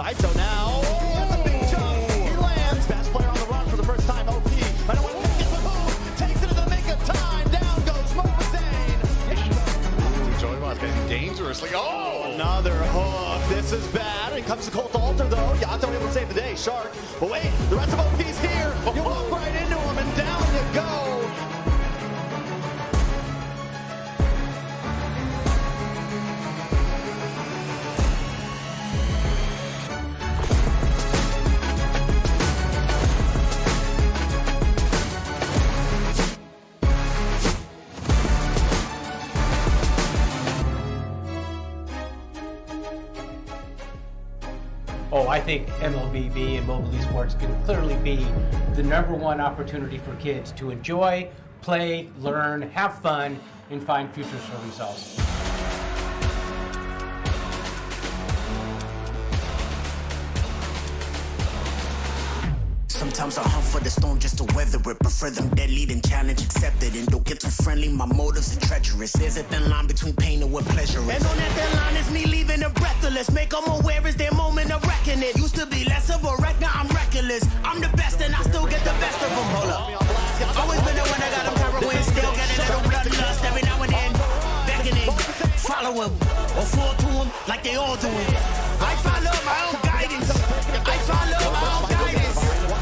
ISO now. That's a big jump. He lands. Best player on the run for the first time. OP. I know what gets the move. Takes it to the make of time. Down goes Zane. Joybox getting dangerously. Oh! Another hook. This is bad. It comes to Colt Alter though. Yato able to save the day. Shark. But wait, the rest of OP's here. You walk right into him and down you go. Oh, I think MLBB and mobile esports can clearly be the #1 opportunity for kids to enjoy, play, learn, have fun, and find futures for themselves. Sometimes I hunt for the storm just to weather it. Prefer them deadly than challenge accepted. And don't get too friendly, my motives are treacherous. There's a thin line between pain and what pleasure is. And on that thin line is me leaving them breathless. Make them aware is their moment of reckoning. Used to be less of a wreck, now I'm reckless. I'm the best and I still get the best of them. Hold up. Always been the one that got them heroin. Still get a little bloodlust every now and then. Beckoning, follow him, or fall to him like they all do. I follow my own guidance. I follow my own guidance.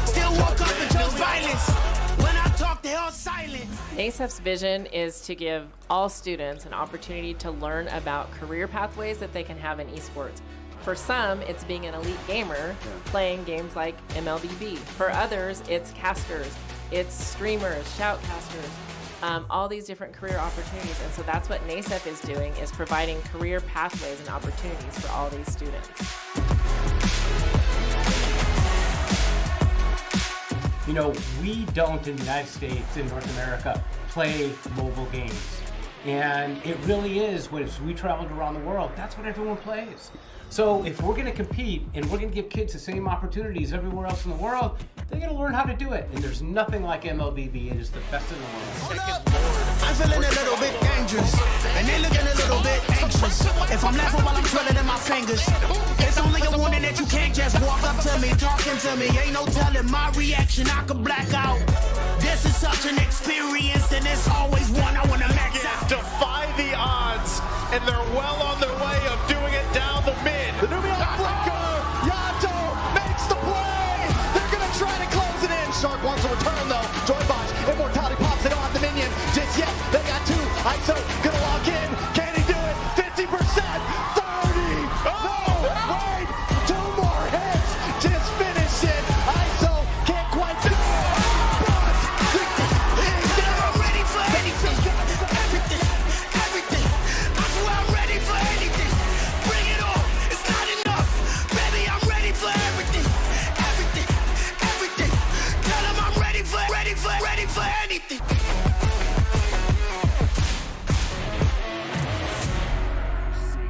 Still woke up and chose violence. When I talk, they all silent. NASEF's vision is to give all students an opportunity to learn about career pathways that they can have in esports. For some, it's being an elite gamer, playing games like MLBB. For others, it's casters, it's streamers, shoutcasters, all these different career opportunities. And so that's what NASEF is doing, is providing career pathways and opportunities for all these students. You know, we don't in the United States, in North America, play mobile games. And it really is, when we traveled around the world, that's what everyone plays. So if we're gonna compete and we're gonna give kids the same opportunities everywhere else in the world, they gotta learn how to do it. And there's nothing like MLBB. It is the best in the world. I'm feeling a little bit dangerous, and they looking a little bit anxious. If I'm laughing while I'm twirling in my fingers, it's only a warning that you can't just walk up to me, talking to me. Ain't no telling my reaction, I could black out. This is such an experience, and it's always one I wanna max out. Defy the odds, and they're well on their way of doing it down the mid. The Nubian flicker. Yato makes the play. They're gonna try to close it in. Shark wants to return though. Joybox, immortality pops. They don't have the minion just yet. They got two. ISO gonna lock in. Can he do it? 50%. 30. No, wait. Two more hits. Just finish it. ISO can't quite do it. But I'm ready for anything. Everything. Everything. I swear I'm ready for anything. Bring it on. It's not enough. Baby, I'm ready for everything. Everything. Everything. Tell them I'm ready for anything.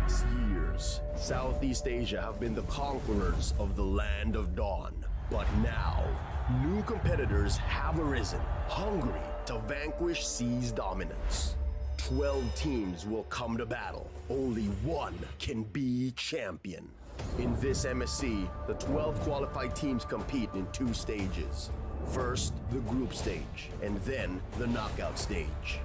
6 years, Southeast Asia have been the conquerors of the land of dawn. But now, new competitors have arisen, hungry to vanquish C's dominance. 12 teams will come to battle. Only one can be champion. In this MSC, the 12 qualified teams compete in 2 stages. First, the group stage, and then the knockout stage.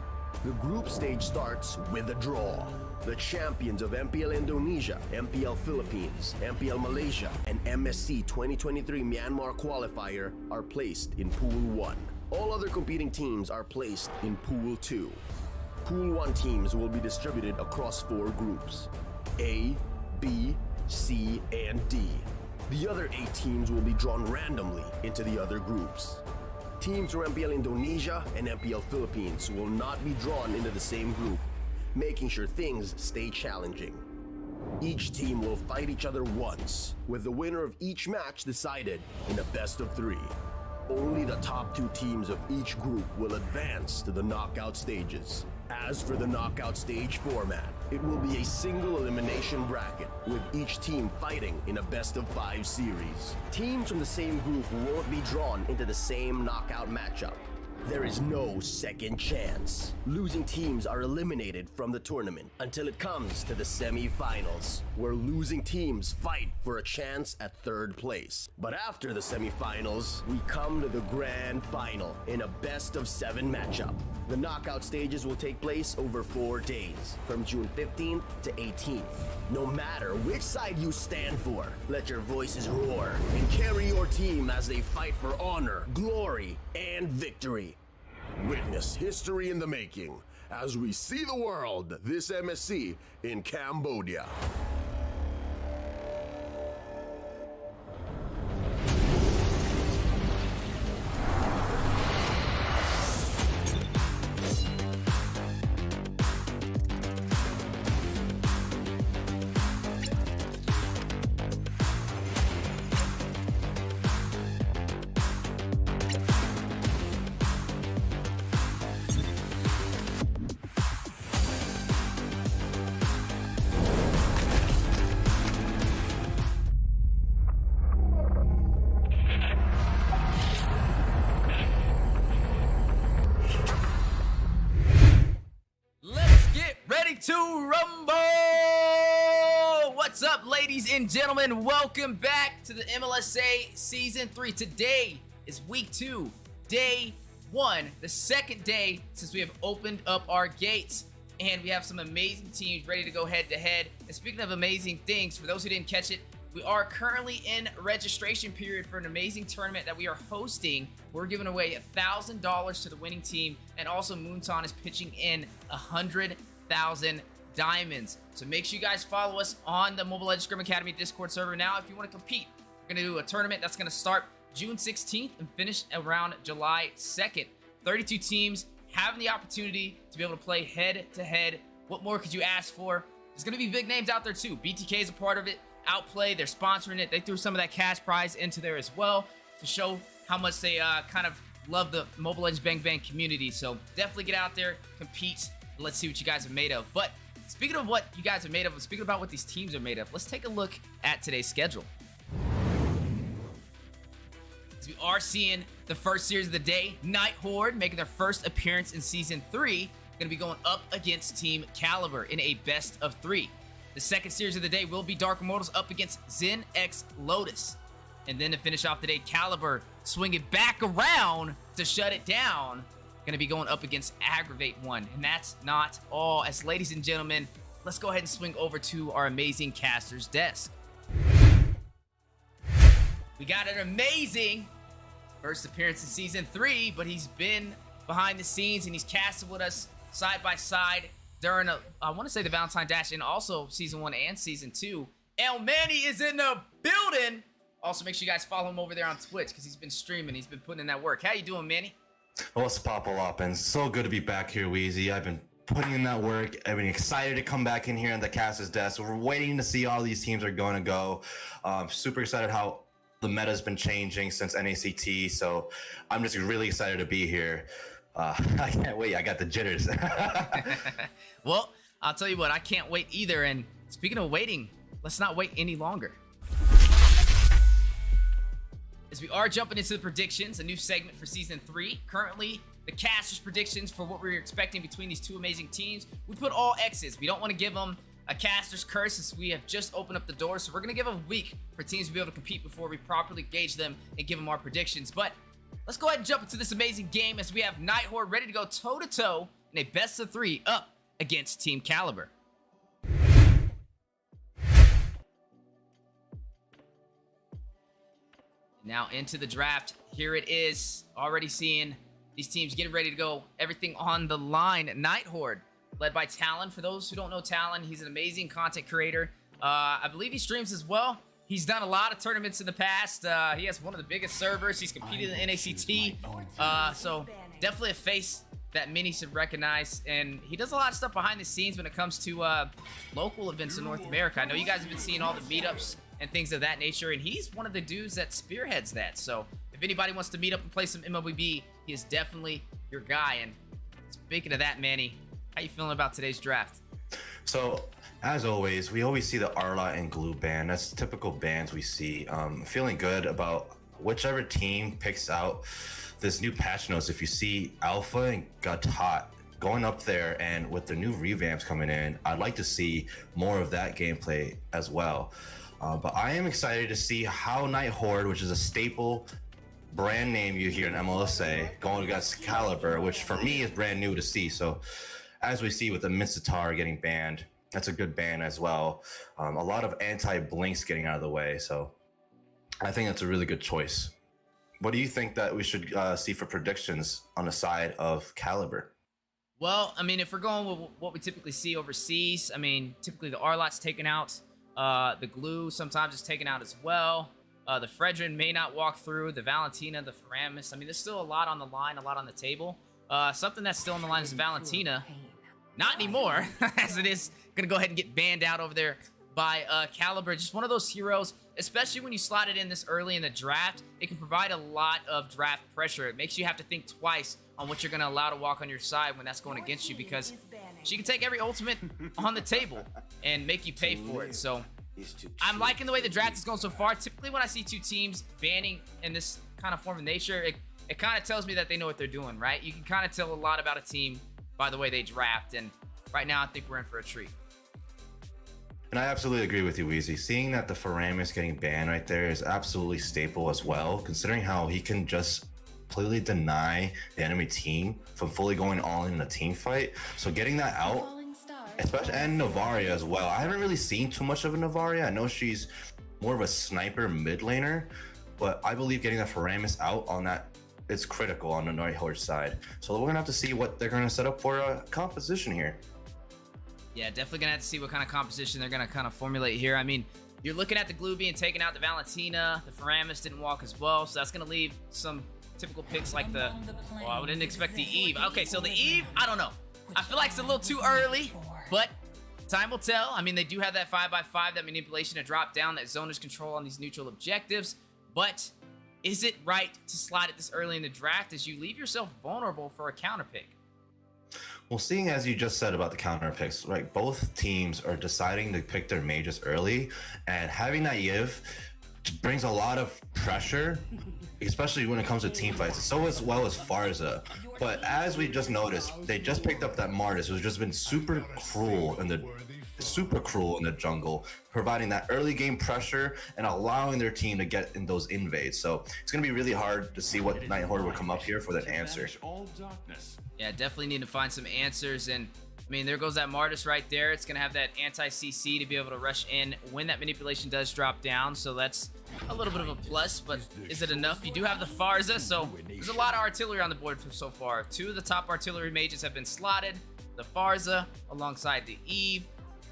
The group stage starts with a draw. The champions of MPL Indonesia, MPL Philippines, MPL Malaysia, and MSC 2023 Myanmar qualifier are placed in Pool 1. All other competing teams are placed in Pool 2. Pool 1 teams will be distributed across 4 groups: A, B, C, and D. The other 8 teams will be drawn randomly into the other groups. Teams from MPL Indonesia and MPL Philippines will not be drawn into the same group, making sure things stay challenging. Each team will fight each other once, with the winner of each match decided in a best of 3. Only the top 2 teams of each group will advance to the knockout stages. As for the knockout stage format, it will be a single elimination bracket, with each team fighting in a best of 5 series. Teams from the same group won't be drawn into the same knockout matchup. there is no second chance. Losing teams are eliminated from the tournament until it comes to the semifinals, where losing teams fight for a chance at third place. But after the semifinals, we come to the grand final in a best-of-7 matchup. The knockout stages will take place over 4 days, from June 15th to 18th. No matter which side you stand for, let your voices roar and carry your team as they fight for honor, glory, and victory. Witness history in the making as we see the world this MSC in Cambodia. To rumble! What's up, ladies and gentlemen? Welcome back to the MLSA Season 3. Today is Week 2, Day 1, the second day since we have opened up our gates. And we have some amazing teams ready to go head-to-head. And speaking of amazing things, for those who didn't catch it, we are currently in registration period for an amazing tournament that we are hosting. We're giving away $1,000 to the winning team, and also Moonton is pitching in 100,000 diamonds. So make sure you guys follow us on the Mobile Legends Scrim Academy Discord server now if you want to compete. We're going to do a tournament that's going to start June 16th and finish around July 2nd. 32 teams having the opportunity to be able to play head-to-head. What more could you ask for? There's going to be big names out there too. BTK is a part of it. Outplay, they're sponsoring it. They threw some of that cash prize into there as well to show how much they kind of love the Mobile Legends Bang Bang community. So definitely get out there, compete. Let's see what you guys are made of. But speaking of what you guys are made of, speaking about what these teams are made of, let's take a look at today's schedule. As we are seeing the first series of the day, Night Horde making their first appearance in Season 3, going to be going up against Team Calibur in a best of 3. The second series of the day will be Dark Immortals up against ZenxLotus. And then to finish off the day, Calibur swinging back around to shut it down. Going to be going up against Aggravate One. And that's not all. As ladies and gentlemen, let's go ahead and swing over to our amazing caster's desk. We got an amazing first appearance in Season 3, but he's been behind the scenes and he's casted with us side by side during, I want to say the Valentine Dash, and also Season 1 and Season 2. El Manny is in the building. Also, make sure you guys follow him over there on Twitch because he's been streaming. He's been putting in that work. How you doing, Manny? What's poppin' up? And so good to be back here, Wheezy. I've been putting in that work. I've been excited to come back in here on the caster's desk. We're waiting to see how these teams are going to go. Super excited how the meta's been changing since NACT. So I'm just really excited to be here. I can't wait. I got the jitters. Well, I'll tell you what, I can't wait either. And speaking of waiting, let's not wait any longer. As we are jumping into the predictions, a new segment for Season 3. Currently, the casters' predictions for what we're expecting between these two amazing teams. We put all X's. We don't want to give them a caster's curse since we have just opened up the door. So we're going to give a week for teams to be able to compete before we properly gauge them and give them our predictions. But let's go ahead and jump into this amazing game as we have Night Horde ready to go toe-to-toe in a best of 3 up against Team Calibur. Now into the draft. Here it is. Already seeing these teams getting ready to go. Everything on the line. Night Horde, led by Talon. For those who don't know Talon, he's an amazing content creator. I believe he streams as well. He's done a lot of tournaments in the past. He has one of the biggest servers. He's competed in NACT. So definitely a face that many should recognize. And he does a lot of stuff behind the scenes when it comes to local events in North America. I know you guys have been seeing all the meetups and things of that nature. And he's one of the dudes that spearheads that. So if anybody wants to meet up and play some MLBB, he is definitely your guy. And speaking of that, Manny, how you feeling about today's draft? So, as always, we always see the Arla and Glue ban. That's typical bans we see. Feeling good about whichever team picks out this new patch notes, if you see Alpha and Gatot going up there, and with the new revamps coming in, I'd like to see more of that gameplay as well. But I am excited to see how Night Horde, which is a staple brand name you hear in MLSA, going against Calibur, which for me is brand new to see. So as we see with the Mitsutar getting banned, that's a good ban as well. A lot of anti-blinks getting out of the way. So I think that's a really good choice. What do you think that we should see for predictions on the side of Calibur? Well, I mean, if we're going with what we typically see overseas, I mean, typically the Arlot's taken out. The Glue sometimes is taken out as well. The Fredrin may not walk through. The Valentina, the Faramis. I mean, there's still a lot on the line, a lot on the table. Something that's still on the line is Valentina. Not anymore, as it is going to go ahead and get banned out over there by Calibur. Just one of those heroes, especially when you slot it in this early in the draft, it can provide a lot of draft pressure. It makes you have to think twice on what you're going to allow to walk on your side when that's going against you, because she can take every ultimate on the table and make you pay for it. So I'm liking the way the draft is going so far. Typically when I see two teams banning in this kind of form of nature, it kind of tells me that they know what they're doing, right? You can kind of tell a lot about a team by the way they draft, and right now I think we're in for a treat. And I absolutely agree with you, Weezy. Seeing that the Faramis getting banned right there is absolutely staple as well, considering how he can just completely deny the enemy team from fully going all in a team fight. So getting that out, especially, and Navaria as well. I haven't really seen too much of a Navaria. I know she's more of a sniper mid laner, but I believe getting that Faramis out on that is critical on the Night Horde side. So we're gonna have to see what they're gonna set up for a composition here. Yeah, definitely gonna have to see what kind of composition they're gonna kind of formulate here. I mean, you're looking at the Glue being taken out, the Valentina, the Faramis didn't walk as well, so that's gonna leave some typical picks like the, well, I didn't expect the Eve. Okay, so the Eve, I don't know. I feel like it's a little too early, but time will tell. I mean, they do have that 5x5, that manipulation to drop down, that zoners control on these neutral objectives, but is it right to slide it this early in the draft as you leave yourself vulnerable for a counter pick? Well, seeing as you just said about the counter picks, right, both teams are deciding to pick their mages early, and having that Yiv brings a lot of pressure, especially when it comes to team fights. So as well as Farza. But as we just noticed, they just picked up that Martis, who's just been super cruel in the jungle, providing that early game pressure and allowing their team to get in those invades. So it's going to be really hard to see what Night Horde will come up here for that answer. Yeah, definitely need to find some answers. And I mean, there goes that Martis right there. It's going to have that anti-CC to be able to rush in when that manipulation does drop down. So that's a little bit of a plus, but is it enough? You do have the Farza, so there's a lot of artillery on the board so far. Two of the top artillery mages have been slotted. The Farza alongside the Eve.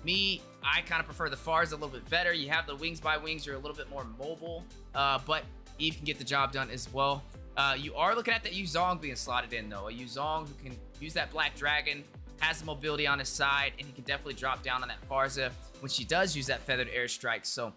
I kind of prefer the Farza a little bit better. You have the Wings by Wings. You're a little bit more mobile, but Eve can get the job done as well. You are looking at that Yuzong being slotted in, though. A Yuzong who can use that Black Dragon, has the mobility on his side, and he can definitely drop down on that Farza when she does use that Feathered Airstrike. So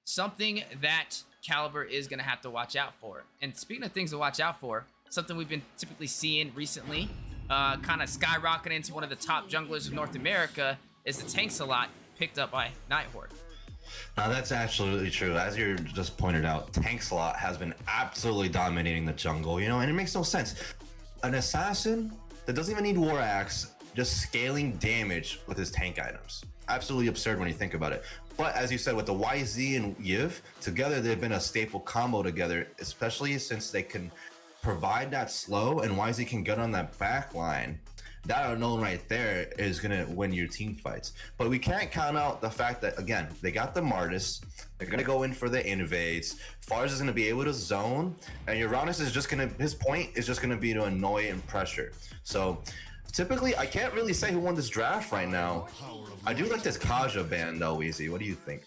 something that Calibur is going to have to watch out for. And speaking of things to watch out for, something we've been typically seeing recently, kind of skyrocketing into one of the top junglers of North America, is the ZenxLotus picked up by Night Horde. Now that's absolutely true. As you just pointed out, ZenxLotus has been absolutely dominating the jungle, you know, and it makes no sense. An assassin that doesn't even need War Axe, just scaling damage with his tank items. Absolutely absurd when you think about it. But as you said, with the YZ and Yiv, together they've been a staple combo together, especially since they can provide that slow and YZ can get on that back line. That alone right there is going to win your team fights. But we can't count out the fact that, again, they got the Martis. They're going to go in for the invades. Farz is going to be able to zone. And Uranus is just going to, his point is just going to be to annoy and pressure. So typically, I can't really say who won this draft right now. I do like this Kaja ban though, Weezy. What do you think?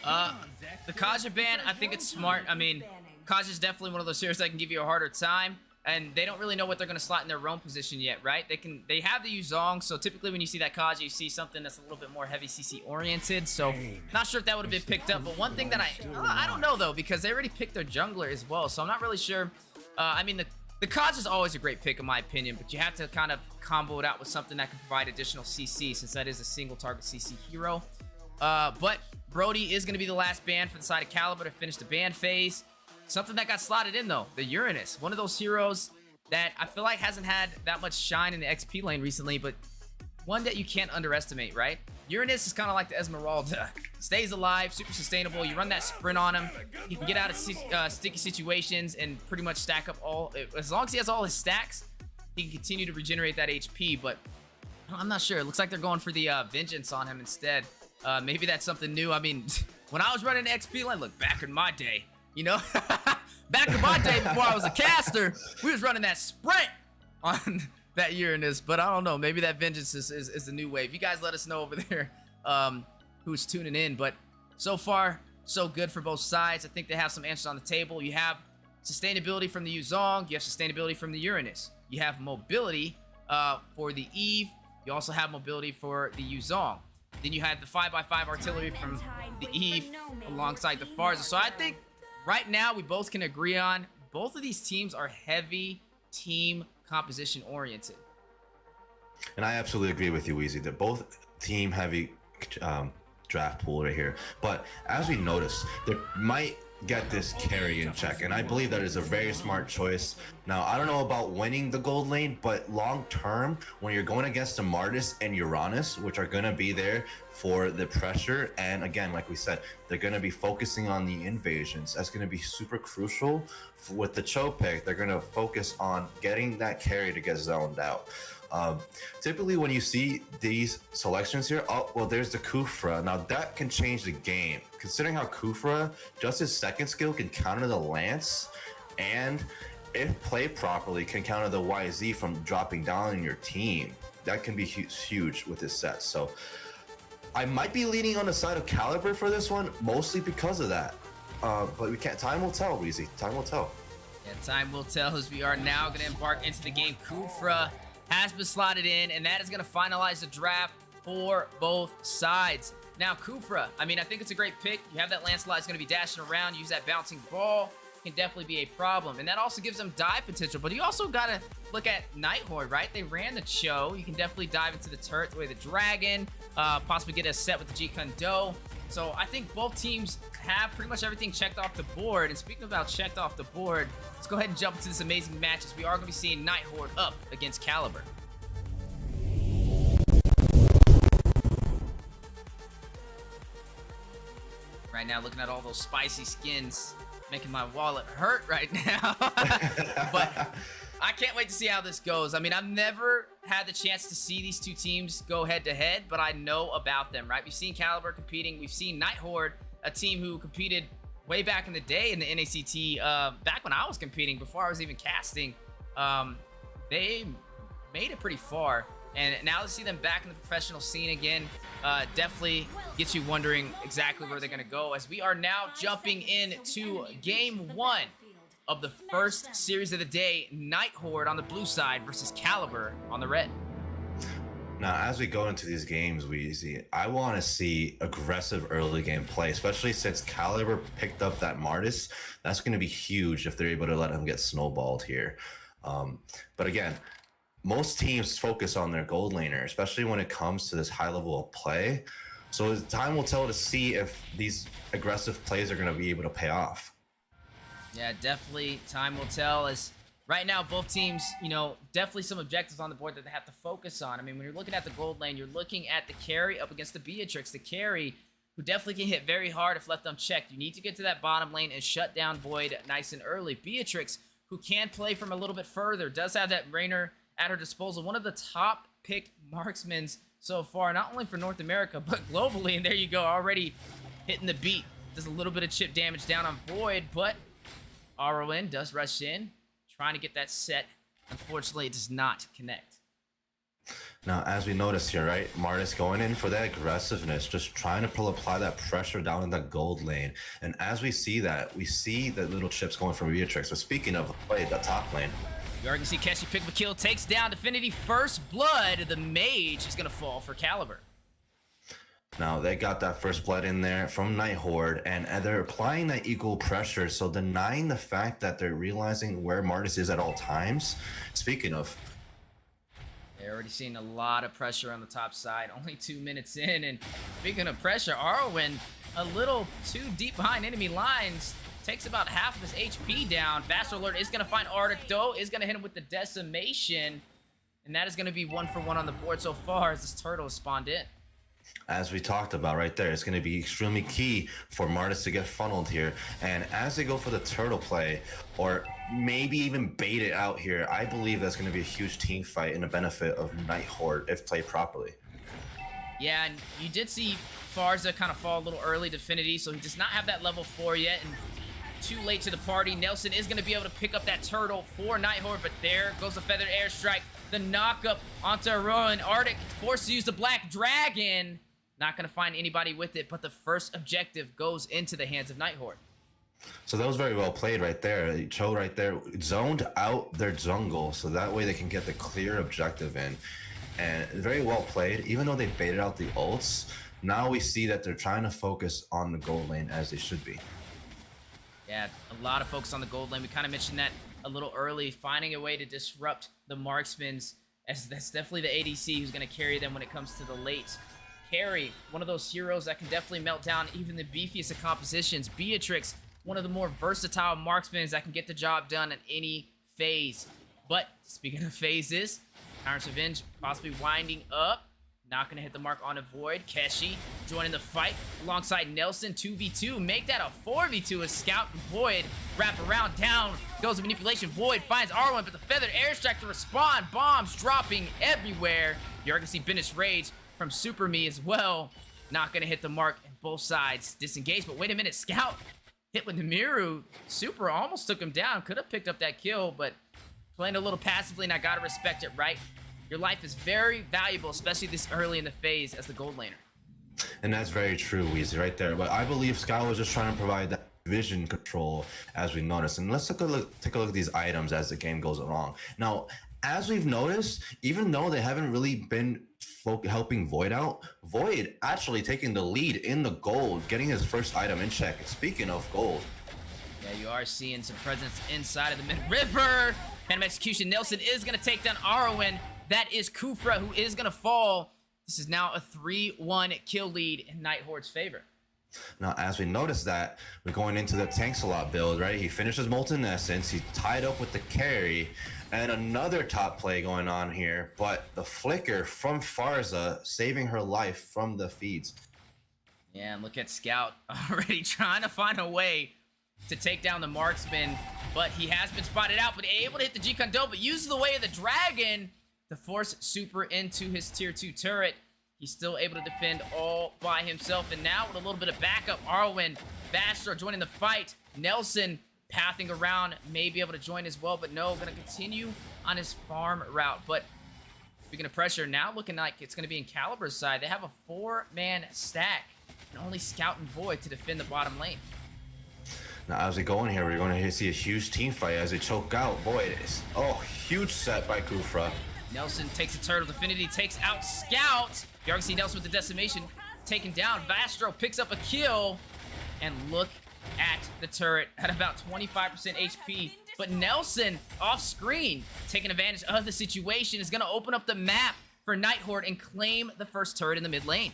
The Kaja ban, I think it's smart. I mean, Kaja's definitely one of those heroes that can give you a harder time. And they don't really know what they're going to slot in their roam position yet, right? They have the Yuzong, so typically when you see that Kaja, you see something that's a little bit more heavy CC oriented. So not sure if that would have been picked up. But one thing that I don't know though, because they already picked their jungler as well, so I'm not really sure. I mean, the Kaja is always a great pick in my opinion, but you have to kind of combo it out with something that can provide additional CC, since that is a single target CC hero. But Brody is going to be the last ban for the side of Calibur to finish the ban phase. Something that got slotted in, though, the Uranus. One of those heroes that I feel like hasn't had that much shine in the XP lane recently, but one that you can't underestimate, right? Uranus is kind of like the Esmeralda. Stays alive, super sustainable. You run that sprint on him. He can get out of sticky situations and pretty much stack up all... As long as he has all his stacks, he can continue to regenerate that HP, but I'm not sure. It looks like they're going for the Vengeance on him instead. Maybe that's something new. I mean, when I was running the XP lane, look, back in my day, you know? Back in my day before I was a caster, we was running that sprint on that Uranus, but I don't know. Maybe that Vengeance is the new wave. You guys let us know over there who's tuning in, but so far, so good for both sides. I think they have some answers on the table. You have sustainability from the Yuzong. You have sustainability from the Uranus. You have mobility for the Eve. You also have mobility for the Yuzong. Then you have the 5x5 artillery from the Eve alongside the Farza. So I think right now we both can agree on both of these teams are heavy team composition oriented. And I absolutely agree with you, Weezy. They're both team heavy draft pool right here. But as we notice, they might get this carry in check, and I believe that is a very smart choice. Now, I don't know about winning the gold lane, but long term, when you're going against the Martis and Uranus, which are going to be there for the pressure, and again, like we said, they're going to be focusing on the invasions. That's going to be super crucial. With the Cho pick, they're going to focus on getting that carry to get zoned out. Typically when you see these selections here, oh well, there's the Kufra. Now that can change the game, considering how Kufra, just his second skill, can counter the Lance, and if played properly can counter the YZ from dropping down in your team. That can be huge with this set. So I might be leaning on the side of Calibur for this one, mostly because of that, but we can't. Time will tell, Weezy. Time will tell. Yeah, time will tell, as we are now going to embark into the game. Kufra has been slotted in, and that is going to finalize the draft for both sides. Now, Kufra, I mean, I think it's a great pick. You have that Lancelot, is going to be dashing around, use that bouncing ball, can definitely be a problem. And that also gives them dive potential, but you also got to look at Night Horde, right? They ran the Cho. You can definitely dive into the turret, the way the Dragon, possibly get a set with the G-Kun Do. So I think both teams have pretty much everything checked off the board. And speaking about checked off the board, let's go ahead and jump into this amazing match, as we are going to be seeing Night Horde up against Calibur. Right now, looking at all those spicy skins, making my wallet hurt right now. But I can't wait to see how this goes. I mean, I've never had the chance to see these two teams go head-to-head, but I know about them, right? We've seen Calibur competing. We've seen Night Horde, a team who competed way back in the day in the NACT, back when I was competing, before I was even casting. They made it pretty far, and now to see them back in the professional scene again definitely gets you wondering exactly where they're going to go, as we are now jumping into game one of the first series of the day. Night Horde on the blue side versus Calibur on the red. Now, as we go into these games, I want to see aggressive early game play, especially since Calibur picked up that Martis. That's going to be huge if they're able to let him get snowballed here. But again, most teams focus on their gold laner, especially when it comes to this high level of play. So time will tell to see if these aggressive plays are going to be able to pay off. Yeah, definitely time will tell, as right now both teams, you know, definitely some objectives on the board that they have to focus on. I mean, when you're looking at the gold lane, you're looking at the carry up against the Beatrix, the carry who definitely can hit very hard if left unchecked. You need to get to that bottom lane and shut down Void nice and early. Beatrix, who can play from a little bit further, does have that Rainer at her disposal. One of the top picked marksmen so far, not only for North America, but globally. And there you go, already hitting the beat. Does a little bit of chip damage down on Void, but RON does rush in, trying to get that set. Unfortunately, it does not connect. Now, as we notice here, right, Martis going in for that aggressiveness, just trying to apply that pressure down in that gold lane. And as we see that, we see the little chips going from Beatrix. So speaking of play, the top lane, you are going to see Keshi pick up a kill, takes down Divinity First Blood. The mage is going to fall for Calibur. Now, they got that first blood in there from Night Horde, and they're applying that equal pressure, so denying the fact that they're realizing where Martis is at all times. Speaking of, they're already seeing a lot of pressure on the top side, only 2 minutes in, and speaking of pressure, Arwen a little too deep behind enemy lines, takes about half of his HP down. Fast Alert is going to find Arctic, though, is going to hit him with the Decimation. And that is going to be 1-for-1 on the board so far as this turtle is spawned in. As we talked about right there, it's going to be extremely key for Martis to get funneled here. And as they go for the turtle play, or maybe even bait it out here, I believe that's going to be a huge team fight in the benefit of Night Horde if played properly. Yeah, and you did see Farza kind of fall a little early to Affinity, so he does not have that level 4 yet, and too late to the party. Nelson is going to be able to pick up that turtle for Night Horde, but there goes the Feathered Airstrike. The knock-up onto Aurora, and Arctic forced to use the Black Dragon. Not going to find anybody with it, but the first objective goes into the hands of Night Horde. So that was very well played right there. Cho right there zoned out their jungle, so that way they can get the clear objective in. And very well played. Even though they baited out the ults, now we see that they're trying to focus on the gold lane as they should be. Yeah, a lot of focus on the gold lane. We kind of mentioned that a little early, finding a way to disrupt the marksmans, as that's definitely the ADC who's going to carry them when it comes to the late carry. One of those heroes that can definitely melt down even the beefiest of compositions. Beatrix, one of the more versatile marksmen that can get the job done in any phase. But speaking of phases, Tyrant's Revenge possibly winding up. Not going to hit the mark on a Void. Keshi joining the fight alongside Nelson. 2v2. Make that a 4v2 as Scout and Void wrap around. Down goes the manipulation. Void finds R1, but the Feathered Airstrike to respond. Bombs dropping everywhere. You're going to see Benish Rage from Super Me as well. Not going to hit the mark, and both sides disengage. But wait a minute. Scout hit with Namiru. Super almost took him down. Could have picked up that kill, but playing a little passively, and I got to respect it, right? Your life is very valuable, especially this early in the phase as the gold laner. And that's very true, Weezy, right there. But I believe Scout was just trying to provide that vision control, as we noticed. And let's take a look at these items as the game goes along. Now, as we've noticed, even though they haven't really been helping Void out, Void actually taking the lead in the gold, getting his first item in check. Speaking of gold. Yeah, you are seeing some presence inside of the mid-river. Phantom Execution. Nelson is going to take down Arwen. That is Kufra, who is going to fall. This is now a 3-1 kill lead in Night Horde's favor. Now, as we notice that, we're going into the ZenxLotus build, right? He finishes Molten Essence. He's tied up with the carry. And another top play going on here. But the flicker from Farza saving her life from the feeds. Yeah, and look at Scout already trying to find a way to take down the marksman. But he has been spotted out, but able to hit the G-Kondo, but uses the way of the dragon to force Super into his tier 2 turret. He's still able to defend all by himself. And now with a little bit of backup, Arwen, Basher joining the fight. Nelson pathing around, may be able to join as well, but no, going to continue on his farm route. But speaking of pressure, now looking like it's going to be in Calibur's side. They have a 4-man stack and only Scout and Void to defend the bottom lane. Now, as we go in here, we're going to see a huge team fight as they choke out Void. Oh, huge set by Kufra. Nelson takes a turtle. Affinity takes out Scout. You already see Nelson with the Decimation taken down. Vastro picks up a kill. And look at the turret at about 25% HP. But Nelson off screen, taking advantage of the situation, is going to open up the map for Night Horde and claim the first turret in the mid lane.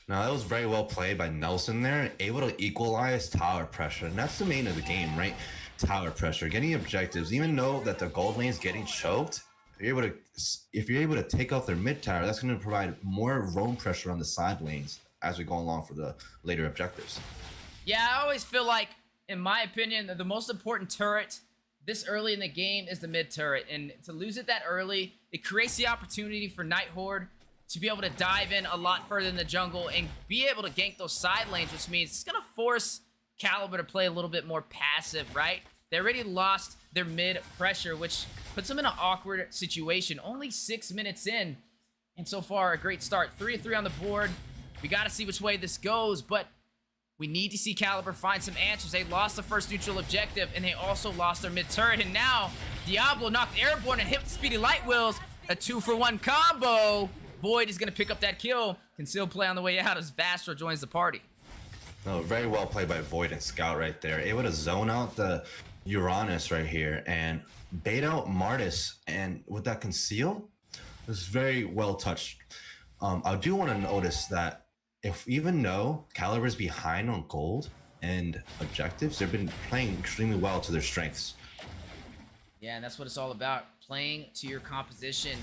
Now, that was very well played by Nelson there, able to equalize tower pressure. And that's the main of the game, right? Tower pressure, getting objectives. Even though that the gold lane is getting choked, if you're able to take off their mid tower, that's going to provide more roam pressure on the side lanes as we go along for the later objectives. Yeah, I always feel like, in my opinion, the most important turret this early in the game is the mid turret. And to lose it that early, it creates the opportunity for Night Horde to be able to dive in a lot further in the jungle and be able to gank those side lanes, which means it's going to force Calibur to play a little bit more passive, right? They already lost their mid pressure, which puts them in an awkward situation. Only 6 minutes in, and so far a great start. 3-3 on the board. We got to see which way this goes, but we need to see Calibur find some answers. They lost the first neutral objective, and they also lost their mid turret. And now Diablo knocked airborne and hit with Speedy Light Wheels. A 2-for-1 combo. Void is going to pick up that kill. Can still play on the way out as Vastro joins the party. No, very well played by Void and Scout right there. Able to zone out the Uranus right here and bait out Martis. And with that conceal, it was very well touched. I do want to notice that even though Calibur's behind on gold end objectives, they've been playing extremely well to their strengths. Yeah, and that's what it's all about, playing to your composition.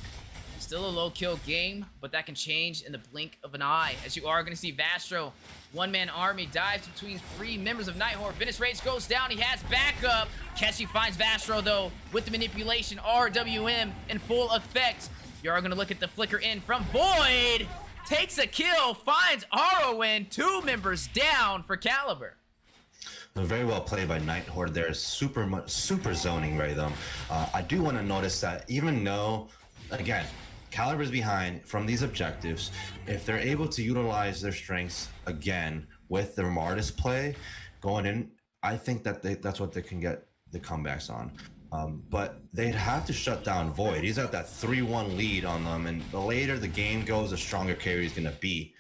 Still a low kill game, but that can change in the blink of an eye, as you are going to see Vastro, one-man army, dives between 3 members of Night Horde. Venice Rage goes down, he has backup. Keshi finds Vastro though, with the manipulation, RWM in full effect. You are going to look at the flicker in from Void, takes a kill, finds Arwen, 2 members down for Calibur. Very well played by Night Horde there. Super zoning rhythm. I do want to notice that even though, again, Calibur's behind from these objectives, if they're able to utilize their strengths again with their Martis play going in, I think that that's what they can get the comebacks on. But they'd have to shut down Void. He's at that 3-1 lead on them, and the later the game goes, the stronger carry he's going to be.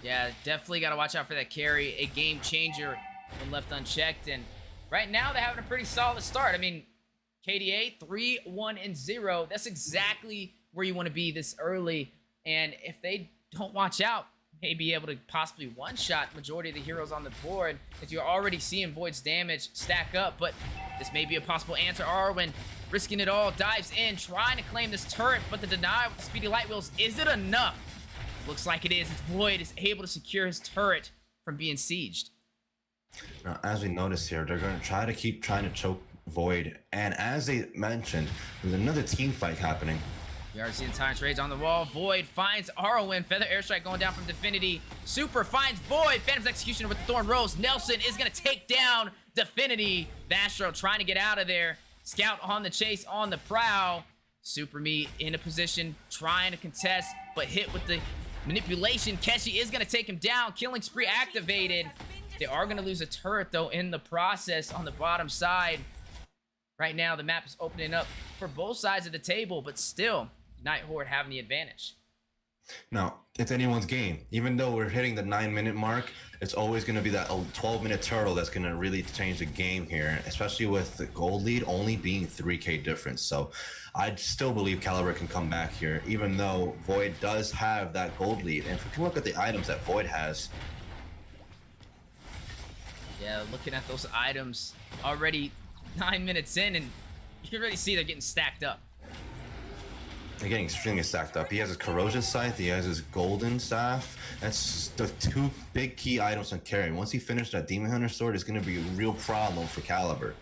Yeah, definitely got to watch out for that carry. A game changer when left unchecked. And right now, they're having a pretty solid start. I mean, KDA 3-1-0. That's exactly where you want to be this early. And if they don't watch out, may be able to possibly one-shot majority of the heroes on the board, as you're already seeing Void's damage stack up. But this may be a possible answer. Arwen risking it all, dives in, trying to claim this turret, but the deny with the speedy light wheels, is it enough? Looks like it is. As Void is able to secure his turret from being sieged. Now, as we notice here, they're going to try to keep trying to choke Void, and as they mentioned, there's another team fight happening. You already see the Tyrant's Rage on the wall. Void finds Arwen. Feather Airstrike going down from Definity. Super finds Void. Phantom's Executioner with the Thorn Rose. Nelson is going to take down Definity. Vastro trying to get out of there. Scout on the chase, on the prowl. Super Me in a position, trying to contest, but hit with the manipulation. Keshi is going to take him down. Killing Spree activated. They are going to lose a turret, though, in the process on the bottom side. Right now, the map is opening up for both sides of the table, but still, Night Horde having the advantage. Now, it's anyone's game. Even though we're hitting the 9-minute mark, it's always going to be that 12-minute turtle that's going to really change the game here, especially with the gold lead only being 3K difference. So I still believe Calibur can come back here, even though Void does have that gold lead. And if we can look at the items that Void has. Yeah, looking at those items already 9 minutes in, and you can really see they're getting stacked up. They're getting extremely stacked up. He has his Corrosion Scythe, he has his Golden Staff. That's the 2 big key items on carry. Once he finished that Demon Hunter Sword, it's going to be a real problem for Calibur.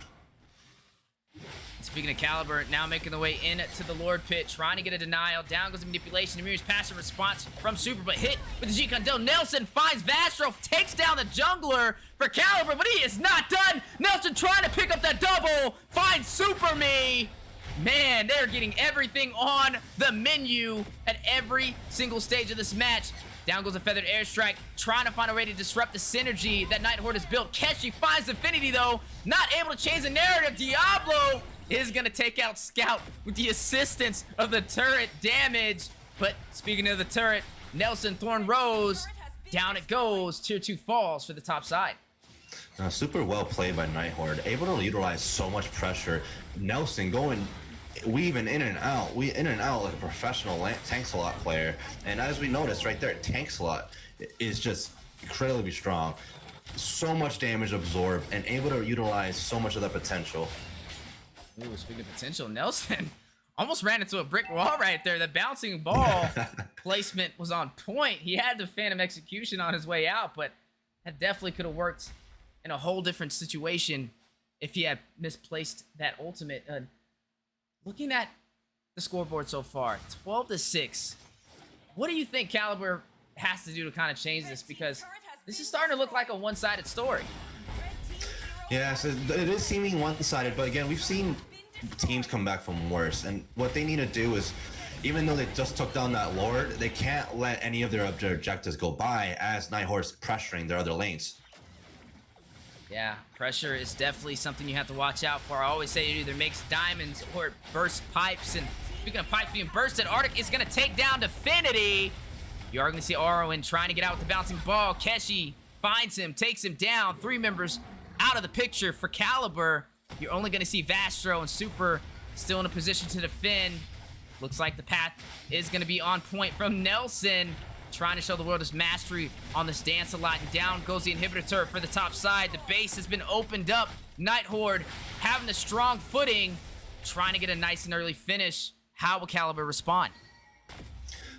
Speaking of Calibur, now making the way into the Lord Pit, trying to get a denial. Down goes the manipulation. Amir's passive response from Super, but hit with the G-Condil. Nelson finds Vastro, takes down the jungler for Calibur, but he is not done. Nelson trying to pick up that double, finds Super Me. Man, they're getting everything on the menu at every single stage of this match. Down goes a Feathered Airstrike, trying to find a way to disrupt the synergy that Night Horde has built. Keshi finds Infinity, though, not able to change the narrative. Diablo is going to take out Scout with the assistance of the turret damage. But speaking of the turret, Nelson Thorn Rose, down it goes. Tier 2 falls for the top side. Super well played by Night Horde, able to utilize so much pressure. Nelson going, weaving in and out like a professional ZenxLotus player. And as we noticed right there, ZenxLotus is just incredibly strong. So much damage absorbed and able to utilize so much of that potential. Ooh, speaking of potential, Nelson almost ran into a brick wall right there. The bouncing ball placement was on point. He had the Phantom Execution on his way out, but that definitely could have worked in a whole different situation if he had misplaced that ultimate. Looking at the scoreboard so far, 12-6. What do you think Calibur has to do to kind of change this? Because this is starting to look like a one-sided story. Yeah, so it is seeming one-sided, but again, we've seen teams come back from worse, and what they need to do is, even though they just took down that Lord, they can't let any of their objectives go by as Night Horde's pressuring their other lanes. Yeah, pressure is definitely something you have to watch out for. I always say it either makes diamonds or it bursts pipes, and speaking of pipes being bursted, Arctic is going to take down Definity. You are going to see Arwen trying to get out with the bouncing ball. Keshi finds him, takes him down. 3 members out of the picture for Calibur. You're only going to see Vastro and Super still in a position to defend. Looks like the path is going to be on point from Nelson. trying to show the world his mastery on this dance a lot. And down goes the inhibitor turret for the top side. The base has been opened up. Night Horde having the strong footing, trying to get a nice and early finish. How will Calibur respond?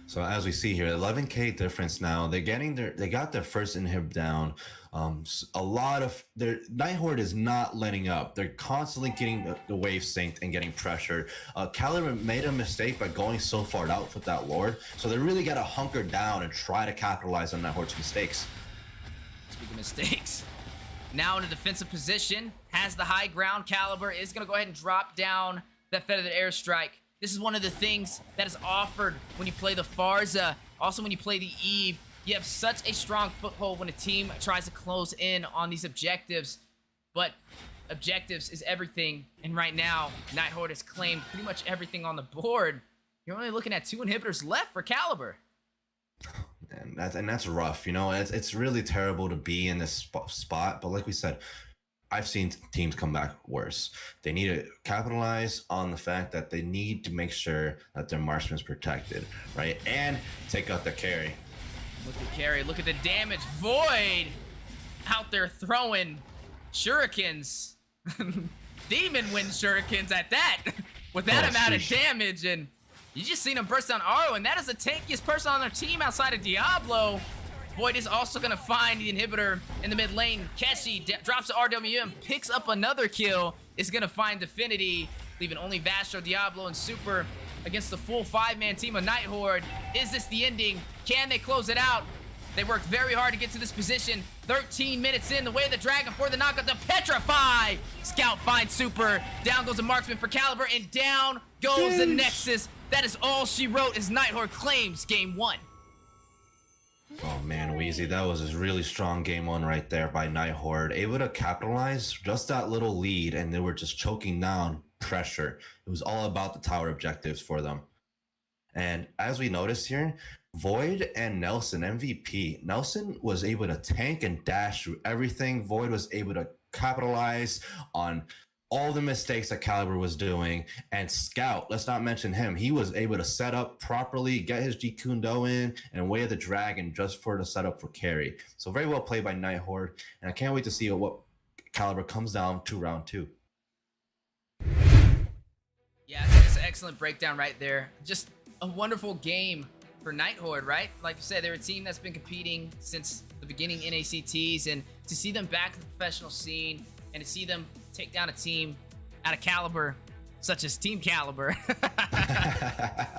So as we see here, 11K difference now. They got their first inhib down. A lot of their Night Horde is not letting up. They're constantly getting the wave synced and getting pressured. Calibur made a mistake by going so far out with that Lord. So they really got to hunker down and try to capitalize on Night Horde's mistakes. Speaking of mistakes, now in a defensive position, has the high ground. Calibur is going to go ahead and drop down that feathered airstrike. This is one of the things that is offered when you play the Farza. Also, when you play the Eve, you have such a strong foothold when a team tries to close in on these objectives. But objectives is everything. And right now, Night Horde has claimed pretty much everything on the board. You're only looking at 2 inhibitors left for Calibur. And that's rough. You know, it's really terrible to be in this spot. But like we said, I've seen teams come back worse. They need to capitalize on the fact that they need to make sure that their marksman's protected, right? And take out the carry. Look at carry. Look at the damage. Void out there throwing shurikens. Demon Wind shurikens at that. With that amount of damage. And you just seen him burst down Aro. And that is the tankiest person on their team outside of Diablo. Void is also going to find the inhibitor in the mid lane. Keshi drops the RWM, picks up another kill, is going to find Definity, leaving only Vastro, Diablo, and Super against the full 5-man team of Night Horde. Is this the ending? Can they close it out? They worked very hard to get to this position. 13 minutes in, the way of the dragon for the knockout, the Petrify! Scout finds Super. Down goes the marksman for Calibur, and down goes the Nexus. That is all she wrote as Night Horde claims game 1. Oh man, Wheezy, that was a really strong game 1 right there by Night Horde. Able to capitalize just that little lead, and they were just choking down pressure. It was all about the tower objectives for them. And as we noticed here, Void and Nelson, MVP. Nelson was able to tank and dash through everything. Void was able to capitalize on all the mistakes that Calibur was doing. And Scout, let's not mention him. He was able to set up properly, get his G Kundo in, and Way of the Dragon just for the setup for carry. So very well played by Night Horde. And I can't wait to see what Calibur comes down to round 2. Yeah, I think it's an excellent breakdown right there. Just a wonderful game for Night Horde, right? Like you said, they're a team that's been competing since the beginning NACTs, and to see them back in the professional scene and to see them take down a team out of caliber, such as Team Calibur,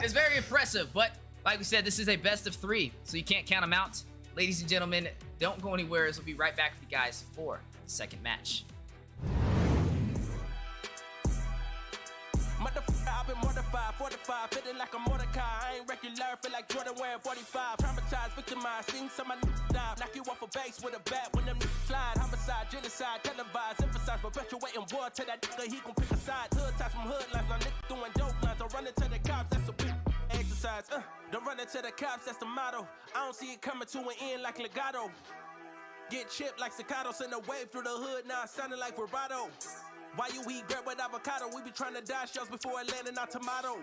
is very impressive. But like we said, this is a best of 3, so you can't count them out. Ladies and gentlemen, don't go anywhere, as we'll be right back with you guys for the second match. I've been mortified, 45, feeling like a Mordecai. I ain't regular, feel like Jordan wearing 45. Traumatized, victimized, seen some of my die. Knock you off a base with a bat when them slide. Homicide, genocide, televised, emphasize, perpetuating war. Tell that nigga he gon' pick a side. Hood ties from hood lines, now nigga doing dope lines. Don't run into the cops, that's a big exercise. Don't run into the cops, that's the motto. I don't see it coming to an end like legato. Get chipped like staccato, send a wave through the hood, now sounding like vibrato. Why you eat bread with avocado? We be trying to dodge shells before it landing on tomato.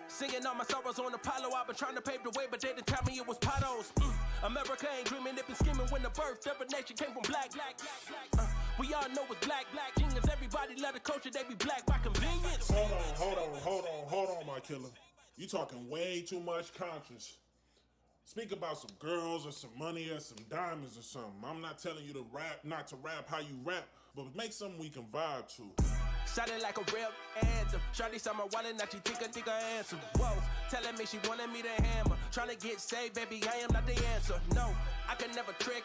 Singing all my sorrows on Apollo. I've been trying to pave the way, but they didn't tell me it was potholes. America ain't dreaming, it been scheming when the birth of a nation came from black. We all know it's black genius. Everybody love the culture, they be black by convenience. Hold on, my killer. You talking way too much conscience. Speak about some girls or some money or some diamonds or something. I'm not telling you to rap, not to rap how you rap, but make something we can vibe to. Sounding like a real anthem. Shawty saw my wallet, now she think I answer. Whoa, telling me she wanted me to hammer. Trying to get saved, baby, I am not the answer. No, I can never trick.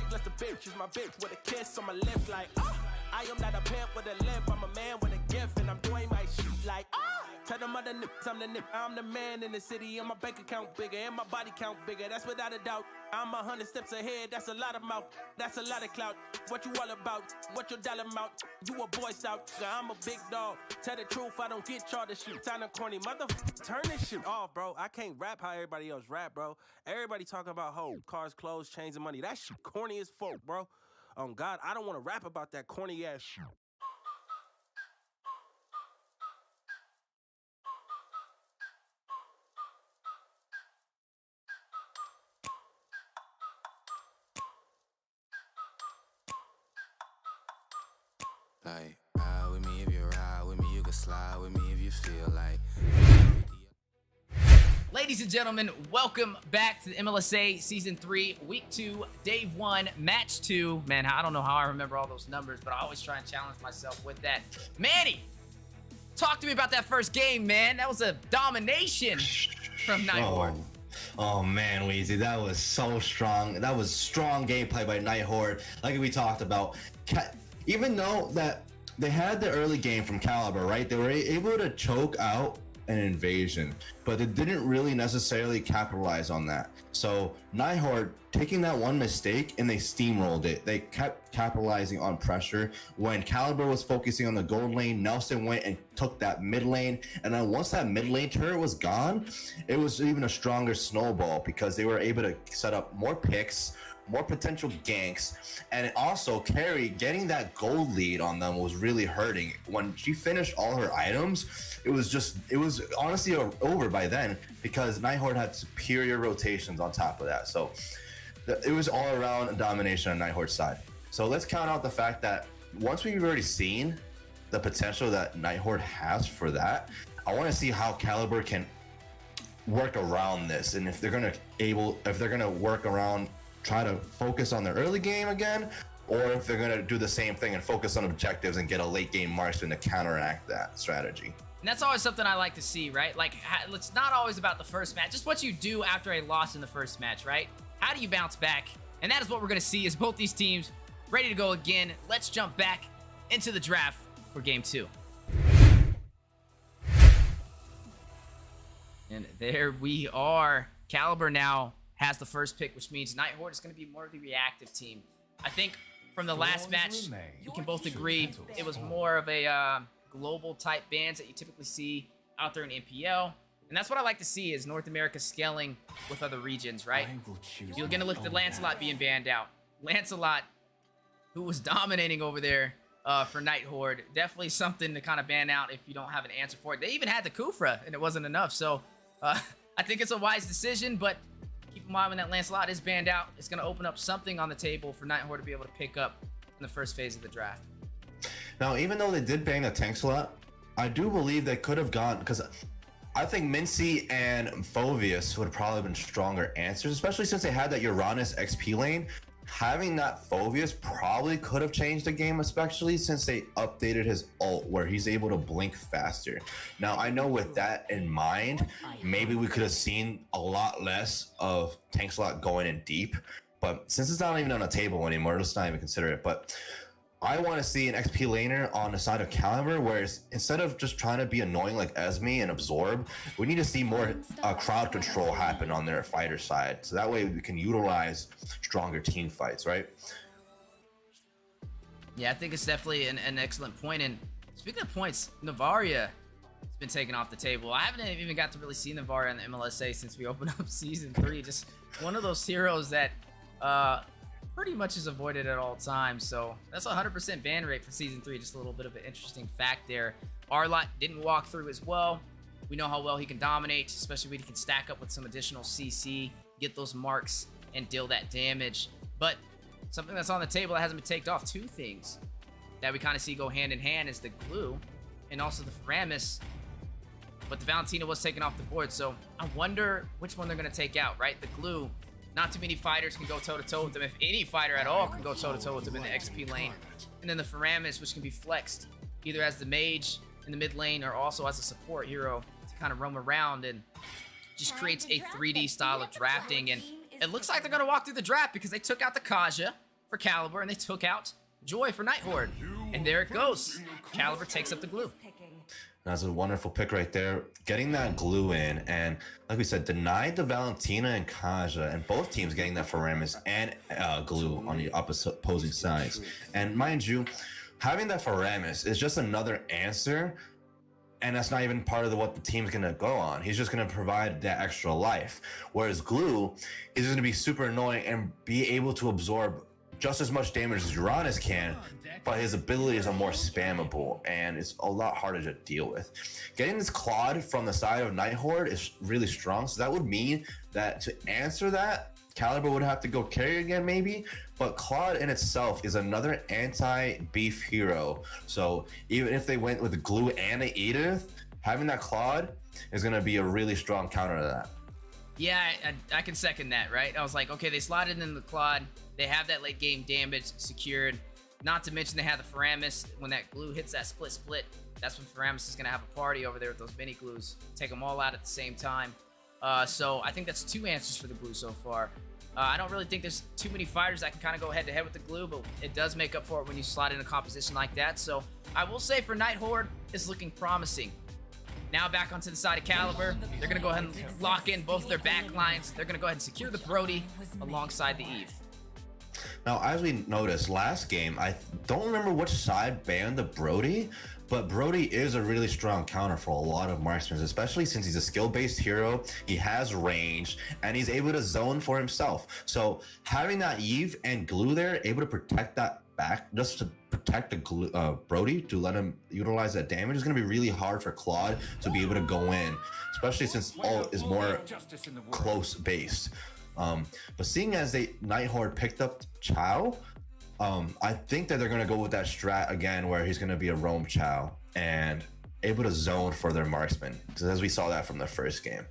Unless the bitch is my bitch with a kiss on my lips like, I am not a pimp with a limp. I'm a man with a gift, and I'm doing my shit like, Tell them other nips, I'm the nip. I'm the man in the city, and my bank account bigger, and my body count bigger. That's without a doubt. I'm 100 steps ahead, that's a lot of mouth. That's a lot of clout. What you all about? What your dollar amount? You a boy scout, I'm a big dog. Tell the truth, I don't get y'all this shit. Time corny, turn this shit off, bro. I can't rap how everybody else rap, bro. Everybody talking about hoe, cars, clothes, chains, and money. That shit corny as fuck, bro. On God, I don't want to rap about that corny ass shit. Like, ride with me if you ride with me, you can slide with me if you feel like. Ladies and gentlemen, welcome back to the MLSA Season 3, Week 2, Day 1, Match 2. Man, I don't know how I remember all those numbers, but I always try and challenge myself with that. Manny, talk to me about that first game, man. That was a domination from Nighthorde. Oh man, Weezy, that was so strong. That was strong gameplay by Nighthorde. Like we talked about, even though that they had the early game from Calibur, right? They were able to choke out an invasion, but they didn't really necessarily capitalize on that. So Nighthorde taking that one mistake and they steamrolled it. They kept capitalizing on pressure. When Calibur was focusing on the gold lane, Nelson went and took that mid lane, and then once that mid lane turret was gone, it was even a stronger snowball because they were able to set up more picks, more potential ganks, and also Carrie getting that gold lead on them was really hurting. When she finished all her items, it was honestly over by then because Nighthorde had superior rotations on top of that. So it was all around a domination on Nighthorde's side. So let's count out the fact that once we've already seen the potential that Nighthorde has for that, I want to see how Calibur can work around this, and if they're gonna work around, try to focus on the early game again, or if they're going to do the same thing and focus on objectives and get a late game marksman to counteract that strategy. And that's always something I like to see, right? Like, it's not always about the first match, just what you do after a loss in the first match, right? How do you bounce back? And that is what we're going to see is both these teams ready to go again. Let's jump back into the draft for game 2. And there we are. Calibur now has the first pick, which means Nighthorde is going to be more of the reactive team. I think from the last match, we can both agree it was more of a global type bans that you typically see out there in NPL. And that's what I like to see is North America scaling with other regions, right? You're going to look at Lancelot being banned out. Lancelot, who was dominating over there for Nighthorde, definitely something to kind of ban out if you don't have an answer for it. They even had the Kufra, and it wasn't enough. So I think it's a wise decision, but keep in mind when that Lancelot is banned out, it's going to open up something on the table for Nighthorde to be able to pick up in the first phase of the draft. Now, even though they did ban the Tanxlot, I do believe they could have gone, because I think Mincy and Phoveus would have probably been stronger answers, especially since they had that Uranus XP lane. Having that Phoveus probably could have changed the game, especially since they updated his ult where he's able to blink faster. Now, I know with that in mind, maybe we could have seen a lot less of Tanxlot going in deep, but since it's not even on the table anymore, let's not even consider it. But I want to see an XP laner on the side of Calibur, where instead of just trying to be annoying like Esme and absorb, we need to see more crowd control happen on their fighter side. So that way we can utilize stronger team fights, right? Yeah, I think it's definitely an excellent point. And speaking of points, Navaria has been taken off the table. I haven't even got to really see Navaria in the MLSA since we opened up Season 3. Just one of those heroes that pretty much is avoided at all times. So that's a 100% ban rate for Season 3. Just a little bit of an interesting fact there. Arlott didn't walk through as well. We know how well he can dominate, especially when he can stack up with some additional CC, get those marks, and deal that damage. But something that's on the table that hasn't been taken off, 2 things that we kind of see go hand in hand is the glue and also the Faramis. But the Valentina was taken off the board, so I wonder which one they're going to take out, right? The glue. Not too many fighters can go toe-to-toe with them. If any fighter at all can go toe-to-toe with them in the XP lane. And then the Faramis, which can be flexed either as the mage in the mid lane or also as a support hero to kind of roam around, and just creates a 3D style of drafting. And it looks like they're going to walk through the draft because they took out the Kaja for Calibur and they took out Joy for Nighthorde. And there it goes. Calibur takes up the glue. That's a wonderful pick right there. Getting that glue in, and like we said, denied the Valentina and Kaja, and both teams getting that Faramis and glue on the opposing sides. And mind you, having that Faramis is just another answer, and that's not even part of what the team's gonna go on. He's just gonna provide that extra life. Whereas glue is gonna be super annoying and be able to absorb just as much damage as Uranus can, but his abilities are more spammable and it's a lot harder to deal with. Getting this Claude from the side of Nighthorde is really strong, so that would mean that to answer that, Calibur would have to go carry again, maybe. But Claude in itself is another anti-beef hero. So even if they went with Glue and a Edith, having that Claude is going to be a really strong counter to that. Yeah, I can second that, right? I was like, okay, they slotted in the Claude. They have that late game damage secured. Not to mention they have the Faramis. When that Glue hits that split, that's when Faramis is going to have a party over there with those mini Glues. Take them all out at the same time. So I think that's 2 answers for the Glue so far. I don't really think there's too many fighters that can kind of go head-to-head with the Glue, but it does make up for it when you slot in a composition like that. So I will say for Night Horde, it's looking promising. Now back onto the side of Calibur. They're going to go ahead and lock in both their back lines. They're going to go ahead and secure the Brody alongside the Eve. Now, as we noticed last game, I don't remember which side banned the Brody, but Brody is a really strong counter for a lot of marksmen, especially since he's a skill-based hero, he has range, and he's able to zone for himself. So having that Eve and Glue there, able to protect that back, just to protect the Brody, to let him utilize that damage, is going to be really hard for Claude to be able to go in, especially since all is more close-based. But seeing as Night Horde picked up Chow, I think that they're going to go with that strat again, where he's going to be a roam Chow and able to zone for their marksman, because as we saw that from the first game.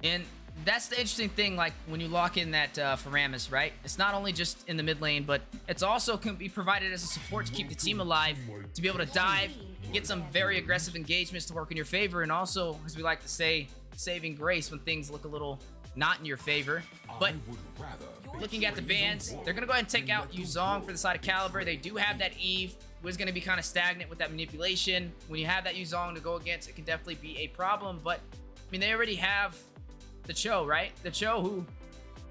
And that's the interesting thing, like when you lock in that Faramis, right? It's not only just in the mid lane, but it's also can be provided as a support to keep the team alive, to be able to dive, get some very aggressive engagements to work in your favor, and also, as we like to say, saving grace when things look a little not in your favor. But looking at the bans, they're going to go ahead and take out Yuzong for the side of Calibur. They do have that Eve, who is going to be kind of stagnant with that manipulation. When you have that Yuzong to go against, it can definitely be a problem. But, I mean, they already have the Cho, right? The Cho, who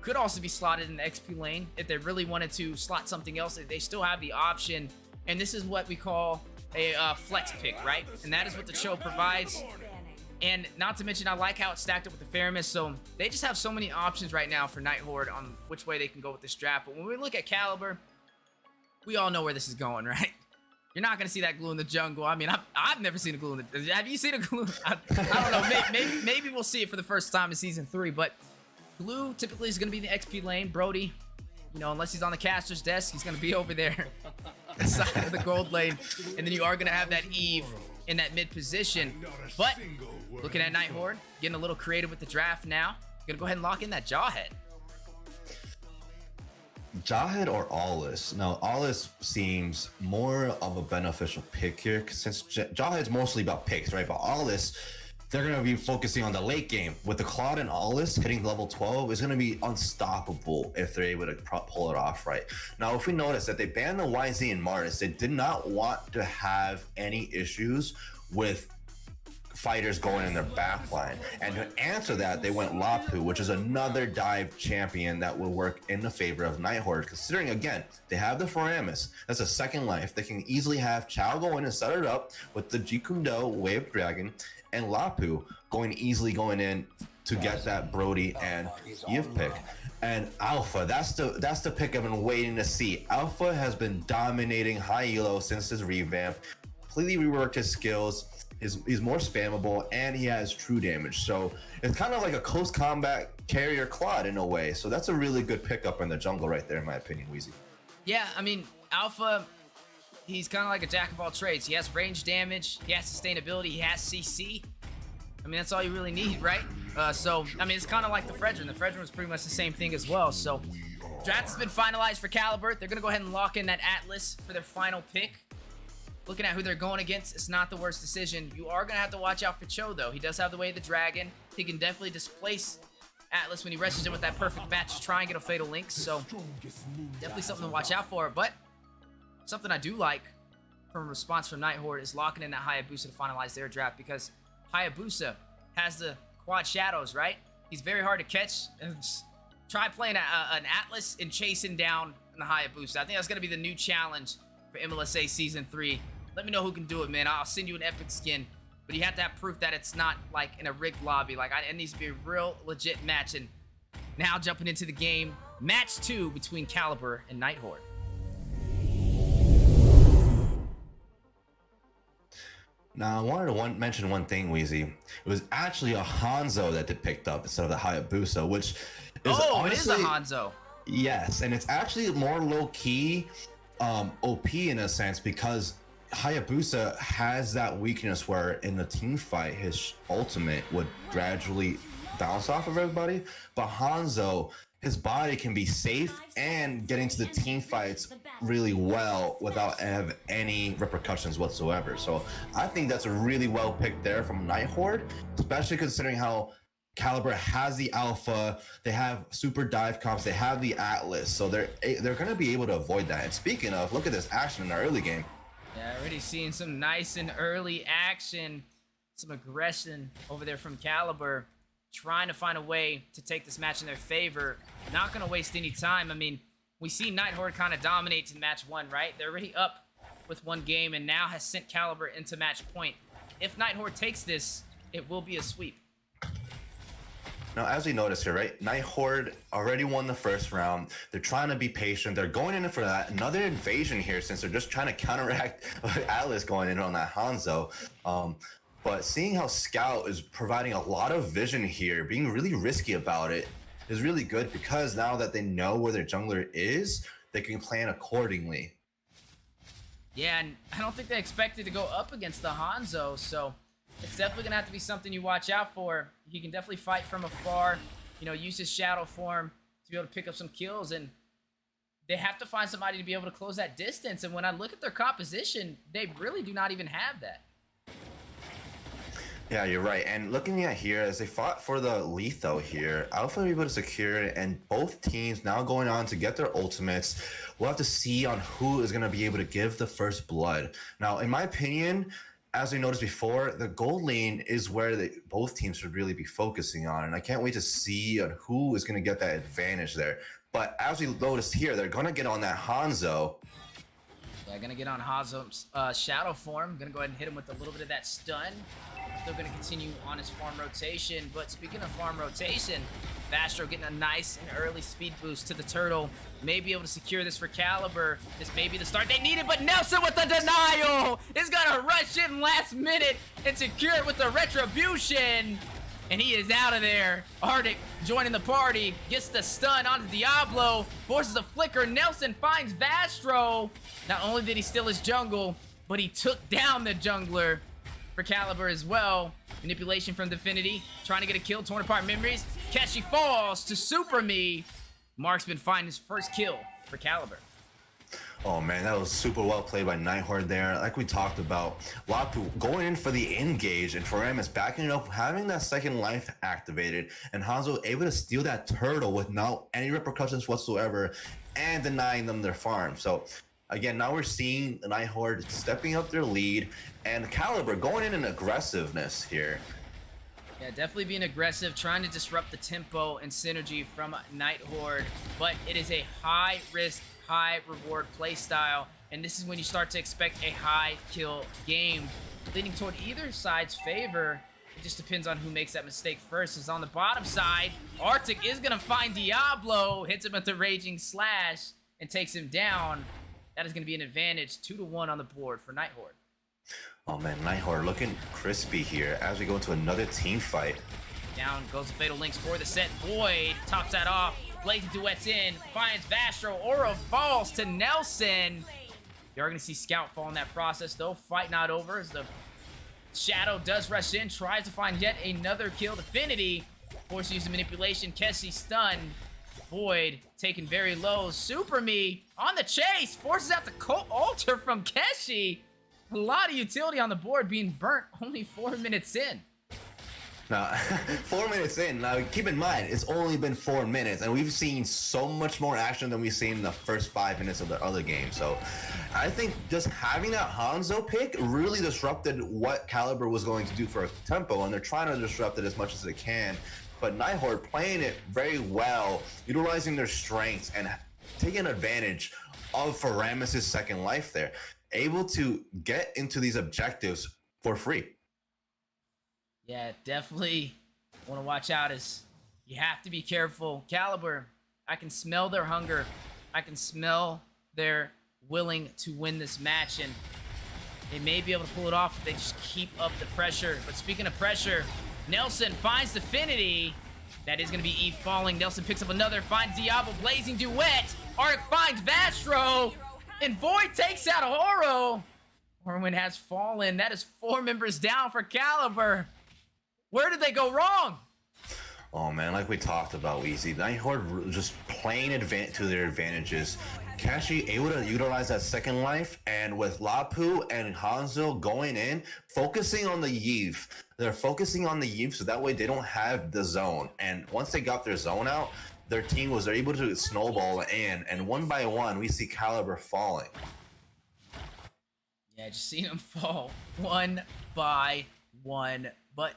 could also be slotted in the XP lane. If they really wanted to slot something else, they still have the option. And this is what we call a flex pick, right? And that is what the Cho provides. And not to mention, I like how it's stacked up with the Faramis, so they just have so many options right now for Night Horde on which way they can go with this draft. But when we look at Calibur, we all know where this is going, right? You're not going to see that Glue in the jungle. I mean, I've never seen a Glue in the... Have you seen a Glue? I don't know. Maybe we'll see it for the first time in Season 3, but Glue typically is going to be in the XP lane. Brody, you know, unless he's on the caster's desk, he's going to be over there side of the gold lane. And then you are going to have that Eve in that mid position. But looking at Night Horde, getting a little creative with the draft now. Gonna go ahead and lock in that Jawhead. Jawhead or Aulis? Now, Aulis seems more of a beneficial pick here, since Jawhead's mostly about picks, right? But Aulis, they're going to be focusing on the late game. With the Claude and Aulis hitting level 12, is going to be unstoppable if they're able to pull it off, right? Now, if we notice that they banned the YZ and Martis, they did not want to have any issues with fighters going in their back line. And to answer that, they went Lapu, which is another dive champion that will work in the favor of Night Horde, considering, again, they have the Faramis. That's a second life. They can easily have Chow go in and set it up with the Jikundo Wave Dragon and Lapu easily going in to get that Brody and Eve pick. And Alpha, that's the pick I've been waiting to see. Alpha has been dominating high elo since his revamp, completely reworked his skills. He's more spammable, and he has true damage. So it's kind of like a close combat carrier Claude in a way. So that's a really good pickup in the jungle right there, in my opinion, Weezy. Yeah, I mean, Alpha, he's kind of like a jack of all trades. He has range damage, he has sustainability, he has CC. I mean, that's all you really need, right? So, I mean, it's kind of like the Fredrin. The Fredrin was pretty much the same thing as well. So, draft has been finalized for Calibur. They're going to go ahead and lock in that Atlas for their final pick. Looking at who they're going against, it's not the worst decision. You are going to have to watch out for Cho, though. He does have the way of the dragon. He can definitely displace Atlas when he rushes in with that perfect match to try and get a Fatal Link. So, definitely something to watch out for. But, something I do like from a response from Night Horde is locking in that Hayabusa to finalize their draft, because Hayabusa has the quad shadows, right? He's very hard to catch. Try playing an Atlas and chasing down the Hayabusa. I think that's going to be the new challenge for MLSA Season 3. Let me know who can do it, man. I'll send you an epic skin. But you have to have proof that it's not like in a rigged lobby. Like, it needs to be a real legit match. And now jumping into the game, match 2 between Calibur and Night Horde. Now, I wanted to mention one thing, Wheezy. It was actually a Hanzo that they picked up instead of the Hayabusa, which is it is a Hanzo. Yes, and it's actually more low-key OP in a sense because Hayabusa has that weakness where in the team fight, his ultimate would gradually bounce off of everybody. But Hanzo, his body can be safe and get into the team fights really well without have any repercussions whatsoever. So I think that's a really well picked there from Night Horde, especially considering how Calibur has the alpha, they have super dive comps, they have the Atlas, so they're going to be able to avoid that. And speaking of, look at this action in the early game. Yeah, already seeing some nice and early action, some aggression over there from Calibur, trying to find a way to take this match in their favor. Not going to waste any time. I mean, we see Night Horde kind of dominate in match 1, right? They're already up with 1 game and now has sent Calibur into match point. If Night Horde takes this, it will be a sweep. Now, as we notice here, right, Night Horde already won the first round. They're trying to be patient. They're going in for that. Another invasion here since they're just trying to counteract Atlas going in on that Hanzo. But seeing how Scout is providing a lot of vision here, being really risky about it, is really good because now that they know where their jungler is, they can plan accordingly. Yeah, and I don't think they expected to go up against the Hanzo, so it's definitely going to have to be something you watch out for. He can definitely fight from afar, you know, use his shadow form to be able to pick up some kills, and they have to find somebody to be able to close that distance. And when I look at their composition, they really do not even have that. Yeah, you're right. And looking at here, as they fought for the Letho here, Alpha were able to secure it, and both teams now going on to get their ultimates. We'll have to see on who is going to be able to give the first blood. Now, in my opinion, as we noticed before, the gold lane is where both teams should really be focusing on, and I can't wait to see on who is going to get that advantage there. But as we noticed here, they're going to get on that Hanzo. Yeah, going to get on Hanzo's shadow form. Going to go ahead and hit him with a little bit of that stun. Still going to continue on his farm rotation. But speaking of farm rotation, Vastro getting a nice and early speed boost to the turtle. May be able to secure this for Calibur. This may be the start they needed, but Nelson with the denial is going to rush in last minute and secure it with the retribution. And he is out of there. Arctic joining the party, gets the stun onto Diablo, forces a flicker. Nelson finds Vastro. Not only did he steal his jungle, but he took down the jungler for Calibur as well. Manipulation from Definity, trying to get a kill, torn apart memories. Keshi falls to Super Me. Marksman finds his first kill for Calibur. Oh man, that was super well played by Night Horde there. Like we talked about, Lapu going in for the engage, and Foramus backing it up, having that second life activated, and Hanzo able to steal that turtle without any repercussions whatsoever and denying them their farm. So again, now we're seeing the Night Horde stepping up their lead, and Calibur going in aggressiveness here. Yeah, definitely being aggressive, trying to disrupt the tempo and synergy from Night Horde, but it is a high risk, high reward play style, and this is when you start to expect a high kill game, leaning toward either side's favor. It just depends on who makes that mistake first. Is on the bottom side, Arctic is gonna find Diablo, hits him with the Raging Slash and takes him down. That is gonna be an advantage, 2-1 on the board for Night Horde. Oh man, Night Horde looking crispy here as we go into another team fight. Down goes the Fatal Links for the set. Void tops that off. Blazing duets in, finds Vastro. Aura falls to Nelson. You are going to see Scout fall in that process, though. Fight not over as the Shadow does rush in, tries to find yet another kill. Affinity forced to use the manipulation. Keshi stunned. Void taken very low. Super Me on the chase, forces out the Cult Altar from Keshi. A lot of utility on the board being burnt only 4 minutes in. Now, 4 minutes in. Now, keep in mind, it's only been 4 minutes, and we've seen so much more action than we've seen in the first 5 minutes of the other game. So, I think just having that Hanzo pick really disrupted what Calibur was going to do for a tempo, and they're trying to disrupt it as much as they can. But Night Horde playing it very well, utilizing their strengths and taking advantage of Foramus' second life there. Able to get into these objectives for free. Yeah, definitely want to watch out. As you have to be careful. Calibur, I can smell their hunger. I can smell their willing to win this match. And They may be able to pull it off if they just keep up the pressure. But speaking of pressure, Nelson finds Definity. That is going to be Eve falling. Nelson picks up another, finds Diablo, Blazing Duet. Arc finds Vastro. And Void takes out Oro. Orwin has fallen. That is 4 members down for Calibur. Where did they go wrong? Oh man, like we talked about, Weezy, Horde just playing to their advantages. Kashi able to utilize that second life, and with Lapu and Hanzo going in, focusing on the Yve. They're focusing on the Yve so that way they don't have the zone. And once they got their zone out, their team was able to snowball in, and one by one, we see Calibur falling. Yeah, just seeing them fall one by one. But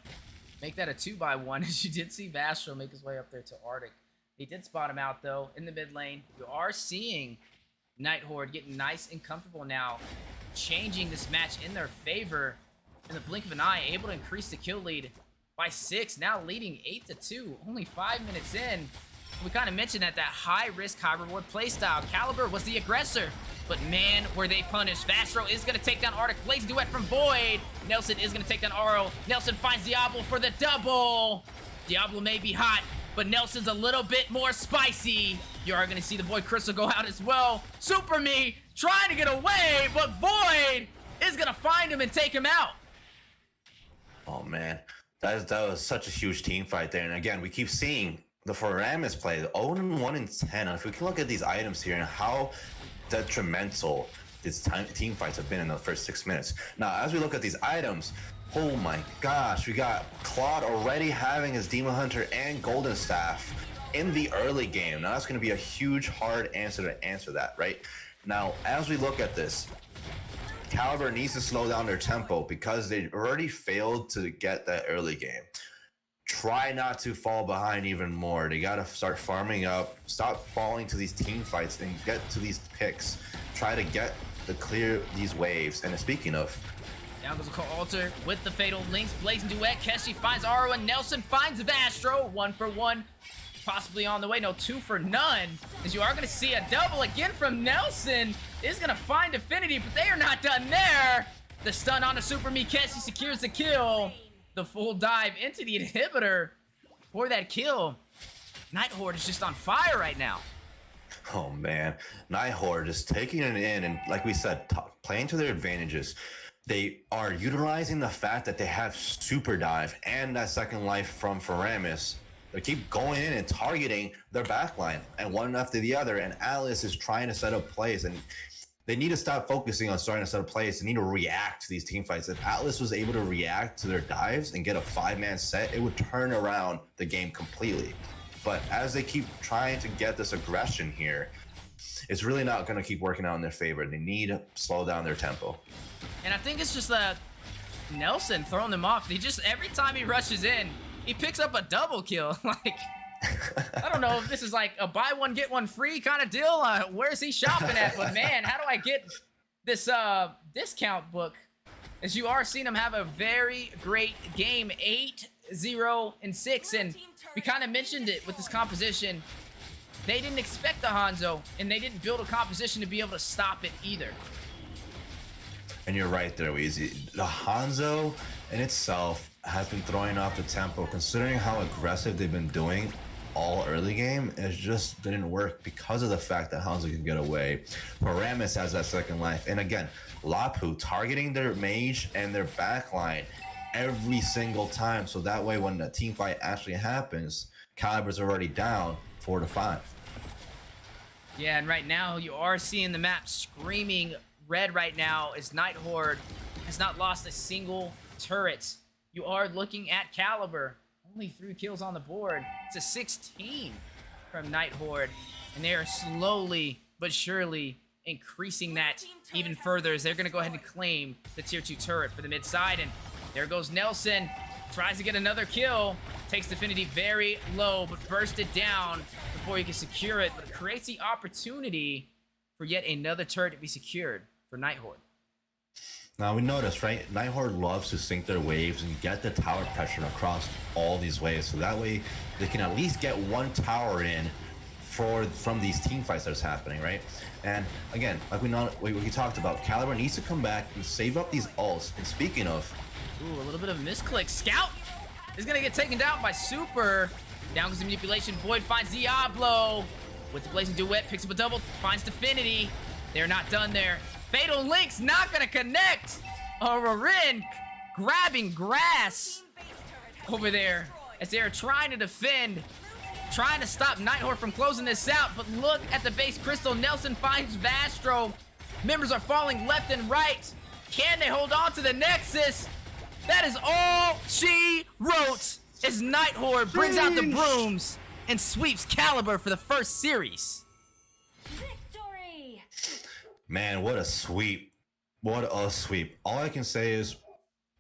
make that a 2 by 1, as you did see Vastro make his way up there to Arctic. He did spot him out, though, in the mid lane. You are seeing Night Horde getting nice and comfortable now, changing this match in their favor in the blink of an eye, able to increase the kill lead by 6, now leading 8-2, only 5 minutes in. We kind of mentioned that high-risk, high-reward playstyle. Calibur was the aggressor, but man, were they punished. Vastro is going to take down Arctic. Blaze Duet from Void. Nelson is going to take down Oro. Nelson finds Diablo for the double. Diablo may be hot, but Nelson's a little bit more spicy. You are going to see the Void Crystal go out as well. Super Me trying to get away, but Void is going to find him and take him out. Oh man, that was such a huge team fight there. And again, we keep seeing the Foramis play, the 0-1 and 10. And if we can look at these items here and how detrimental these team fights have been in the first 6 minutes. Now, as we look at these items, oh my gosh, we got Claude already having his Demon Hunter and Golden Staff in the early game. Now, that's going to be a huge, hard answer to answer that, right? Now, as we look at this, Calibur needs to slow down their tempo because they already failed to get that early game. Try not to fall behind even more. They got to start farming up, stop falling to these team fights and get to these picks. Try to clear these waves. And speaking of, down goes the Altar with the Fatal Links. Blazing Duet. Keshi finds Aro and Nelson finds Vastro. 1 for 1. Possibly on the way. No, 2 for none. As you are going to see a double again from Nelson. Is going to find Affinity, but they are not done there. The stun on the Super Me. Keshi secures the kill. The full dive into the inhibitor for that kill. Night Horde is just on fire right now. Oh man, Night Horde is taking it in, and like we said, playing to their advantages. They are utilizing the fact that they have Super Dive and that second life from Foramis. They keep going in and targeting their backline, and one after the other, and Atlas is trying to set up plays, and they need to stop focusing on starting to set up plays. They need to react to these team fights. If Atlas was able to react to their dives and get a 5-man set, it would turn around the game completely. But as they keep trying to get this aggression here, it's really not going to keep working out in their favor. They need to slow down their tempo. And I think it's just that Nelson throwing them off. He just, every time he rushes in, he picks up a double kill. Like, I don't know if this is like a buy one, get one free kind of deal. Where's he shopping at? But man, how do I get this discount book? As you are seeing him have a very great game, 8-0-6. And we kind of mentioned it with this composition. They didn't expect the Hanzo, and they didn't build a composition to be able to stop it either. And you're right there, Weezy. The Hanzo in itself has been throwing off the tempo, considering how aggressive they've been doing all early game. It just didn't work because of the fact that Hanzo can get away. Paramus has that second life. And again, Lapu targeting their mage and their backline every single time. So that way when the team fight actually happens, Calibur's already down 4-5. Yeah, and right now you are seeing the map screaming red right now as Night Horde has not lost a single turret. You are looking at Calibur. Only 3 kills on the board. It's a 16 from Night Horde. And they are slowly but surely increasing that even further as they're going to go ahead and claim the tier 2 turret for the mid side. And there goes Nelson. Tries to get another kill. Takes Affinity very low, but burst it down before he can secure it. But creates the opportunity for yet another turret to be secured for Night Horde. Now we notice, right? Night Horde loves to sync their waves and get the tower pressure across all these waves. So that way they can at least get one tower in from these team fights that's happening, right? And again, like we talked about, Calibur needs to come back and save up these ults. And speaking of, ooh, a little bit of misclick. Scout is gonna get taken down by Super. Down goes the manipulation. Void finds Diablo with the blazing duet, picks up a double, finds Definity. They're not done there. Fatal Link's not gonna connect. Rin grabbing grass over there as they're trying to defend, trying to stop Nighthawk from closing this out. But look at the base crystal. Nelson finds Vastro. Members are falling left and right. Can they hold on to the Nexus? That is all she wrote as Nighthawk brings out the brooms and sweeps Calibur for the first series. Victory! man, what a sweep. What a sweep. All I can say is,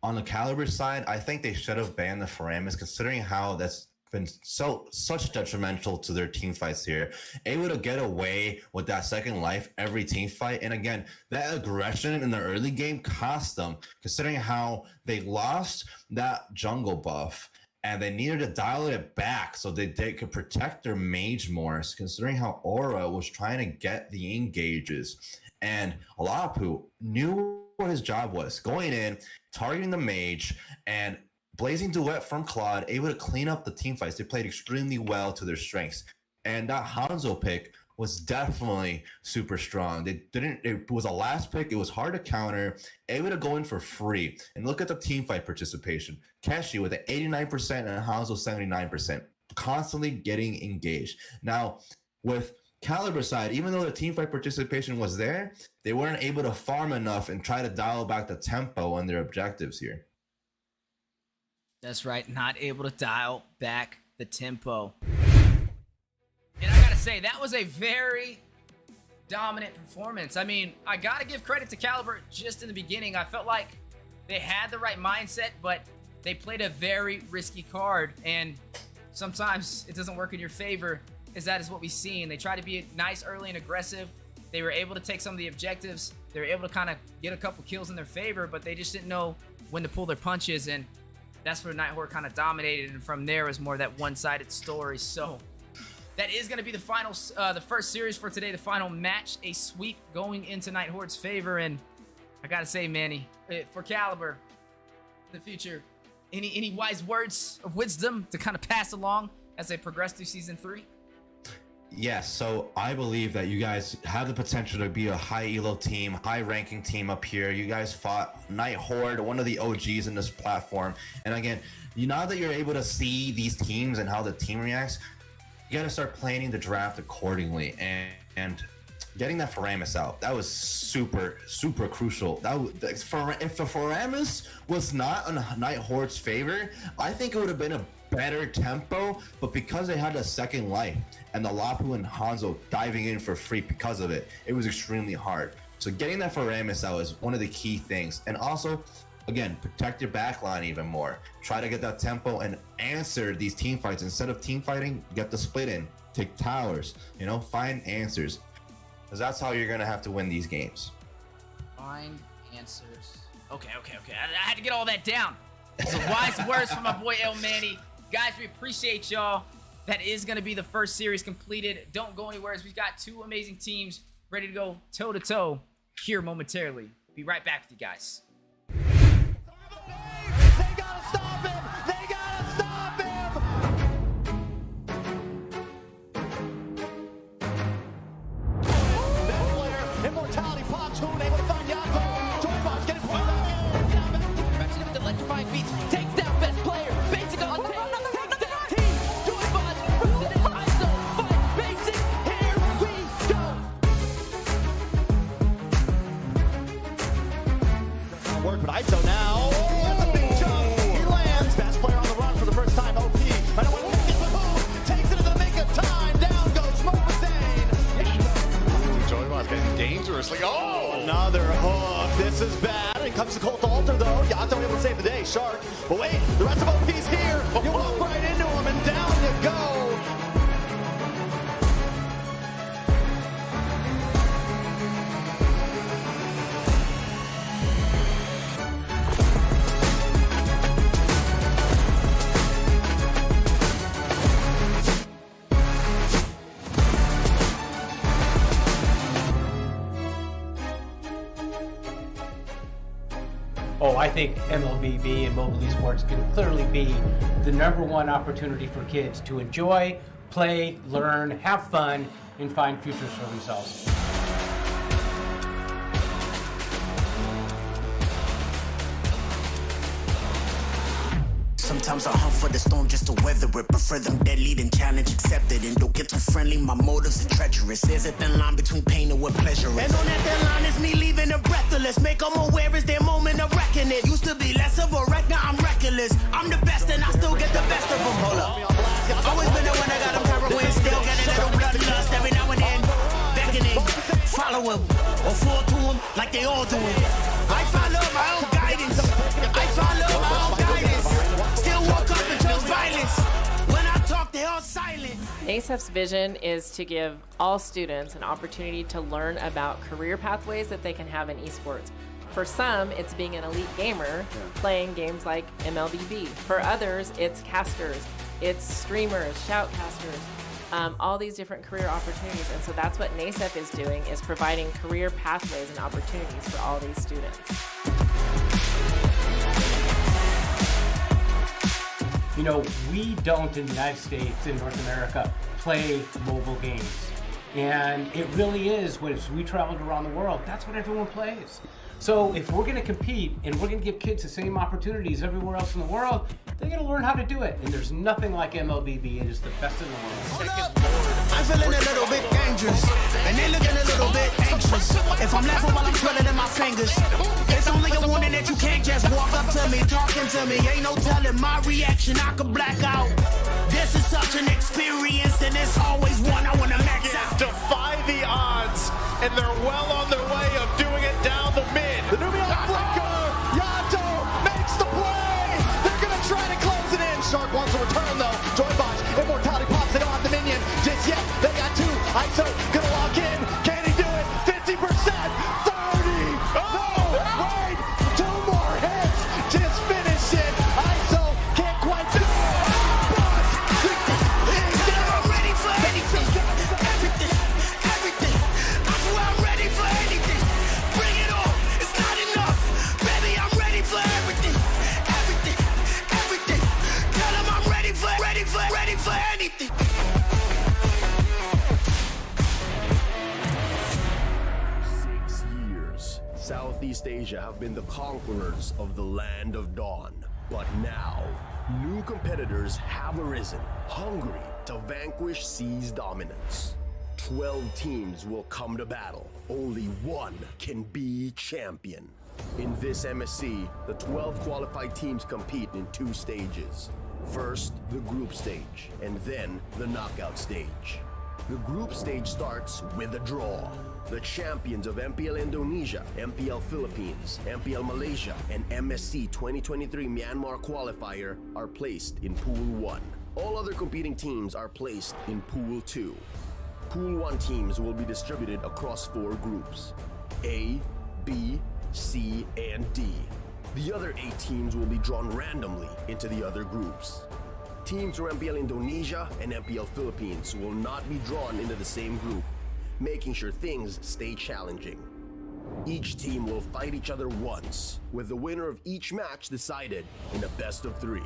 on the Calibur side, I think they should have banned the Foramus, considering how that's been such detrimental to their team fights here. Able to get away with that second life every team fight, and again, that aggression in the early game cost them, considering how they lost that jungle buff and they needed to dial it back so they could protect their mage more, considering how Aura was trying to get the engages. And Alapu knew what his job was, going in, targeting the mage, and Blazing Duet from Claude, able to clean up the team fights. They played extremely well to their strengths. And that Hanzo pick was definitely super strong. It was a last pick. It was hard to counter, able to go in for free. And look at the team fight participation. Keshi with an 89% and Hanzo 79%, constantly getting engaged. Now, with Calibur side, even though the team fight participation was there, they weren't able to farm enough and try to dial back the tempo on their objectives here. That's right, not able to dial back the tempo. And I gotta say, that was a very dominant performance. I mean, I gotta give credit to Calibur just in the beginning. I felt like they had the right mindset, but they played a very risky card, and sometimes it doesn't work in your favor, as that is what we've seen. They tried to be nice early and aggressive. They were able to take some of the objectives. They were able to kind of get a couple kills in their favor, but they just didn't know when to pull their punches, and that's where Nighthawk kind of dominated, and from there was more of that one-sided story. So that is going to be the final, the first series for today, the final match, a sweep going into Nighthawk's favor. And I gotta say, Manny, for Calibur, in the future, any wise words of wisdom to kind of pass along as they progress through Season 3? Yes, so I believe that you guys have the potential to be a high elo team, high ranking team up here. You guys fought Night Horde, one of the OGs in this platform. And again, now that you're able to see these teams and how the team reacts, you got to start planning the draft accordingly. And getting that Foramus out, that was super, super crucial. If the Foramus was not on Night Horde's favor, I think it would have been a better tempo, but because they had a second life and the Lapu and Hanzo diving in for free because of it, it was extremely hard. So getting that Foramus out is one of the key things. And also, again, protect your backline even more. Try to get that tempo and answer these team fights. Instead of team fighting, get the split in, take towers, you know, find answers. Because that's how you're going to have to win these games. Find answers. Okay. I had to get all that down. So wise words from my boy El Manny. Guys, we appreciate y'all. That is going to be the first series completed. Don't go anywhere, as we've got two amazing teams ready to go toe-to-toe here momentarily. Be right back with you guys. They gotta stop him! They gotta stop him! That player, Immortality pops, Horde able to find Yato. Joybot's getting pulled out. Direction with electrifying beats. Takes down best player. Basic on the run. Take that team. Joybot versus his ISO. Fight Basic. Here we go. Work, but ISO now. That's a big jump. He lands. Best player on the run for the first time. OP. I don't want to take it, but who takes it in the nick of time? Down goes Smokazane. Joybot's getting dangerously. Oh! Another hook. This is bad. It comes to Colt Alter though. Yato able to save the day. Shark. But wait, the rest of OP's here. You walk right into him and down you go. I think MLBB and mobile esports can clearly be the #1 opportunity for kids to enjoy, play, learn, have fun, and find futures for themselves. Sometimes I hunt for the storm just to weather it. Prefer them deadly than challenge accepted. And don't get too friendly, my motives are treacherous. There's a thin line between pain and what pleasure is. And on that thin line is me leaving them breathless. Make them aware it's their moment of reckoning. Used to be less of a wreck, now I'm reckless. I'm the best and I still get the best of them. Hold up. Always been there when I got them heroin. Still get a little bloodlust every now and then. Beckoning, follow him, or fall to him like they all do. I follow my own guidance. I follow my own guidance. Still woke up and chose violence. When I talk, they all silent. NASEF's vision is to give all students an opportunity to learn about career pathways that they can have in esports. For some, it's being an elite gamer, playing games like MLBB. For others, it's casters, it's streamers, shoutcasters, all these different career opportunities. And so that's what NASEF is doing, is providing career pathways and opportunities for all these students. You know, we don't in the United States, in North America, play mobile games. And it really is, when we traveled around the world, that's what everyone plays. So if we're gonna compete and we're gonna give kids the same opportunities everywhere else in the world, they're gonna learn how to do it. And there's nothing like MLBB. It is the best in the world. I'm feeling a little bit dangerous, and they looking a little bit anxious. If I'm laughing while I'm swelling in my fingers, it's only a warning that you can't just walk up to me, talking to me. Ain't no telling my reaction, I could black out. This is such an experience, and it's always one I wanna max out. Defy the odds, and they're well on their way of doing it down the mid. The Nubian flicker, Yato makes the play. They're gonna try to close it in. Shark wants to return though. Joy Box, Immortality pops it on the minion. Just yet, they got two. ISO gonna lock in. Can he do it? 50%, 30. Oh, wait, two more hits. Just finish it. ISO can't quite do it. I'm ready for anything. Everything. I swear I'm ready for anything. Bring it on. It's not enough. Baby, I'm ready for everything. Tell them I'm ready for anything. 6 years, Southeast Asia have been the conquerors of the land of dawn. But now, new competitors have arisen, hungry to vanquish C's dominance. 12 teams will come to battle. Only one can be champion. In this MSC, the 12 qualified teams compete in 2 stages. First, the group stage, and then the knockout stage. The group stage starts with a draw. The champions of MPL Indonesia, MPL Philippines, MPL Malaysia, and MSC 2023 Myanmar qualifier are placed in Pool 1. All other competing teams are placed in Pool 2. Pool 1 teams will be distributed across 4 groups: A, B, C, and D. The other 8 teams will be drawn randomly into the other groups. Teams from MPL Indonesia and MPL Philippines will not be drawn into the same group, making sure things stay challenging. Each team will fight each other once, with the winner of each match decided in a best of 3.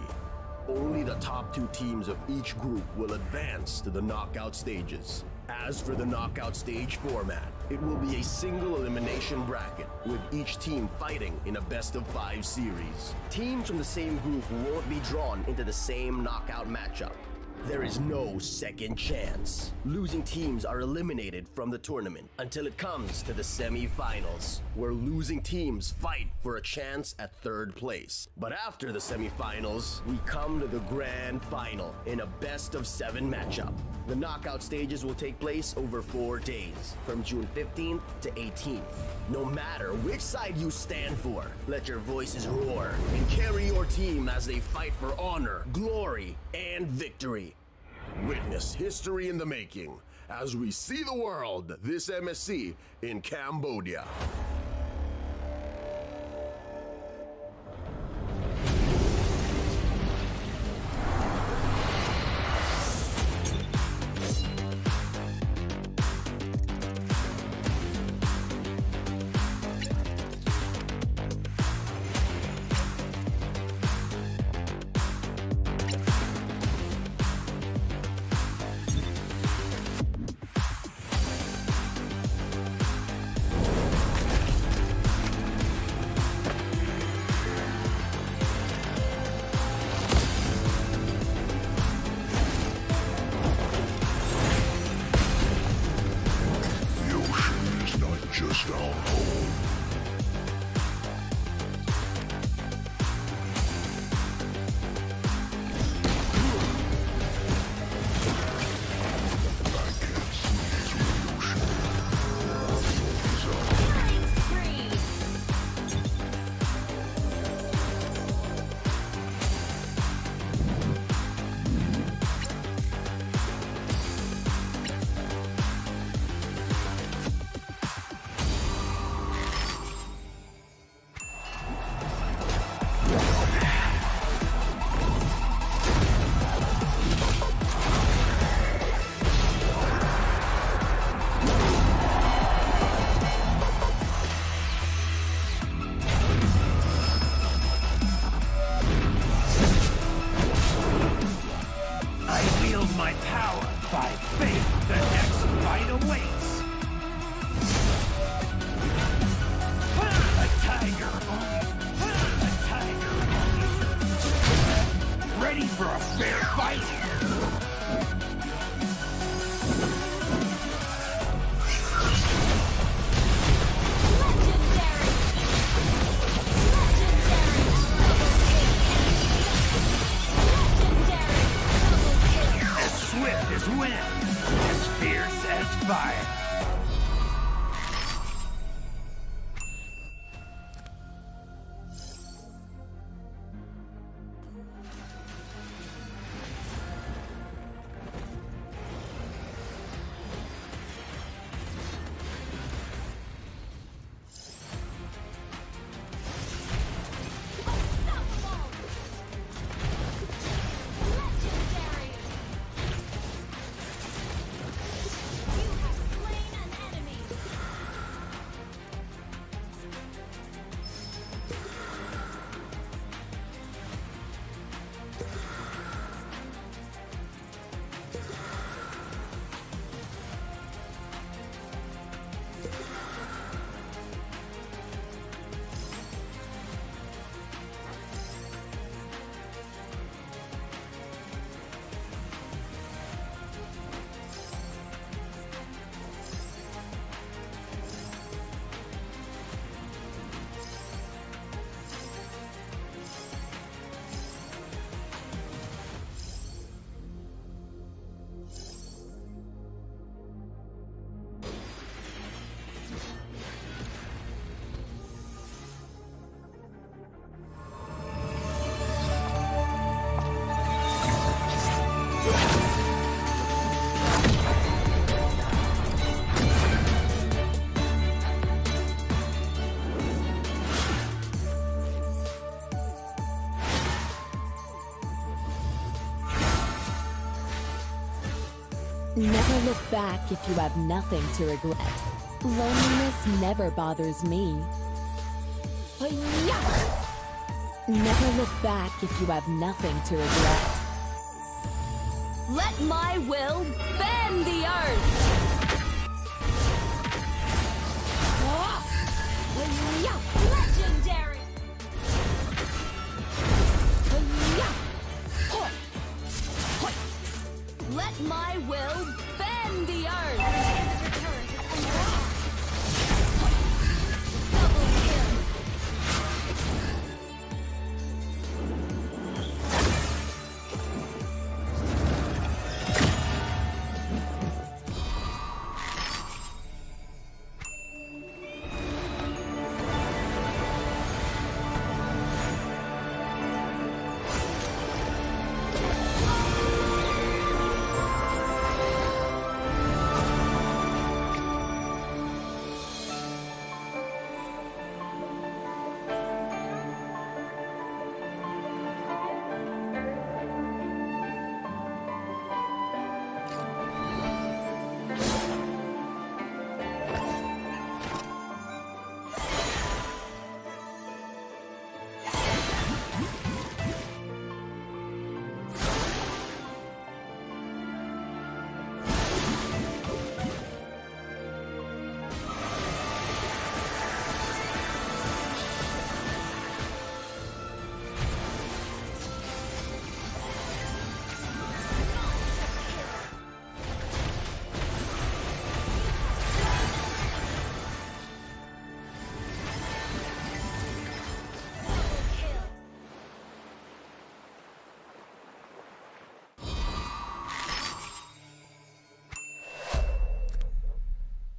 Only the top 2 teams of each group will advance to the knockout stages. As for the knockout stage format, it will be a single elimination bracket, with each team fighting in a best of 5 series. Teams from the same group won't be drawn into the same knockout matchup. There is no second chance. Losing teams are eliminated from the tournament until it comes to the semi-finals, where losing teams fight for a chance at 3rd place. But after the semi-finals, we come to the grand final in a best of 7 matchup. The knockout stages will take place over 4 days, from June 15th to 18th. No matter which side you stand for, let your voices roar and carry your team as they fight for honor, glory, and victory. Witness history in the making as we see the world this MSC in Cambodia. Ready for a fair fight? As swift as wind, as fierce as fire. Never look back if you have nothing to regret. Loneliness never bothers me. Never look back if you have nothing to regret. Let my will bend the earth! Legendary! Let my will bend the earth! Double kill!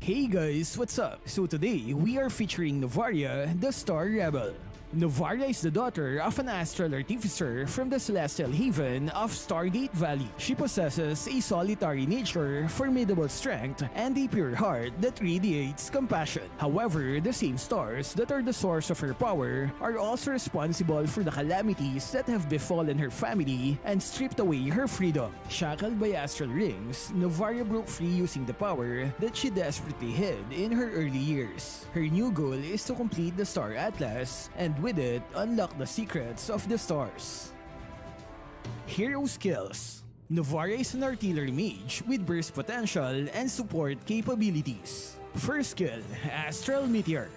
Hey guys, what's up? So today, we are featuring Novaria, the Star Rebel. Novaria is the daughter of an astral artificer from the celestial haven of Stargate Valley. She possesses a solitary nature, formidable strength, and a pure heart that radiates compassion. However, the same stars that are the source of her power are also responsible for the calamities that have befallen her family and stripped away her freedom. Shackled by astral rings, Novaria broke free using the power that she desperately hid in her early years. Her new goal is to complete the Star Atlas and with it, unlock the secrets of the stars. Hero skills. Novaria is an artillery mage with burst potential and support capabilities. First skill, Astral Meteor.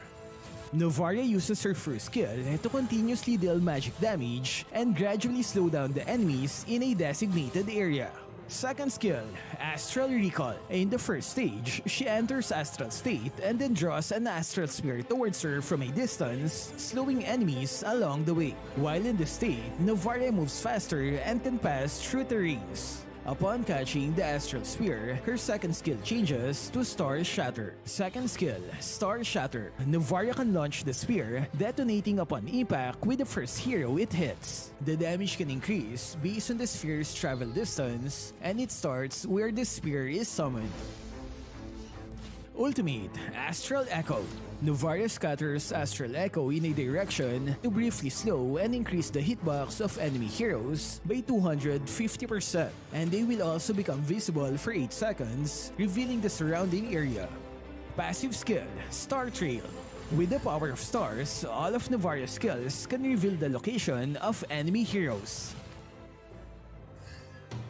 Novaria uses her first skill to continuously deal magic damage and gradually slow down the enemies in a designated area. Second skill, Astral Recall. In the first stage, she enters Astral State and then draws an Astral Spear towards her from a distance, slowing enemies along the way. While in this state, Novaria moves faster and can pass through terrains. Upon catching the Astral Spear, her second skill changes to Star Shatter. Second skill, Star Shatter. Novaria can launch the spear, detonating upon impact with the first hero it hits. The damage can increase based on the sphere's travel distance, and it starts where the spear is summoned. Ultimate, Astral Echo. Novaria scatters Astral Echo in a direction to briefly slow and increase the hitbox of enemy heroes by 250%, and they will also become visible for 8 seconds, revealing the surrounding area. Passive skill, Star Trail. With the power of stars, all of Novaria's skills can reveal the location of enemy heroes.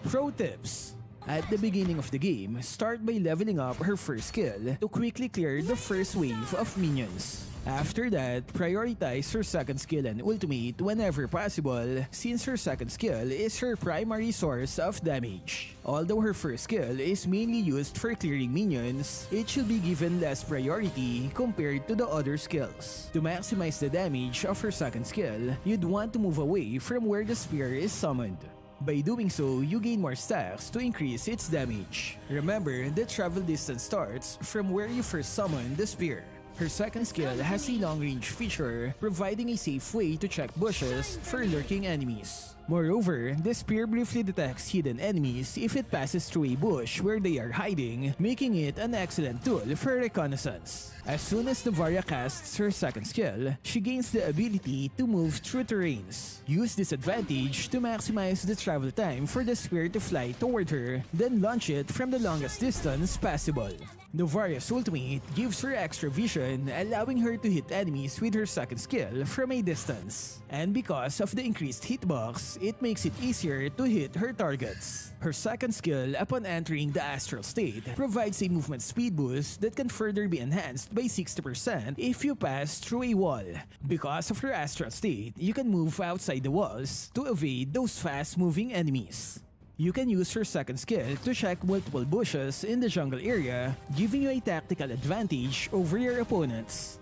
Pro tips. At the beginning of the game, start by leveling up her first skill to quickly clear the first wave of minions. After that, prioritize her second skill and ultimate whenever possible, since her second skill is her primary source of damage. Although her first skill is mainly used for clearing minions, it should be given less priority compared to the other skills. To maximize the damage of her second skill, you'd want to move away from where the spear is summoned. By doing so, you gain more stacks to increase its damage. Remember, the travel distance starts from where you first summoned the spear. Her second skill has a long-range feature, providing a safe way to check bushes for lurking enemies. Moreover, the spear briefly detects hidden enemies if it passes through a bush where they are hiding, making it an excellent tool for reconnaissance. As soon as Novaria casts her second skill, she gains the ability to move through terrains. Use this advantage to maximize the travel time for the spear to fly toward her, then launch it from the longest distance possible. Novaria's ultimate gives her extra vision, allowing her to hit enemies with her second skill from a distance. And because of the increased hitbox, it makes it easier to hit her targets. Her second skill upon entering the Astral State provides a movement speed boost that can further be enhanced by 60% if you pass through a wall. Because of her Astral State, you can move outside the walls to evade those fast-moving enemies. You can use her second skill to check multiple bushes in the jungle area, giving you a tactical advantage over your opponents.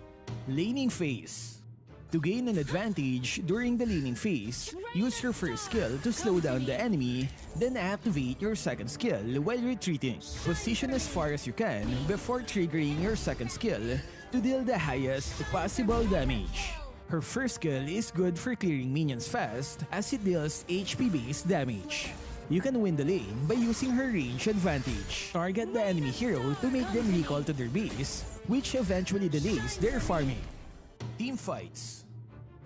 Laning phase. To gain an advantage during the laning phase, use your first skill to slow down the enemy, then activate your second skill while retreating. Position as far as you can before triggering your second skill to deal the highest possible damage. Her first skill is good for clearing minions fast as it deals HP-based damage. You can win the lane by using her range advantage. Target the enemy hero to make them recall to their base, which eventually delays their farming. Team fights.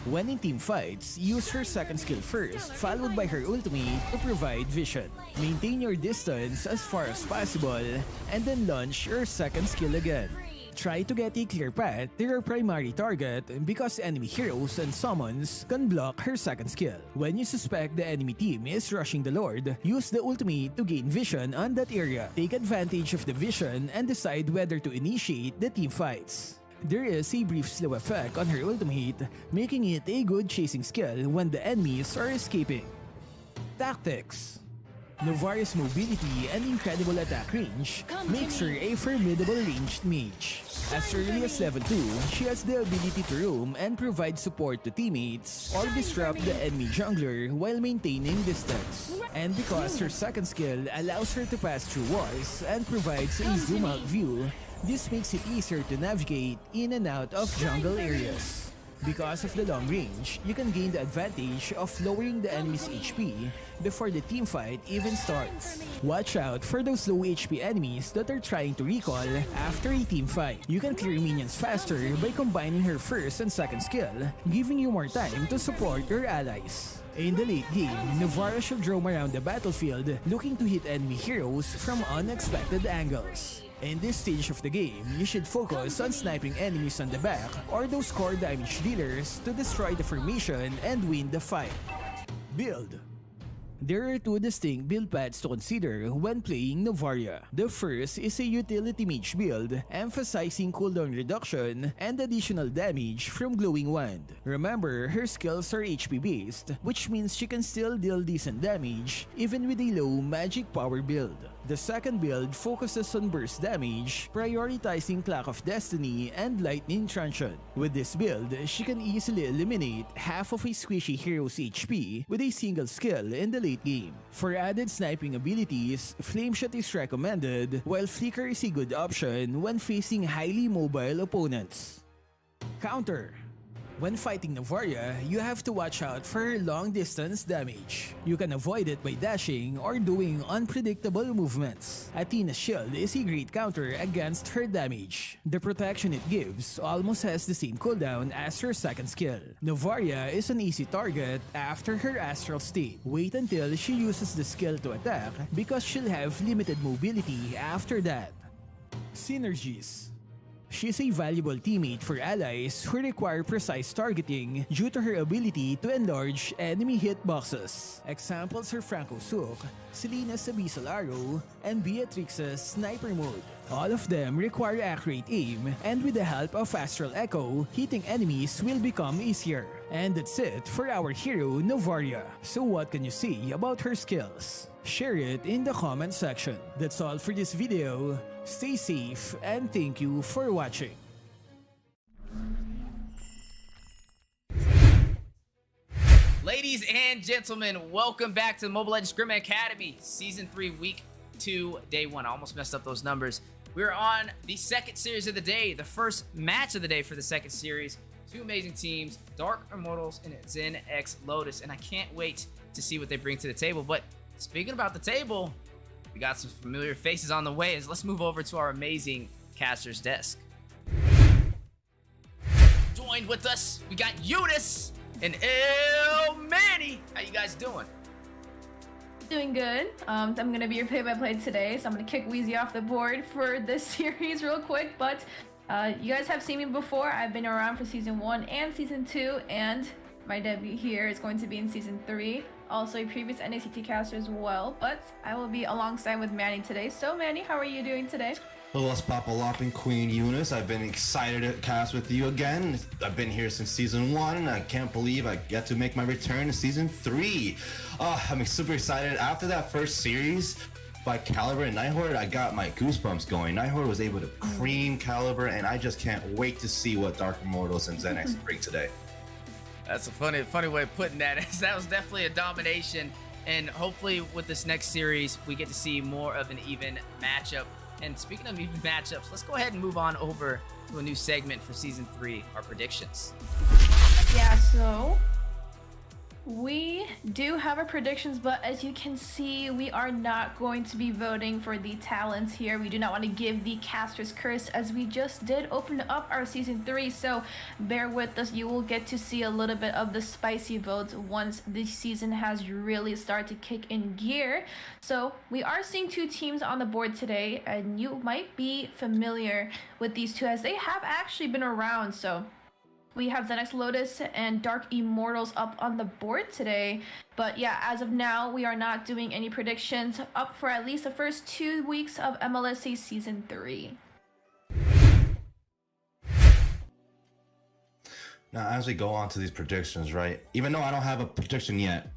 When in team fights, use her second skill first, followed by her ultimate to provide vision. Maintain your distance as far as possible, and then launch your second skill again. Try to get a clear path to your primary target because enemy heroes and summons can block her second skill. When you suspect the enemy team is rushing the Lord, use the ultimate to gain vision on that area. Take advantage of the vision and decide whether to initiate the team fights. There is a brief slow effect on her ultimate, making it a good chasing skill when the enemies are escaping. Tactics. Novaria's mobility and incredible attack range makes her a formidable ranged mage. As early as level 2, she has the ability to roam and provide support to teammates or disrupt the enemy jungler while maintaining distance. And because her second skill allows her to pass through walls and provides a zoom out view, this makes it easier to navigate in and out of jungle areas. Because of the long range, you can gain the advantage of lowering the enemy's HP before the team fight even starts. Watch out for those low HP enemies that are trying to recall after a team fight. You can clear minions faster by combining her first and second skill, giving you more time to support your allies. In the late game, Novaria should roam around the battlefield looking to hit enemy heroes from unexpected angles. In this stage of the game, you should focus on sniping enemies on the back or those core damage dealers to destroy the formation and win the fight. Build. There are two distinct build paths to consider when playing Novaria. The first is a utility mage build, emphasizing cooldown reduction and additional damage from Glowing Wand. Remember, her skills are HP based, which means she can still deal decent damage even with a low magic power build. The second build focuses on burst damage, prioritizing Clock of Destiny and Lightning Truncheon. With this build, she can easily eliminate half of a squishy hero's HP with a single skill in the late game. For added sniping abilities, Flame Shot is recommended, while Flicker is a good option when facing highly mobile opponents. Counter. When fighting Novaria, you have to watch out for her long distance damage. You can avoid it by dashing or doing unpredictable movements. Athena's shield is a great counter against her damage. The protection it gives almost has the same cooldown as her second skill. Novaria is an easy target after her astral state. Wait until she uses the skill to attack because she'll have limited mobility after that. Synergies. She's a valuable teammate for allies who require precise targeting due to her ability to enlarge enemy hitboxes. Examples are Franco Sook, Selena's Abyssal Arrow, and Beatrix's Sniper Mode. All of them require accurate aim, and with the help of Astral Echo, hitting enemies will become easier. And that's it for our hero Novaria. So what can you say about her skills? Share it in the comment section. That's all for this video. Stay safe and thank you for watching. Ladies and gentlemen, welcome back to the Mobile Legends Scrim Academy Season 3 Week 2 Day 1. I almost messed up those numbers. We're on the second series of the day, the first match of the day for the second series. Two amazing teams, Dark Immortals and ZenxLotus, and I can't wait to see what they bring to the table. But speaking about the table, we got some familiar faces on the way. Let's move over to our amazing caster's desk. Joined with us, we got Eunice and Manny. How you guys doing? Doing good. I'm gonna be your play-by-play today, so I'm gonna kick Wheezy off the board for this series real quick. But you guys have seen me before. I've been around for Season 1 and Season 2, and my debut here is going to be in Season 3. Also a previous NACT caster as well, but I will be alongside with Manny today. So Manny, how are you doing today? Hello, let's pop a lop in Queen Eunice. I've been excited to cast with you again. I've been here since Season 1, and I can't believe I get to make my return to Season 3. I'm super excited. After that first series by Calibur and Horde, I got my goosebumps going. Horde was able to cream Calibur, and I just can't wait to see what Dark Immortals and ZenX bring today. That's a funny way of putting that. That was definitely a domination, and hopefully with this next series, we get to see more of an even matchup. And speaking of even matchups, let's go ahead and move on over to a new segment for Season 3, our predictions. Yeah, so we do have our predictions, but as you can see, we are not going to be voting for the talents here. We do not want to give the caster's curse, as we just did open up our Season 3, so bear with us. You will get to see a little bit of the spicy votes once the season has really started to kick in gear. So we are seeing two teams on the board today, and you might be familiar with these two as they have actually been around. So we have ZenxLotus and Dark Immortals up on the board today. But yeah, as of now, we are not doing any predictions up for at least the first 2 weeks of MLSA Season 3. Now, as we go on to these predictions, right, even though I don't have a prediction yet,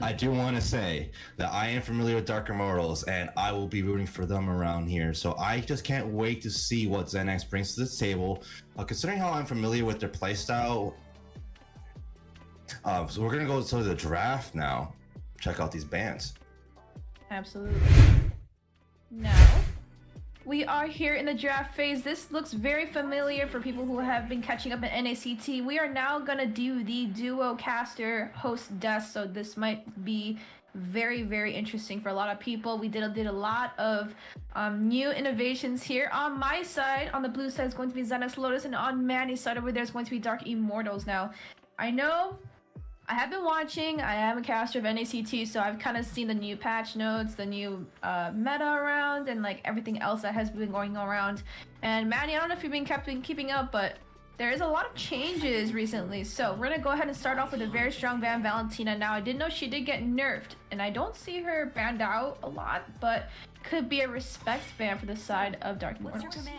I do want to say that I am familiar with Dark Immortals, and I will be rooting for them around here. So I just can't wait to see what ZenX brings to this table. Considering how I'm familiar with their playstyle, so we're going to go to the draft now. Check out these bands. Absolutely. Now, we are here in the draft phase. This looks very familiar for people who have been catching up in NACT. We are now gonna do the duo caster host desk, so this might be very, very interesting for a lot of people. We did a lot of new innovations here. On my side, on the blue side, is going to be ZenxLotus, and on Manny's side over there is going to be Dark Immortals. Now, I know I have been watching. I am a caster of NACT, so I've kind of seen the new patch notes, the new meta around, and like everything else that has been going around. And Manny, I don't know if you've been keeping up, but there's a lot of changes recently. So we're gonna go ahead and start off with a very strong ban, Valentina. Now, I did know she did get nerfed, and I don't see her banned out a lot, but could be a respect ban for the side of Dark Immortals.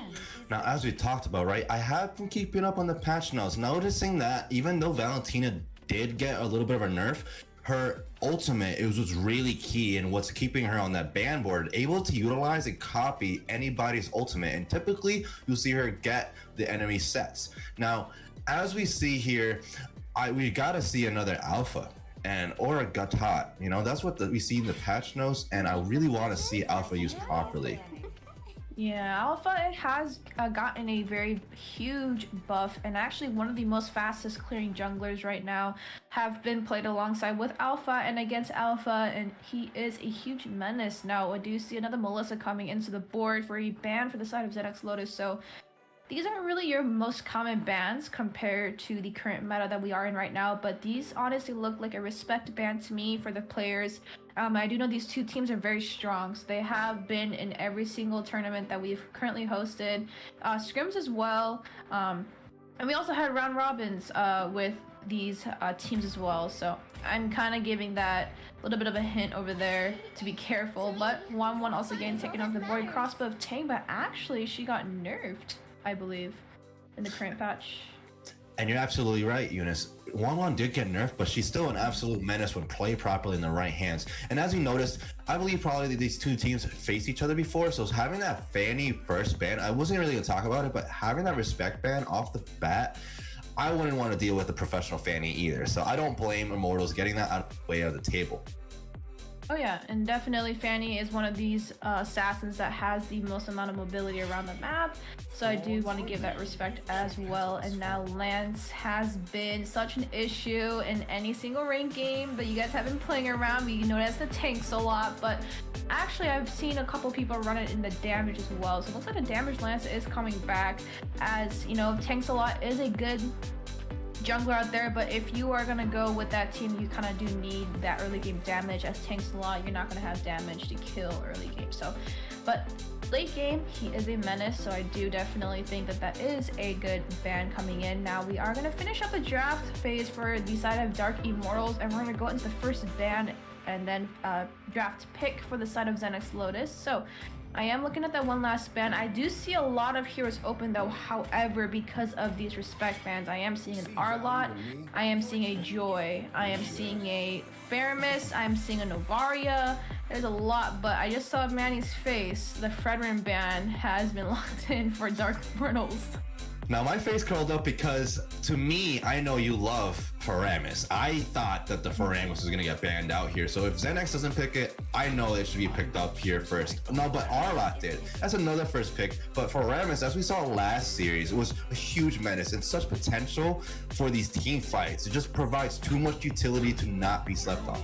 Now, as we talked about, right, I have been keeping up on the patch notes, noticing that even though Valentina did get a little bit of a nerf, her ultimate, it was really key in what's keeping her on that ban board, able to utilize and copy anybody's ultimate, and typically you'll see her get the enemy sets. Now, as we see here, we gotta see another alpha or a Gatot. You know, that's what we see in the patch notes, and I really want to see alpha used properly. Yeah, Alpha, it has gotten a very huge buff, and actually one of the most fastest clearing junglers right now have been played alongside with Alpha and against Alpha, and he is a huge menace. Now, I do see another MLSA coming into the board for a ban for the side of ZenxLotus, so these aren't really your most common bans compared to the current meta that we are in right now, but these honestly look like a respect ban to me for the players. I do know these two teams are very strong, so they have been in every single tournament that we've currently hosted, scrims as well, and we also had round robins with these teams as well, so I'm kind of giving that a little bit of a hint over there to be careful. But 1-1 also getting taken off the board, crossbow of Tang, but actually she got nerfed, I believe, in the current patch. And you're absolutely right, Eunice. 1-1 did get nerfed, but she's still an absolute menace when played properly in the right hands. And as you noticed, I believe probably these two teams faced each other before, so having that Fanny first ban, I wasn't really going to talk about it, but having that respect ban off the bat, I wouldn't want to deal with a professional Fanny either. So I don't blame Immortals getting that out of the way of the table. Oh yeah, and definitely Fanny is one of these assassins that has the most amount of mobility around the map, so I do want to give that respect as well. And now Lance has been such an issue in any single ranked game that you guys have been playing around. We know that's the tanks a lot, but actually I've seen a couple people run it in the damage as well, so it looks like the damage Lance is coming back, as you know, tanks a lot is a good jungler out there, but if you are gonna go with that team, you kind of do need that early game damage. As tanks a lot, you're not gonna have damage to kill early game. So, but late game, he is a menace, so I do definitely think that that is a good ban coming in. Now we are gonna finish up the draft phase for the side of Dark Immortals, and we're gonna go into the first ban and then draft pick for the side of ZenxLotus. So I am looking at that one last ban. I do see a lot of heroes open though, however, because of these respect bans. I am seeing an Arlott, I am seeing a Joy, I am seeing a Faramis, I am seeing a Novaria. There's a lot, but I just saw Manny's face. The Fredrin ban has been locked in for Dark Immortals. Now my face curled up because, to me, I know you love Faramis. I thought that the Faramis was going to get banned out here. So if Zenx doesn't pick it, I know it should be picked up here first. No, but Arlott did. That's another first pick. But Faramis, as we saw last series, was a huge menace and such potential for these team fights. It just provides too much utility to not be slept on.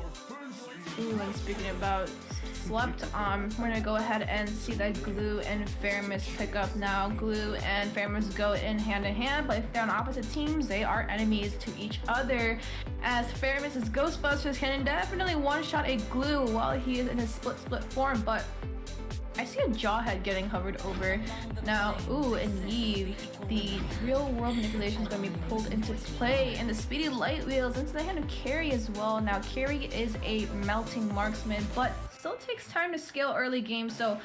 Ooh, and speaking about slept, we're gonna go ahead and see that Glue and Faramis pick up now. Glue and Faramis go in hand, but if they're on opposite teams, they are enemies to each other, as Faramis' Ghostbusters can definitely one-shot a Glue while he is in his split form, but I see a Jawhead getting hovered over. Now, ooh, and Eve, the real world manipulation is going to be pulled into play, and the speedy light wheels into the hand of Carrie as well. Now, Carrie is a melting marksman, but still takes time to scale early game, so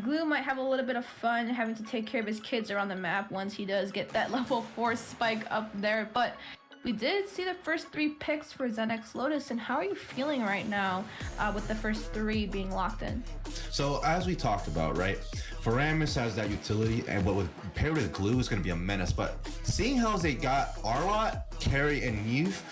Glue might have a little bit of fun having to take care of his kids around the map once he does get that level 4 spike up there. But we did see the first 3 picks for ZenxLotus, and how are you feeling right now with the first 3 being locked in? So as we talked about, right, Faramis has that utility, and what with paired with Glue is going to be a menace. But seeing how they got Arlott, Carrie, and Eve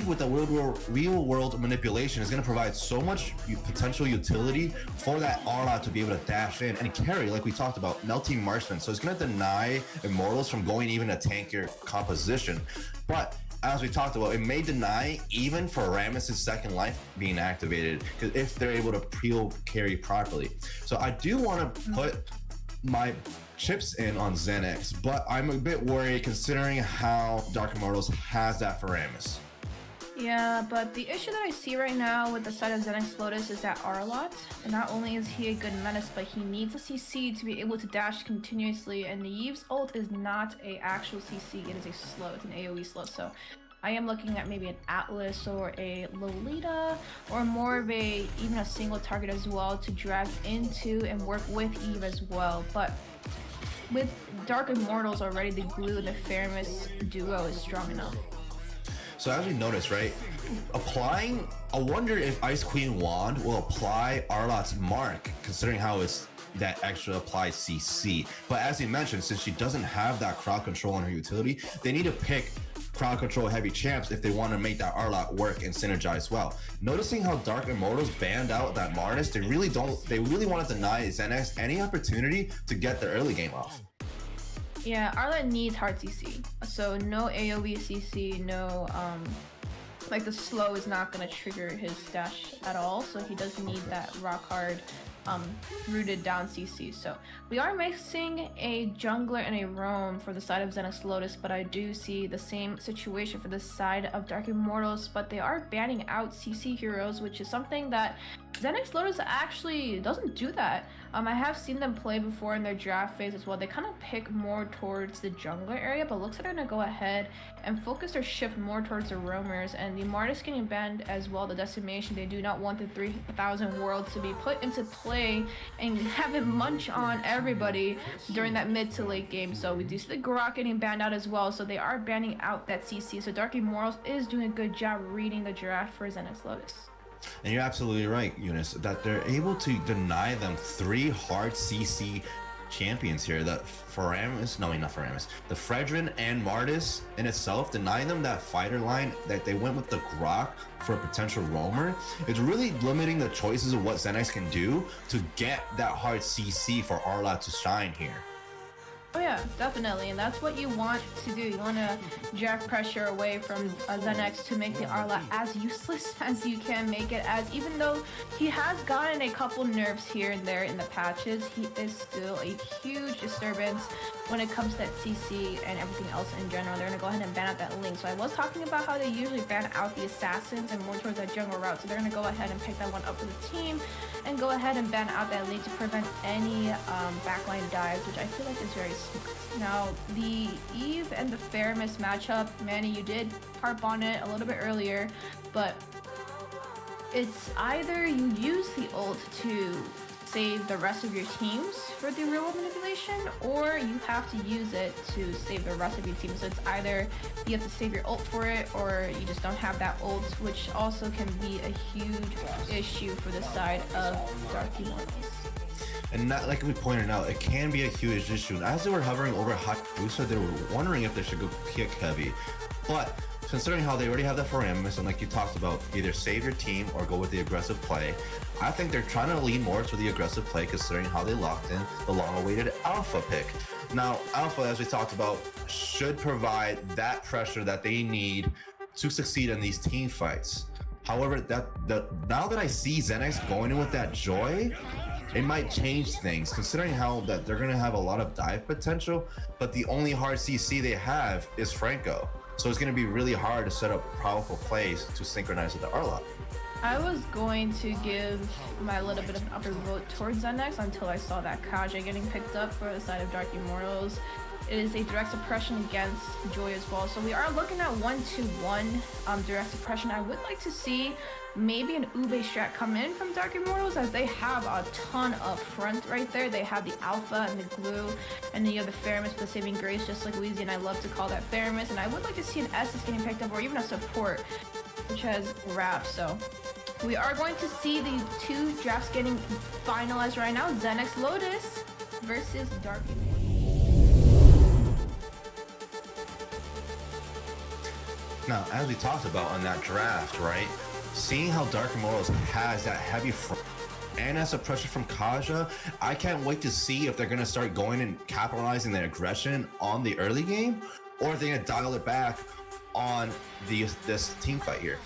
with the real world manipulation is going to provide so much potential utility for that Arlott to be able to dash in, and Carrie, like we talked about, melting marksman, so it's going to deny Immortals from going even a tankier composition. But as we talked about, it may deny even Faramis' second life being activated if they're able to peel Carrie properly. So I do want to put my chips in on Zenx, but I'm a bit worried considering how Dark Immortals has that Faramis. Yeah, but the issue that I see right now with the side of ZenxLotus is that Arlott, and not only is he a good menace, but he needs a CC to be able to dash continuously, and the Eve's ult is not a actual CC, it is a slow, it's an AoE slow, so I am looking at maybe an Atlas or a Lolita, or more of even a single target as well to drag into and work with Eve as well, but with Dark Immortals already, the glue and the Faramis duo is strong enough. So as we noticed, right, applying, I wonder if Ice Queen Wand will apply Arlott's mark, considering how it's that extra applied CC. But as you mentioned, since she doesn't have that crowd control on her utility, they need to pick crowd control heavy champs if they want to make that Arlott work and synergize well. Noticing how Dark Immortals banned out that Martis, they really want to deny ZenX any opportunity to get the early game off. Yeah, Arlott needs hard CC, so no AoE CC, no like the slow is not gonna trigger his dash at all, so he does need that rock hard rooted down CC. So we are mixing a jungler and a roam for the side of ZenxLotus, but I do see the same situation for the side of Dark Immortals, but they are banning out CC heroes, which is something that ZenxLotus actually doesn't do that. I have seen them play before in their draft phase as well. They kind of pick more towards the jungler area, but looks like they're gonna go ahead and focus their shift more towards the roamers, and the Martis getting banned as well, the decimation. They do not want the 3,000 worlds to be put into play and have it munch on everybody during that mid to late game. So we do see the Grok getting banned out as well, so they are banning out that CC. So Dark Immortals is doing a good job reading the draft for ZenxLotus. And you're absolutely right, Eunice, that they're able to deny them 3 hard CC champions here. The Faramis, no, not Faramis, the Fredrin and Martis in itself, denying them that fighter line that they went with the Grok for a potential roamer. It's really limiting the choices of what ZenX can do to get that hard CC for Arlott to shine here. Oh yeah, definitely, and that's what you want to do. You want to draft pressure away from ZenX to make the Arlott as useless as you can make it, as even though he has gotten a couple nerfs here and there in the patches, he is still a huge disturbance when it comes to that CC and everything else in general. They're going to go ahead and ban out that Link. So I was talking about how they usually ban out the assassins and more towards that jungle route, so they're going to go ahead and pick that one up for the team and go ahead and ban out that Link to prevent any backline dives, which I feel like is very smart. Now, the Eve and the Faramis matchup, Manny, you did harp on it a little bit earlier, but it's either you use the ult to save the rest of your teams for the real world manipulation, or you have to use it to save the rest of your team. So it's either you have to save your ult for it, or you just don't have that ult, which also can be a huge issue for the side of Dark Immortals. And not, like we pointed out, it can be a huge issue. And as they were hovering over Hayabusa, they were wondering if they should go kick heavy. But considering how they already have the Faramis, and like you talked about, either save your team or go with the aggressive play, I think they're trying to lean more to the aggressive play, considering how they locked in the long-awaited Alpha pick. Now, Alpha, as we talked about, should provide that pressure that they need to succeed in these team fights. However, now that I see ZenX going in with that Joy, it might change things, considering how that they're going to have a lot of dive potential, but the only hard CC they have is Franco. So it's going to be really hard to set up powerful plays to synchronize with the Arlott. I was going to give my little bit of an upper vote towards ZenX until I saw that Kaja getting picked up for the side of Dark Immortals. It is a direct suppression against Joy as well. So we are looking at 1-2-1 direct suppression. I would like to see maybe an Ube strat come in from Dark Immortals, as they have a ton of front right there. They have the Alpha and the Glue, and then you have the Faramis, the Saving Grace, just like Weezy, and I love to call that Faramis. And I would like to see an Estus getting picked up, or even a support, which has Wrap. So we are going to see the 2 drafts getting finalized right now. ZenxLotus versus Dark Immortals. Now, as we talked about on that draft, right? Seeing how Dark Immortals has that heavy front and has a pressure from Kaja, I can't wait to see if they're going to start going and capitalizing their aggression on the early game, or if they're going to dial it back on this team fight here.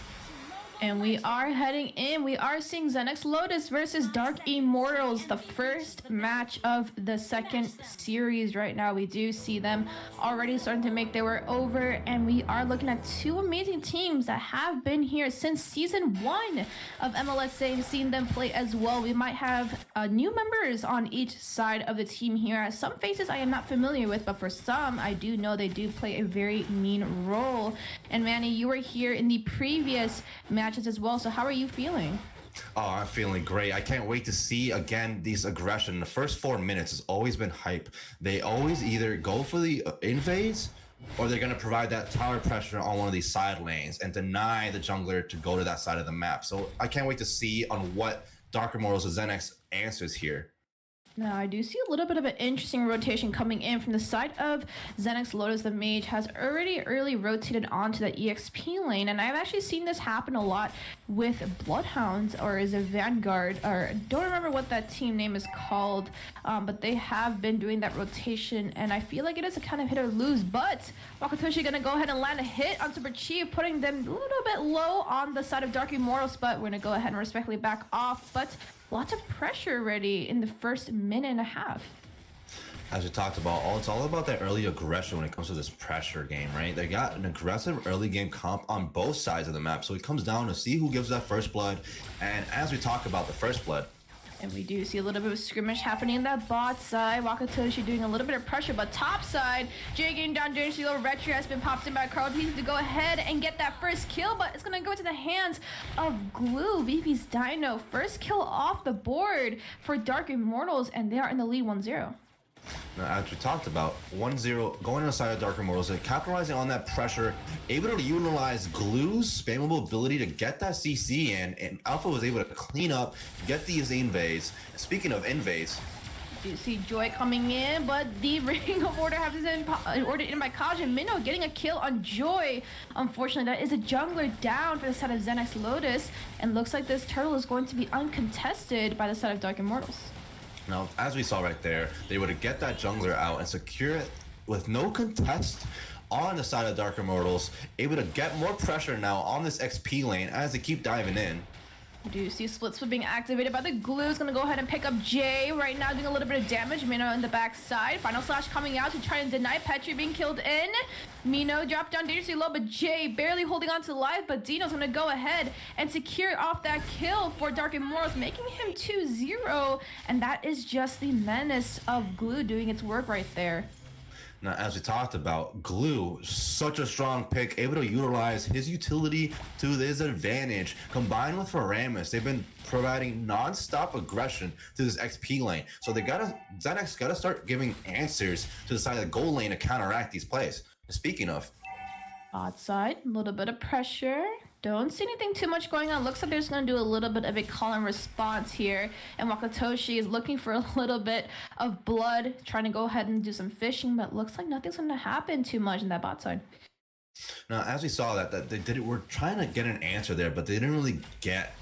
And we are heading in. We are seeing ZenxLotus versus Dark Immortals, the first match of the second series right now. We do see them already starting to make their way over, and we are looking at two amazing teams that have been here since season 1 of MLSA and seen them play as well. We might have new members on each side of the team here. Some faces I am not familiar with, but for some, I do know they do play a very mean role. And Manny, you were here in the previous matches as well, so how are you feeling? Oh, I'm feeling great. I can't wait to see again these aggression. The first 4 minutes has always been hype. They always either go for the invades or they're going to provide that tower pressure on one of these side lanes and deny the jungler to go to that side of the map. So I can't wait to see on what Dark Immortals and ZenX answers here. Now, I do see a little bit of an interesting rotation coming in from the side of ZenxLotus. The mage has already early rotated onto that EXP lane, and I've actually seen this happen a lot with Bloodhounds, or is it Vanguard, or I don't remember what that team name is called, but they have been doing that rotation, and I feel like it is a kind of hit or lose, but Wakatoshi gonna go ahead and land a hit on Super Chief, putting them a little bit low on the side of Dark Immortals, but we're gonna go ahead and respectfully back off, but lots of pressure already in the first minute and a half. As we talked about, it's all about that early aggression when it comes to this pressure game, right? They got an aggressive early game comp on both sides of the map, so it comes down to see who gives that first blood. And as we talk about the first blood, and we do see a little bit of skirmish happening in that bot side. Wakatoshi doing a little bit of pressure, but top side, Jay getting down dangerously low. Retro has been popped in by Carl. He's to go ahead and get that first kill, but it's going to go into the hands of Glue. VP's Dino. First kill off the board for Dark Immortals, and they are in the lead 1-0. Now, as we talked about, 1-0 going on the side of Dark Immortals and capitalizing on that pressure, able to utilize Glue's spammable ability to get that CC in, and Alpha was able to clean up, get these invades. Speaking of invades, you see Joy coming in, but the Ring of Order has been ordered in by Kaj, and Minnow getting a kill on Joy. Unfortunately, that is a jungler down for the side of ZenxLotus, and looks like this turtle is going to be uncontested by the side of Dark Immortals. Now, as we saw right there, they were to get that jungler out and secure it with no contest on the side of Dark Immortals, able to get more pressure now on this XP lane as they keep diving in. We do see Split Split being activated by the Glue. Is going to go ahead and pick up Jay right now, doing a little bit of damage. Mino in the backside. Final Slash coming out to try and deny Petri being killed in. Mino dropped down dangerously low, but Jay barely holding on to life. But Dino's going to go ahead and secure off that kill for Dark Immortals, making him 2-0. And that is just the menace of Glue doing its work right there. Now, as we talked about, Glue, such a strong pick, able to utilize his utility to his advantage. Combined with Faramis, they've been providing non-stop aggression to this XP lane. So ZenX gotta start giving answers to the side of the gold lane to counteract these plays. Speaking of, outside, a little bit of pressure. Don't see anything too much going on. Looks like they're just going to do a little bit of a call and response here. And Wakatoshi is looking for a little bit of blood, trying to go ahead and do some fishing, but looks like nothing's going to happen too much in that bot side. Now, as we saw that they were trying to get an answer there, but they didn't really get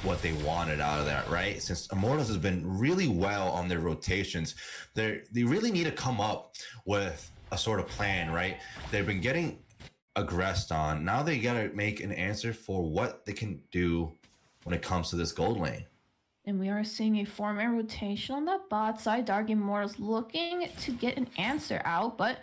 what they wanted out of that, right? Since Immortals has been really well on their rotations, they really need to come up with a sort of plan, right? They've been getting aggressed on. Now they gotta make an answer for what they can do when it comes to this gold lane. And we are seeing a 4-man rotation on the bot side. Dark Immortals looking to get an answer out, but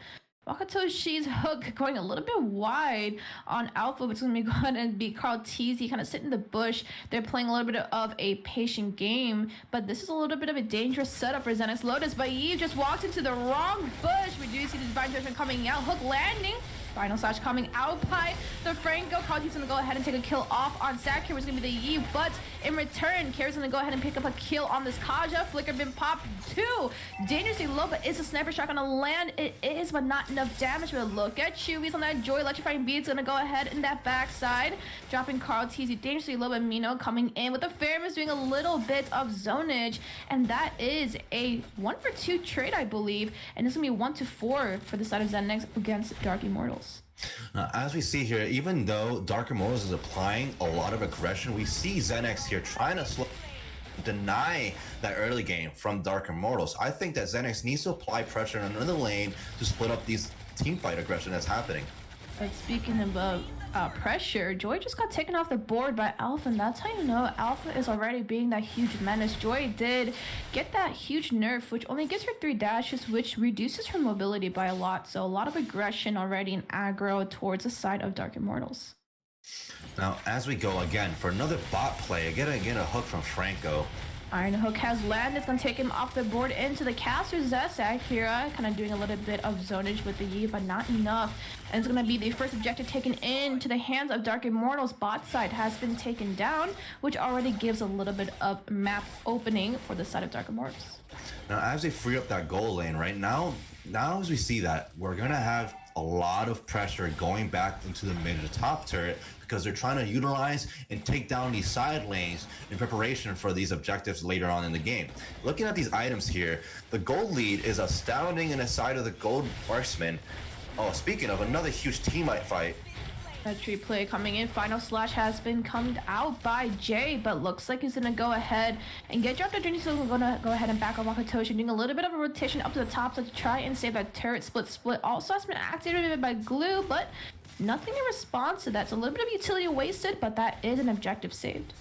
Wakatoshi's hook going a little bit wide on Alpha, which is going to be going and be Carl Teasy kind of sitting in the bush. They're playing a little bit of a patient game, but this is a little bit of a dangerous setup for ZenxLotus. But Eve just walked into the wrong bush. We do see the Divine Judgment coming out, hook landing. Final Slash coming out by the Franco. Carl's going to go ahead and take a kill off on Stack. Here was going to be the Eve, but in return, Kara's going to go ahead and pick up a kill on this Kaja. Flicker been popped too. Dangerously low, but is a sniper shot going to land? It is, but not enough damage. But look at Chewy's on that Joy. Electrifying Beat's going to go ahead in that backside. Dropping Carl Teasy dangerously low, but Mino coming in with the Fairness doing a little bit of zonage. And that is a 1-for-2 trade, I believe. And it's going to be 1-4 for the side of ZenX against Dark Immortals. As we see here, even though Dark Immortals is applying a lot of aggression, we see ZenX here trying to deny that early game from Dark Immortals. I think that ZenX needs to apply pressure in another lane to split up these team fight aggression that's happening. But speaking about pressure. Joy just got taken off the board by Alpha, and that's how you know Alpha is already being that huge menace. Joy did get that huge nerf, which only gives her 3 dashes, which reduces her mobility by a lot. So a lot of aggression already in aggro towards the side of Dark Immortals. Now, as we go again for another bot play, again a hook from Franco. Iron Hook has landed. It's going to take him off the board into the caster. Zess, Akira, kind of doing a little bit of zonage with the Yi, but not enough. And it's going to be the first objective taken into the hands of Dark Immortals. Bot side has been taken down, which already gives a little bit of map opening for the side of Dark Immortals. Now, as they free up that goal lane, right now as we see that, we're going to have a lot of pressure going back into the mid to top turret because they're trying to utilize and take down these side lanes in preparation for these objectives later on in the game. Looking at these items here, the gold lead is astounding in the side of the gold marksman. Oh, speaking of, another huge teammate fight. A tree play coming in. Final slash has been coming out by Jay, but looks like he's gonna go ahead and get dropped. Journey, so we're gonna go ahead and back up Wakatoshi, doing a little bit of a rotation up to the top to try and save that turret split. Also has been activated by Glue, but nothing in response to that. So a little bit of utility wasted, but that is an objective saved.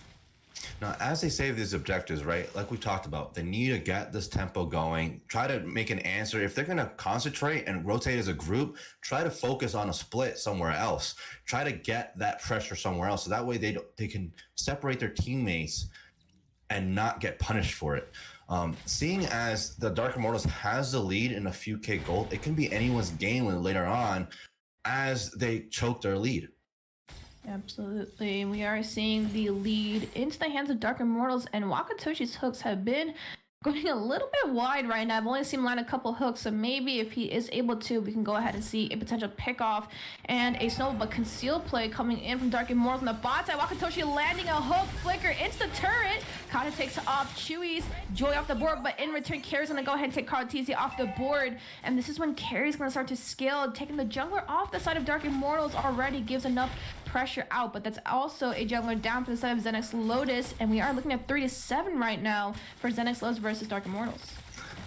Now, as they save these objectives, right, like we talked about, they need to get this tempo going, try to make an answer. If they're going to concentrate and rotate as a group, try to focus on a split somewhere else. Try to get that pressure somewhere else, so that way they can separate their teammates and not get punished for it. Seeing as the Dark Immortals has the lead in a few K gold, it can be anyone's game later on as they choke their lead. Absolutely. We are seeing the lead into the hands of Dark Immortals, and Wakatoshi's hooks have been going a little bit wide right now. I've only seen him land a couple hooks, so maybe if he is able to, we can go ahead and see a potential pick off and a snowball, but conceal play coming in from Dark Immortals on the bot side. Wakatoshi landing a hook flicker into the turret. Kind of takes off Chewy's Joy off the board, but in return, Carrie's gonna go ahead and take Carl Tizzy off the board. And this is when Carrie's gonna start to scale, taking the jungler off the side of Dark Immortals already gives enough pressure out, but that's also a jungler down for the side of ZenxLotus, and we are looking at 3-7 right now for ZenxLotus versus Dark Immortals.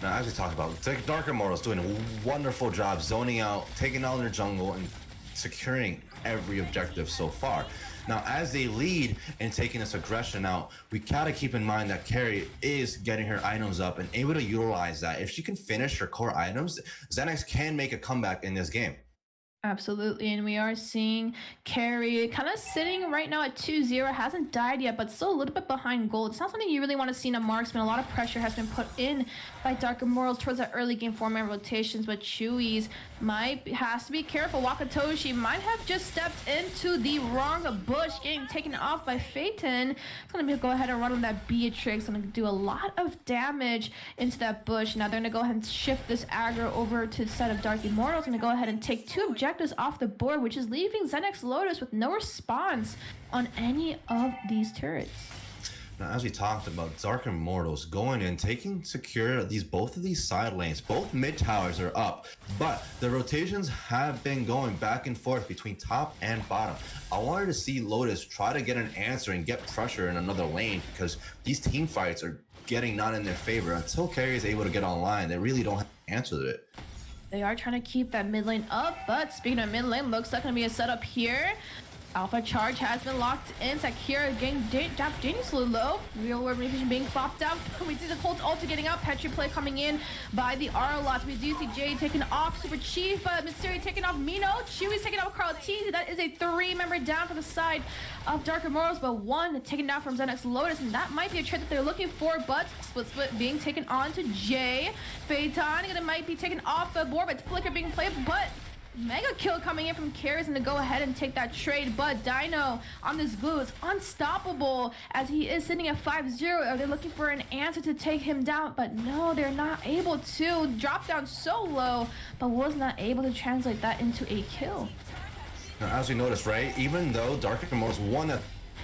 Now, as we talked about, Dark Immortals doing a wonderful job zoning out, taking out their jungle, and securing every objective so far. Now, as they lead and taking this aggression out, we gotta keep in mind that Carrie is getting her items up and able to utilize that. If she can finish her core items, Zenx can make a comeback in this game. Absolutely, and we are seeing Carrie kind of sitting right now at 2-0, hasn't died yet, but still a little bit behind gold. It's not something you really want to see in a marksman. A lot of pressure has been put in by Dark Immortals towards that early game format rotations, but Chewy's has to be careful. Wakatoshi might have just stepped into the wrong bush, getting taken off by Phaeton. It's going to go ahead and run on that Beatrix. Going to do a lot of damage into that bush. Now they're going to go ahead and shift this aggro over to the side of Dark Immortals. Going to go ahead and take 2 objectives off the board, which is leaving ZenxLotus with no response on any of these turrets. Now, as we talked about, Dark Immortals going in, taking secure both of these side lanes. Both mid towers are up, but the rotations have been going back and forth between top and bottom. I wanted to see Lotus try to get an answer and get pressure in another lane, because these team fights are getting not in their favor. Until Carrie is able to get online, they really don't have to answer it. They are trying to keep that mid lane up, but speaking of mid lane, looks like going to be a setup here. Alpha charge has been locked in. Sakira getting dropped dangerously low. Real world vision being popped out. We see the Colt ulti getting up. Petri play coming in by the Arlots. We do see Jay taking off Super Chief, but Mystery taking off Mino. Chewy's taking off Carl T. That is a 3-member down for the side of Dark Immortals, but 1 taken down from ZenxLotus, and that might be a trade that they're looking for, but split being taken on to Jay. Phaeton gonna might be taken off the board, but Flicker being played, but mega kill coming in from Carries and to go ahead and take that trade, but Dino on this blue is unstoppable as he is sitting at 5-0. Are they looking for an answer to take him down? But no, they're not able to. Drop down so low, but was not able to translate that into a kill. Now, as we noticed, right, even though Dark Immortals won that,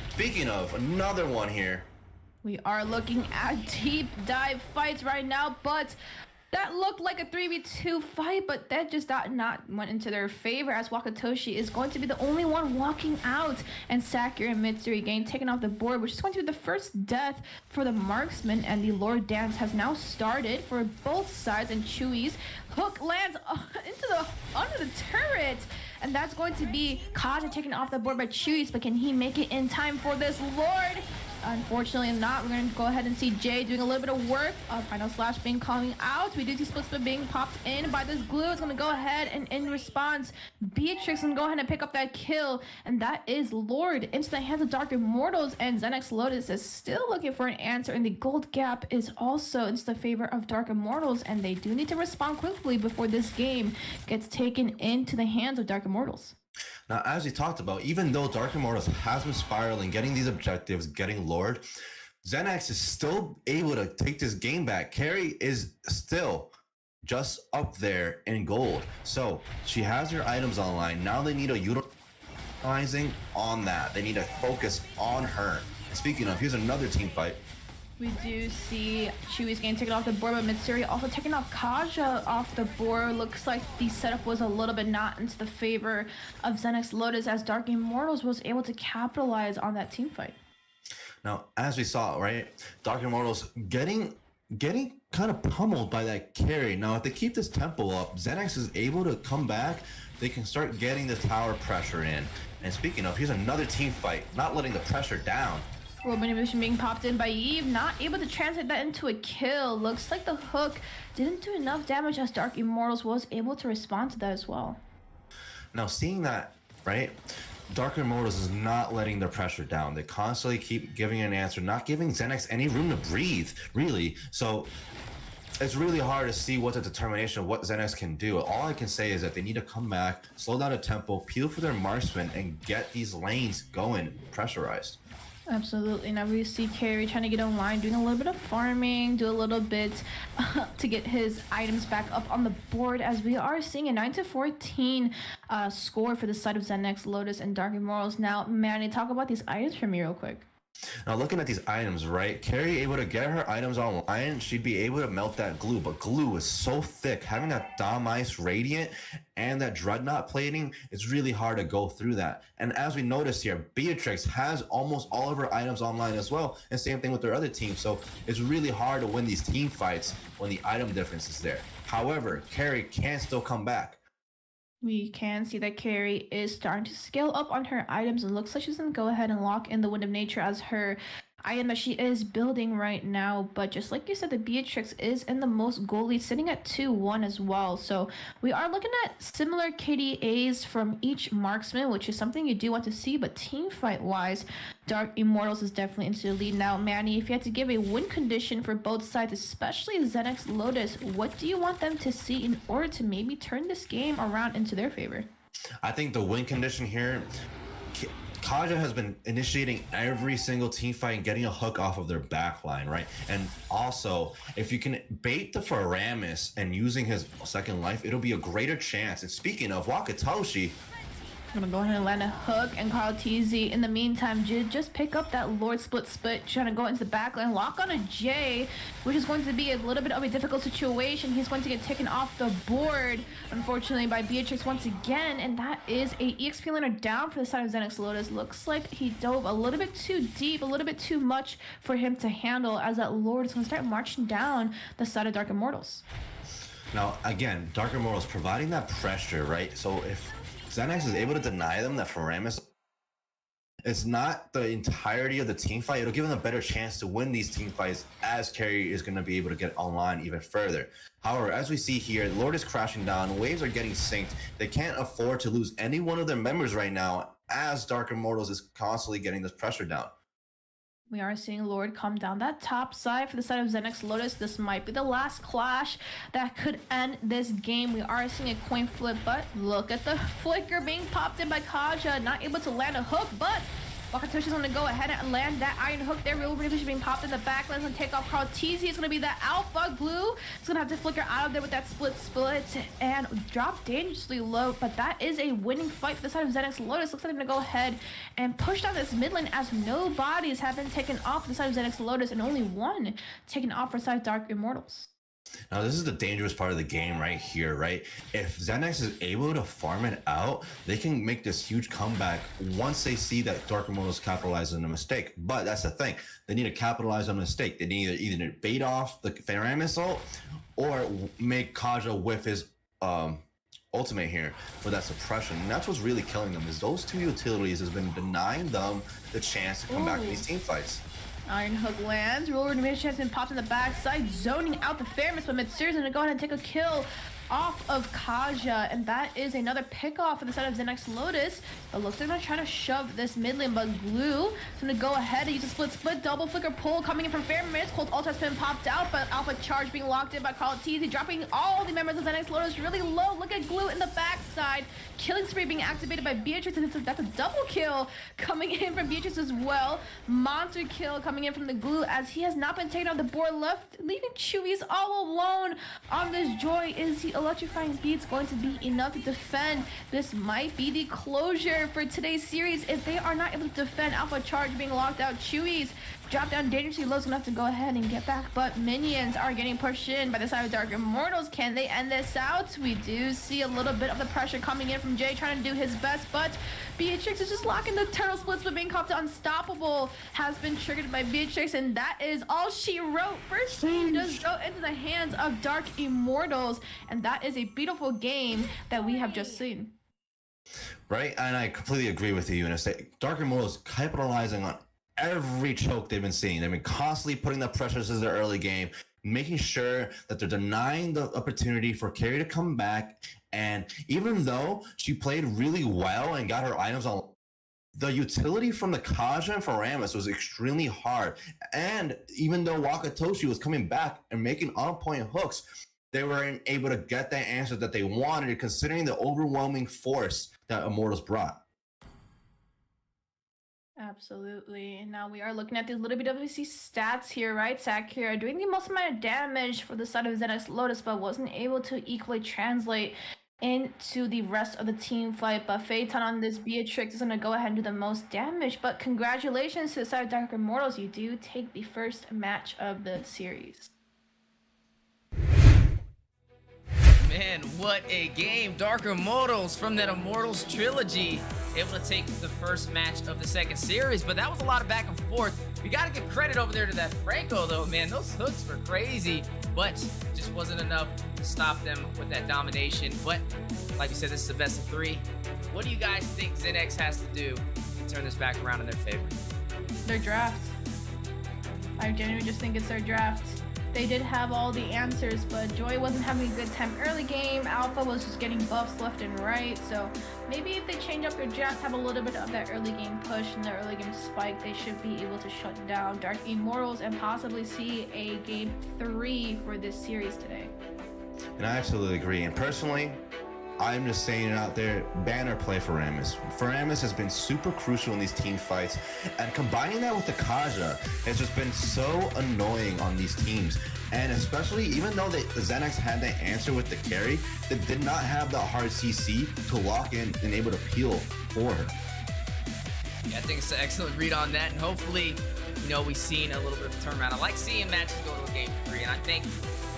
speaking of, another one here. We are looking at deep dive fights right now, but That looked like a 3v2 fight, but that just not went into their favor as Wakatoshi is going to be the only one walking out, and Sakura and Mitsuri getting taken off the board, which is going to be the first death for the marksman, and the Lord dance has now started for both sides, and Chewy's hook lands under the turret, and that's going to be Kaja taken off the board by Chewy's, but can he make it in time for this Lord? Unfortunately not. We're going to go ahead and see Jay doing a little bit of work. Final slash being coming out. We do see split split being popped in by this glue. It's going to go ahead and in response, Beatrix can go ahead and pick up that kill. And that is Lord into the hands of Dark Immortals. And ZenxLotus is still looking for an answer. And the gold gap is also into the favor of Dark Immortals. And they do need to respond quickly before this game gets taken into the hands of Dark Immortals. Now, as we talked about, even though Dark Immortals has been spiraling, getting these objectives, getting Lord, ZenX is still able to take this game back. Carrie is still just up there in gold. So she has her items online. Now they need to utilizing on that. They need to focus on her. Speaking of, here's another team fight. We do see Chewy's getting taken off the board, but Mitsuri also taking off Kaja off the board. Looks like the setup was a little bit not into the favor of ZenxLotus as Dark Immortals was able to capitalize on that team fight. Now, as we saw, right, Dark Immortals getting kind of pummeled by that carry. Now, if they keep this tempo up, ZenX is able to come back. They can start getting the tower pressure in. And speaking of, here's another team fight, not letting the pressure down. World manipulation being popped in by Eve, not able to translate that into a kill. Looks like the hook didn't do enough damage as Dark Immortals was able to respond to that as well. Now, seeing that, right, Dark Immortals is not letting their pressure down. They constantly keep giving an answer, not giving ZenX any room to breathe, really. So it's really hard to see what the determination of what ZenX can do. All I can say is that they need to come back, slow down a tempo, peel for their marksmen, and get these lanes going, pressurized. Absolutely. Now we see Carrie trying to get online, doing a little bit of farming, do a little bit to get his items back up on the board, as we are seeing a 9-14 score for the side of ZenxLotus and Dark Immortals. Now, Manny, talk about these items for me real quick. Now, looking at these items, right, Carrie able to get her items online, she'd be able to melt that glue, but glue is so thick. Having that Dom Ice Radiant and that Dreadnought plating, it's really hard to go through that. And as we notice here, Beatrix has almost all of her items online as well, and same thing with their other team. So it's really hard to win these team fights when the item difference is there. However, Carrie can still come back. We can see that Carrie is starting to scale up on her items, and looks like she's going to go ahead and lock in the Wind of Nature as her item that she is building right now. But just like you said, the Beatrix is in the most gold lead, sitting at 2-1 as well. So we are looking at similar KDAs from each marksman, which is something you do want to see. But team fight wise, Dark Immortals is definitely into the lead now. Manny, if you had to give a win condition for both sides, especially ZenxLotus, what do you want them to see in order to maybe turn this game around into their favor? I think the win condition here, Kaja has been initiating every single team fight and getting a hook off of their backline, right? And also, if you can bait the Faramis and using his second life, it'll be a greater chance. And speaking of Wakatoshi, I'm gonna go ahead and land a hook, and Carl TZ in the meantime just pick up that Lord split, trying to go into the backline, lock on a J, which is going to be a little bit of a difficult situation. He's going to get taken off the board, unfortunately, by Beatrix once again, and that is a EXP laner down for the side of ZenxLotus. Looks like he dove a little bit too deep, a little bit too much for him to handle, as that Lord is going to start marching down the side of Dark Immortals. Now, again, Dark Immortals providing that pressure, right? So if ZenX is able to deny them that Faramis, it's not the entirety of the team fight. It'll give them a better chance to win these team fights, as Carrie is going to be able to get online even further. However, as we see here, Lord is crashing down. Waves are getting synced. They can't afford to lose any one of their members right now, as Dark Immortals is constantly getting this pressure down. We are seeing Lord come down that top side for the side of ZenxLotus. This might be the last clash that could end this game. We are seeing a coin flip, but look at the flicker being popped in by Kaja. Not able to land a hook, but Wakatoshi's going to go ahead and land that iron hook there. Real British being popped in the back. Let's take off Carl TZ. It's going to be the Alpha Glue. It's going to have to flicker out of there with that split and drop dangerously low. But that is a winning fight for the side of ZenxLotus. Looks like they're going to go ahead and push down this mid lane, as no bodies have been taken off the side of ZenxLotus and only one taken off for the side of Dark Immortals. Now, this is the dangerous part of the game right here, right? If ZenX is able to farm it out, they can make this huge comeback once they see that Dark Immortals capitalizes on a mistake. But that's the thing. They need to capitalize on a mistake. They need to either bait off the Faramis ult or make Kaja with his ultimate here for that suppression. And that's what's really killing them, is those two utilities has been denying them the chance to come back to these team fights. Iron Hook lands. Ruler Animation has been popped in the backside, zoning out the Faramis, but Mitsuru's gonna go ahead and take a kill off of Kaja, and that is another pick off for the side of ZenxLotus. But looks like they're gonna try to shove this mid lane, but Glue is gonna go ahead and use a split double flicker pull coming in from Faramis. Cold ult has been popped out, but Alpha Charge being locked in by Carl Teasy, dropping all the members of ZenxLotus really low. Look at Glue in the backside. Killing spree being activated by Beatrix, and that's a double kill coming in from Beatrix as well. Monster kill coming in from the Glue, as he has not been taken off the board, left leaving Chewies all alone on this Joy. Is the electrifying beats going to be enough to defend? This might be the closure for today's series if they are not able to defend. Alpha Charge being locked out. Chewies drop down dangerously low, so gonna have to go ahead and get back, but minions are getting pushed in by the side of Dark Immortals. Can they end this out? We do see a little bit of the pressure coming in from Jay, trying to do his best, but Beatrix is just locking the turtle splits, but being caught to unstoppable has been triggered by Beatrix, and that is all she wrote. First team does go into the hands of Dark Immortals, and that is a beautiful game that we have just seen. Right, and I completely agree with you. And I say Dark Immortals capitalizing on every choke they've been seeing. They've been constantly putting the pressures in the early game, making sure that they're denying the opportunity for Carrie to come back. And even though she played really well and got her items on, the utility from the Kaja and Faramis was extremely hard. And even though Wakatoshi was coming back and making on-point hooks, they weren't able to get that answer that they wanted, considering the overwhelming force that Immortals brought. Absolutely. Now we are looking at these little bit of stats here, right? Sakura doing the most amount of damage for the side of ZenxLotus, but wasn't able to equally translate into the rest of the team fight. But Phaeton on this Beatrix is going to go ahead and do the most damage. But congratulations to the side of Dark Immortals. You do take the first match of the series. Man, what a game. Dark Immortals from that Immortals trilogy able to take the first match of the second series, but that was a lot of back and forth. We got to give credit over there to that Franco, though, man. Those hooks were crazy, but just wasn't enough to stop them with that domination. But like you said, this is the best of 3. What do you guys think ZenX has to do to turn this back around in their favor? Their draft. I genuinely just think it's their draft. They did have all the answers, but Joy wasn't having a good time early game. Alpha was just getting buffs left and right. So maybe if they change up their draft, have a little bit of that early game push and the early game spike, they should be able to shut down Dark Immortals and possibly see a game 3 for this series today. And I absolutely agree. And personally, I'm just saying it out there, banner play for Faramis. Faramis has been super crucial in these team fights, and combining that with the Kaja has just been so annoying on these teams. And especially, even though the ZenX had that answer with the carry, they did not have the hard CC to lock in and able to peel for her. Yeah, I think it's an excellent read on that, and hopefully, we've seen a little bit of a turnaround. I like seeing matches go to a game 3, and I think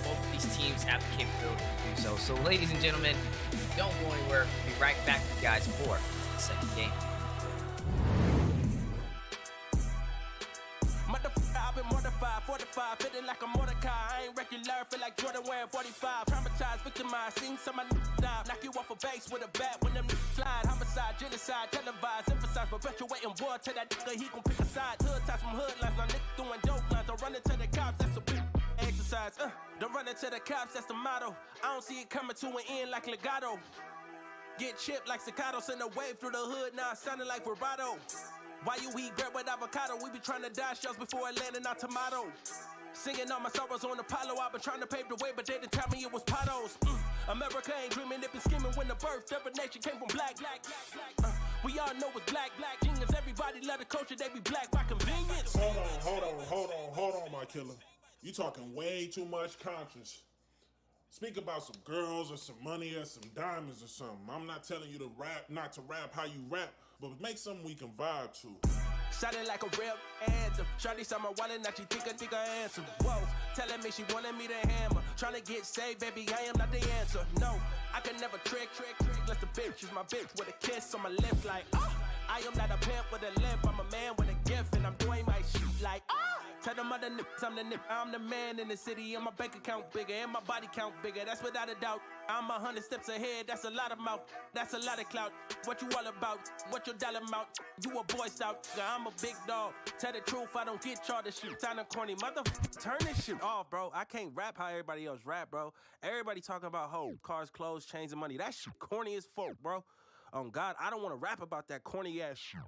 both of these teams have the capability to do so. So, ladies and gentlemen, don't go anywhere. We'll be right back with you guys for the second game. I've been mortified, fortified, feeling like a Mordecai. I ain't regular, feel like Jordan wearing 45. Traumatized, victimized, seen some of my die. Knock you off a base with a bat when them slide. Homicide, genocide, televised, emphasize, perpetuating war. Tell that nigga he gon' pick a side. Hood ties from hood lines, my nigga doing dope lines. I'm running to the cops, that's a big exercise. Don't run into the cops, that's the motto. I don't see it coming to an end like legato. Get chipped like staccato, send a wave through the hood, now it's sounding like vibrato. Why you eat bread with avocado? We be trying to dodge shells before it landing our tomato. Singing all my sorrows on Apollo. I've been trying to pave the way, but they didn't tell me it was potholes. America ain't dreaming, it been scheming when the birth of a nation came from black. We all know it's black genius. Everybody love the culture, they be black by convenience. Hold on, my killer. You talking way too much conscience. Speak about some girls or some money or some diamonds or something. I'm not telling you to rap, not to rap how you rap, but make something we can vibe to. Sounding like a real anthem. Shawty saw my wallet, now she think I answer. Whoa, telling me she wanted me to hammer. Trying to get saved, baby, I am not the answer. No, I can never trick. Unless the bitch is my bitch with a kiss on my lips like, I am not a pimp with a limp. I'm a man with a gift and I'm doing my shit like, tell them other nips, I'm the nip. I'm the man in the city and my bank account bigger and my body count bigger. That's without a doubt. I'm 100 steps ahead. That's a lot of mouth. That's a lot of clout. What you all about? What your dollar amount? You a boy scout. I'm a big dog. Tell the truth, I don't get charged to shoot. Sound corny, turn this shit off, bro. I can't rap how everybody else rap, bro. Everybody talking about hoe, cars, clothes, chains, and money. That shit corny as fuck, bro. Oh God, I don't want to rap about that corny ass shit.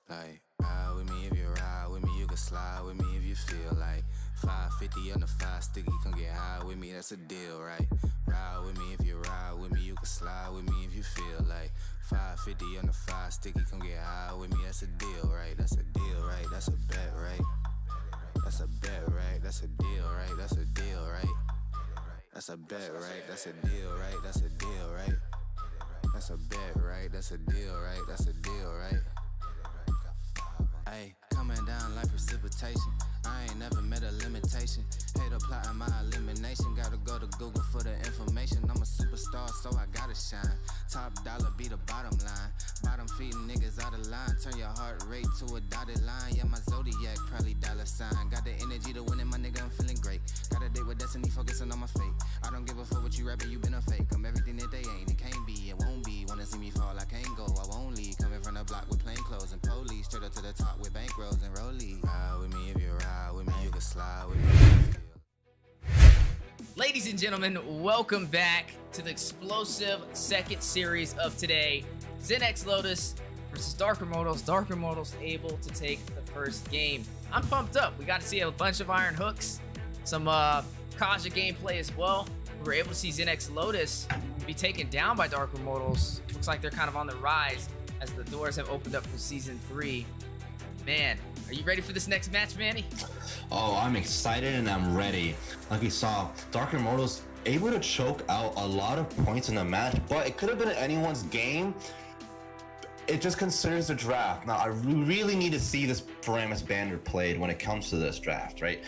Like, ride with me if you ride with me, you can slide with me if you feel like 550 on the 5 sticky, come get high with me, that's a deal, right? Ride with me if you ride with me, you can slide with me if you feel like 550 on the 5 sticky, come get high with me, that's a deal, right? That's a deal, right? That's a bet, right? That's a bet, right? That's a deal, right? That's a deal, right? That's a bet, right? That's a deal, right? That's a deal, right? That's a bet, right? That's a deal, right? That's a deal, right? Ayy, coming down like precipitation. I ain't never met a limitation. Hate plotting my elimination. Gotta go to Google for the information. I'm a superstar, so I gotta shine. Top dollar be the bottom line. Bottom feeding niggas out of line. Turn your heart rate to a dotted line. Yeah, my zodiac probably dollar sign. Got the energy to win it, my nigga, I'm feeling great. Got a date with destiny, focusing on my fate. I don't give a fuck what you rapping, you been a fake. I'm everything that they ain't, it can't be, it won't be. Wanna see me fall, I can't go, I won't leave. Coming from the block with plain clothes and police. Straight up to the top with bankrolls and rollies. Ride with me if you ride with me, you can slide with me. Ladies and gentlemen, welcome back to the explosive second series of today. ZenxLotus versus Dark Immortals. Dark Immortals able to take the first game. I'm pumped up. We got to see a bunch of iron hooks, some Kaja gameplay as well. We were able to see ZenxLotus be taken down by Dark Immortals. Looks like they're kind of on the rise as the doors have opened up for Season 3. Man, are you ready for this next match, Manny? Oh, I'm excited and I'm ready. Like we saw, Dark Immortals able to choke out a lot of points in the match, but it could have been anyone's game. It just considers the draft. Now, I really need to see this Paramus banner played when it comes to this draft, right?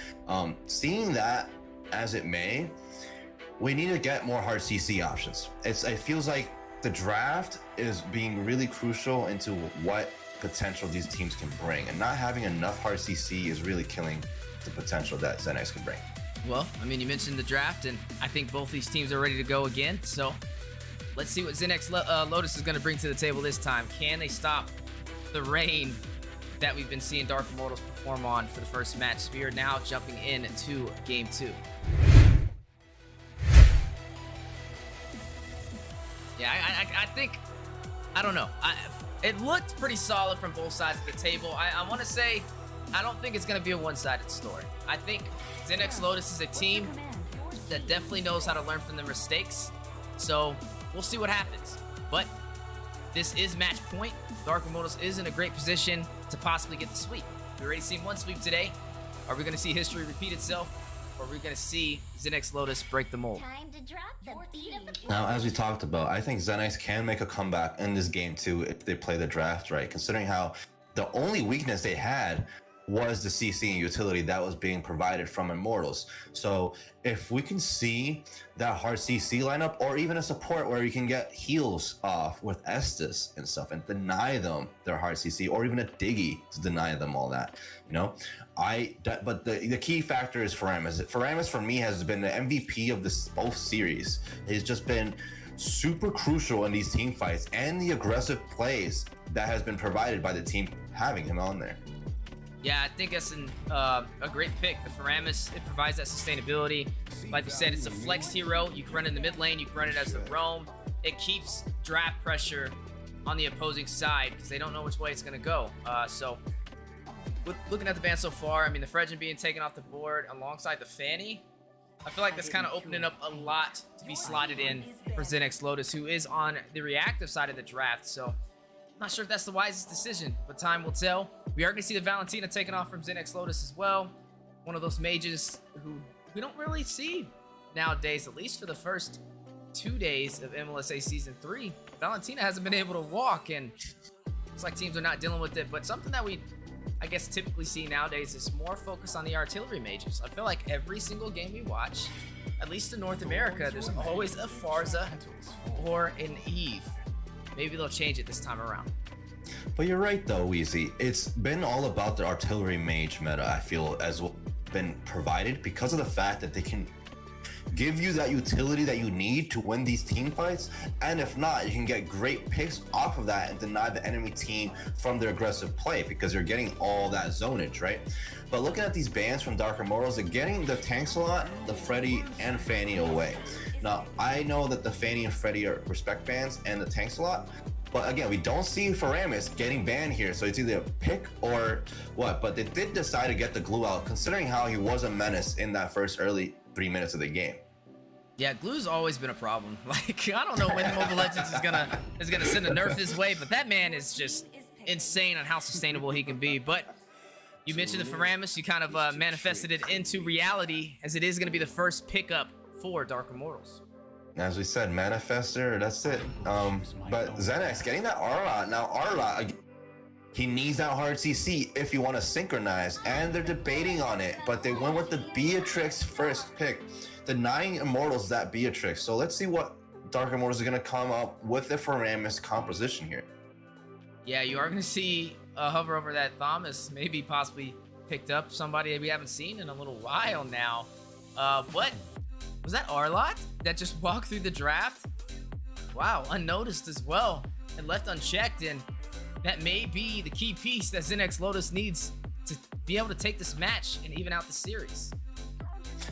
Seeing that as it may, we need to get more hard CC options. It feels like the draft is being really crucial into what potential these teams can bring, and not having enough hard CC is really killing the potential that ZenX can bring. Well, I mean, you mentioned the draft, and I think both these teams are ready to go again, so let's see what ZenxLotus is going to bring to the table this time. Can they stop the reign that we've been seeing Dark Immortals perform on for the first match? We are now jumping into Game 2. Yeah, I think, I don't know. It looked pretty solid from both sides of the table. I want to say, I don't think it's going to be a one-sided story. I think ZenxLotus is a team that definitely knows how to learn from their mistakes. So we'll see what happens. But this is match point. Dark Immortals is in a great position to possibly get the sweep. We've already seen one sweep today. Are we going to see history repeat itself? Or are we going to see ZenxLotus break the mold? Now, as we talked about, I think ZenX can make a comeback in this game too if they play the draft right, considering how the only weakness they had was the CC and utility that was being provided from Immortals. So if we can see that hard CC lineup, or even a support where you can get heals off with Estes and stuff and deny them their hard CC, or even a Diggy to deny them all that, you know, but the key factor is Paramus. Paramus for me has been the MVP of this both series. He's just been super crucial in these team fights and the aggressive plays that has been provided by the team having him on there. Yeah, I think that's a great pick. The Paramus, it provides that sustainability. Like we said, it's a flex hero. You can run in the mid lane, you can run it as the roam. It keeps draft pressure on the opposing side because they don't know which way it's going to go. So looking at the ban so far, I mean, the Fredgen being taken off the board alongside the Fanny, I feel like that's kind of opening up a lot to be slotted in for ZenxLotus, who is on the reactive side of the draft. So not sure if that's the wisest decision, but time will tell. We are going to see the Valentina taken off from ZenxLotus as well. One of those mages who we don't really see nowadays, at least for the first 2 days of MLSA Season 3. Valentina hasn't been able to walk, and it's like teams are not dealing with it. But something that we, I guess, typically see nowadays is more focus on the artillery mages. I feel like every single game we watch, at least in North America, there's always a Farza or an Eve. Maybe they'll change it this time around. But you're right though, Weezy. It's been all about the artillery mage meta, I feel, as well been provided because of the fact that they can give you that utility that you need to win these team fights, and if not, you can get great picks off of that and deny the enemy team from their aggressive play because you're getting all that zonage, right? But looking at these bans from Dark Immortals, they're getting the tanks a lot, the Freddy and Fanny away. Now, I know that the Fanny and Freddy are respect bans and the tanks a lot, but again, we don't see Faramis getting banned here, so it's either a pick or what. But they did decide to get the glue out, considering how he was a menace in that first early 3 minutes of the game. Yeah, glue's always been a problem. Like, I don't know when Mobile Legends is gonna send a nerf his way, but that man is just insane on how sustainable he can be. But you mentioned the Faramis, you kind of manifested it into reality, as it is gonna be the first pickup for Dark Immortals. As we said, Manifester, that's it. But Zenx getting that Arlot. Now Arlot, he needs that hard CC if you want to synchronize, and they're debating on it, but they went with the Beatrix first pick, denying Immortals that Beatrix. So let's see what Dark Immortals are going to come up with the Faramis composition here. Yeah, you are going to see hover over that Thomas, maybe possibly picked up somebody we haven't seen in a little while now. But was that Arlot that just walked through the draft? Wow, unnoticed as well and left unchecked, and that may be the key piece that ZenxLotus needs to be able to take this match and even out the series.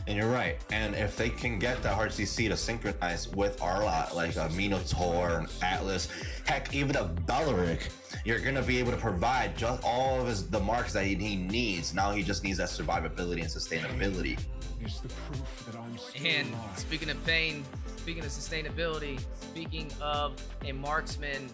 And you're right, and if they can get the hard CC to synchronize with Arlot, like a Minotaur, an Atlas, heck, even a Belleric, you're gonna be able to provide just all of the marks that he needs. Now he just needs that survivability and sustainability. Is the proof that I'm still and alive. Speaking of pain, speaking of sustainability, speaking of a marksman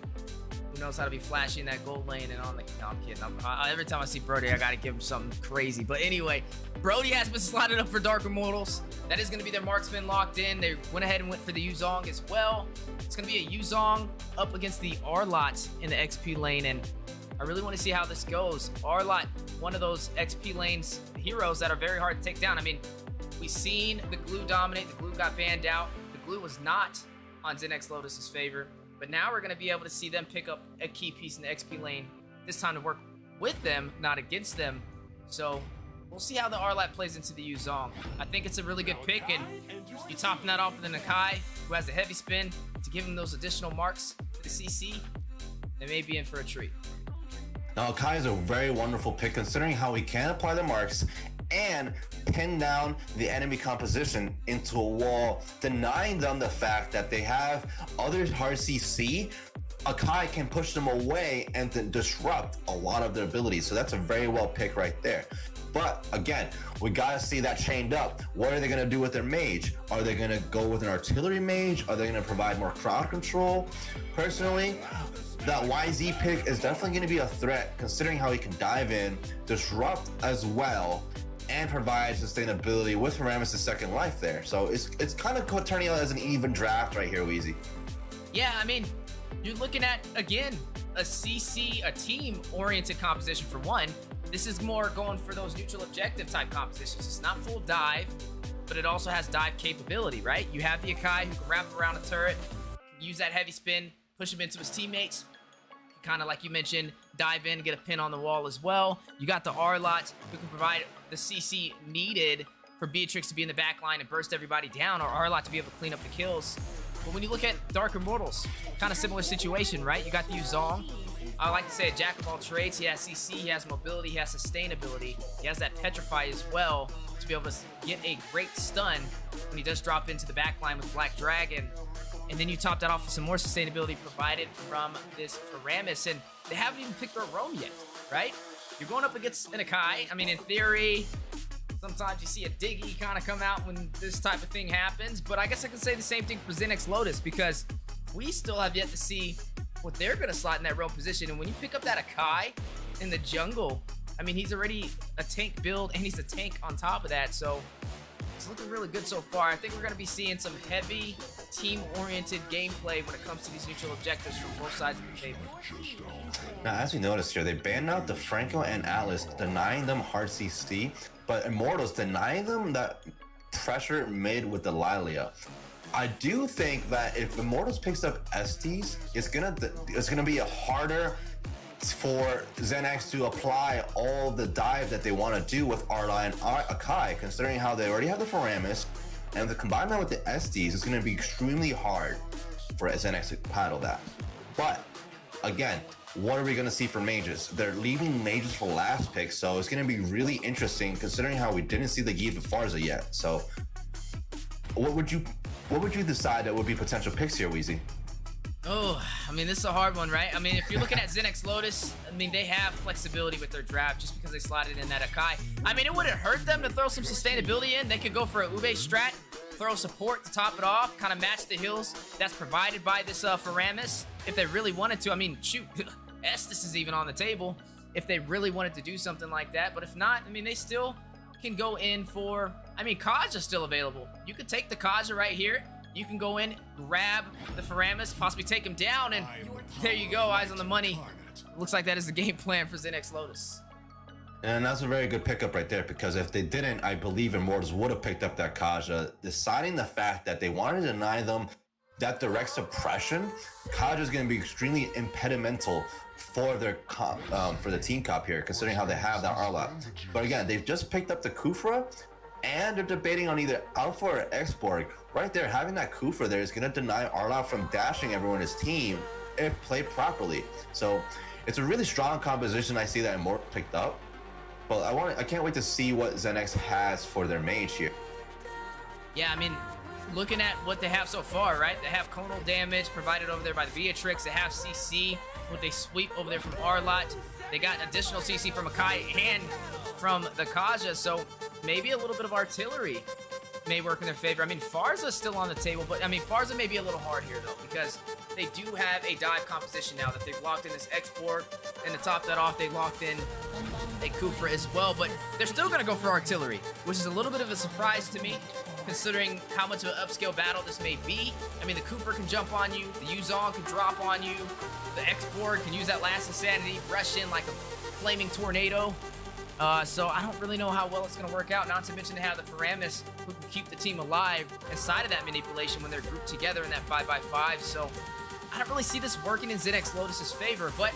who knows how to be flashy in that gold lane and on the... No, I'm kidding. Every time I see Brody, I gotta give him something crazy. But anyway, Brody has been slotted up for Dark Immortals. That is gonna be their marksman locked in. They went ahead and went for the Yuzong as well. It's gonna be a Yuzong up against the Arlot in the XP lane, and I really want to see how this goes. Arlot, one of those XP lanes heroes that are very hard to take down. I mean, we've seen the glue dominate. The glue got banned out. The glue was not on ZenxLotus' favor. But now we're going to be able to see them pick up a key piece in the XP lane. This time to work with them, not against them. So we'll see how the Arlot plays into the Yuzong. I think it's a really good pick, and you topping that off with an Akai who has a heavy spin to give him those additional marks for the CC. They may be in for a treat. Now, Akai is a very wonderful pick considering how he can apply the marks and pin down the enemy composition into a wall, denying them the fact that they have other hard CC. Akai can push them away and then disrupt a lot of their abilities. So that's a very well pick right there. But again, we gotta see that chained up. What are they gonna do with their mage? Are they gonna go with an artillery mage? Are they gonna provide more crowd control? Personally, that YZ pick is definitely gonna be a threat considering how he can dive in, disrupt as well, and provide sustainability with Faramis' second life there. So it's kind of turning out as an even draft right here, Weezy. Yeah, I mean, you're looking at, again, a CC, a team-oriented composition for one. This is more going for those neutral objective type compositions. It's not full dive, but it also has dive capability, right? You have the Akai who can wrap around a turret, use that heavy spin, push him into his teammates, kind of like you mentioned, dive in, get a pin on the wall as well. You got the Arlot who can provide the CC needed for Beatrix to be in the back line and burst everybody down, or Arlot to be able to clean up the kills. But when you look at Dark Immortals, kind of similar situation, right? You got the Yuzong. I like to say a jack of all trades. He has CC, he has mobility, he has sustainability. He has that Petrify as well to be able to get a great stun when he does drop into the back line with Black Dragon. And then you top that off with some more sustainability provided from this Faramis, and they haven't even picked their roam yet, right? You're going up against an Akai. I mean, in theory, sometimes you see a Diggy kind of come out when this type of thing happens, but I guess I can say the same thing for ZenxLotus, because we still have yet to see what they're going to slot in that roam position. And when you pick up that Akai in the jungle, I mean, he's already a tank build, and he's a tank on top of that, so It's looking really good so far. I think we're going to be seeing some heavy team-oriented gameplay when it comes to these neutral objectives from both sides of the table. Now, as we notice here, they banned out the Franco and Atlas, denying them hard CC, but Immortals denying them that pressure mid with the Lilia. I do think that if Immortals picks up STs, it's gonna be harder for ZenX to apply all the dive that they want to do with Arla and Akai, considering how they already have the Faramis, and the combine that with the SDs is going to be extremely hard for ZenX to paddle that. But again, what are we going to see for mages? They're leaving mages for last pick, so it's going to be really interesting considering how we didn't see the Give of Farza yet. So what would you decide that would be potential picks here, Wheezy? Oh, I mean, this is a hard one, right? I mean, if you're looking at ZenxLotus, I mean, they have flexibility with their draft just because they slotted in that Akai. I mean, it wouldn't hurt them to throw some sustainability in. They could go for a Ube strat, throw support to top it off, kind of match the heals that's provided by this Faramis if they really wanted to. I mean, shoot, Estes is even on the table if they really wanted to do something like that. But if not, I mean, they still can go in for, I mean, Kaja's still available. You could take the Kaja right here. You can go in, grab the Faramis, possibly take him down, and there you go, eyes on the money. Looks like that is the game plan for ZenxLotus. And that's a very good pickup right there, because if they didn't, I believe Immortals would have picked up that Kaja, deciding the fact that they wanted to deny them that direct suppression. Kaja is going to be extremely impedimental for their for the team cop here, considering how they have that Arla. But again, they've just picked up the Kufra, and they're debating on either Alpha or Xborg. Right there, having that Kufra there is going to deny Arla from dashing everyone in his team if played properly. So it's a really strong composition I see that Immortal picked up. But I can't wait to see what ZenX has for their mage here. Yeah, I mean, looking at what they have so far, right? They have conal damage provided over there by the Beatrix. They have CC, what they sweep over there from Arlot. They got additional CC from Akai and from the Kaja, so maybe a little bit of artillery may work in their favor. I mean, Farza's still on the table, but I mean, Farza may be a little hard here though, because they do have a dive composition now that they've locked in this Xborg, and to top that off, they locked in a Kufra as well, but they're still gonna go for artillery, which is a little bit of a surprise to me, considering how much of an upscale battle this may be. I mean, the Kufra can jump on you, the Yuzong can drop on you, the Xborg can use that last insanity, rush in like a flaming tornado. So I don't really know how well it's going to work out, not to mention they have the Faramis who can keep the team alive inside of that manipulation when they're grouped together in that 5x5. So I don't really see this working in ZenxLotus' favor, but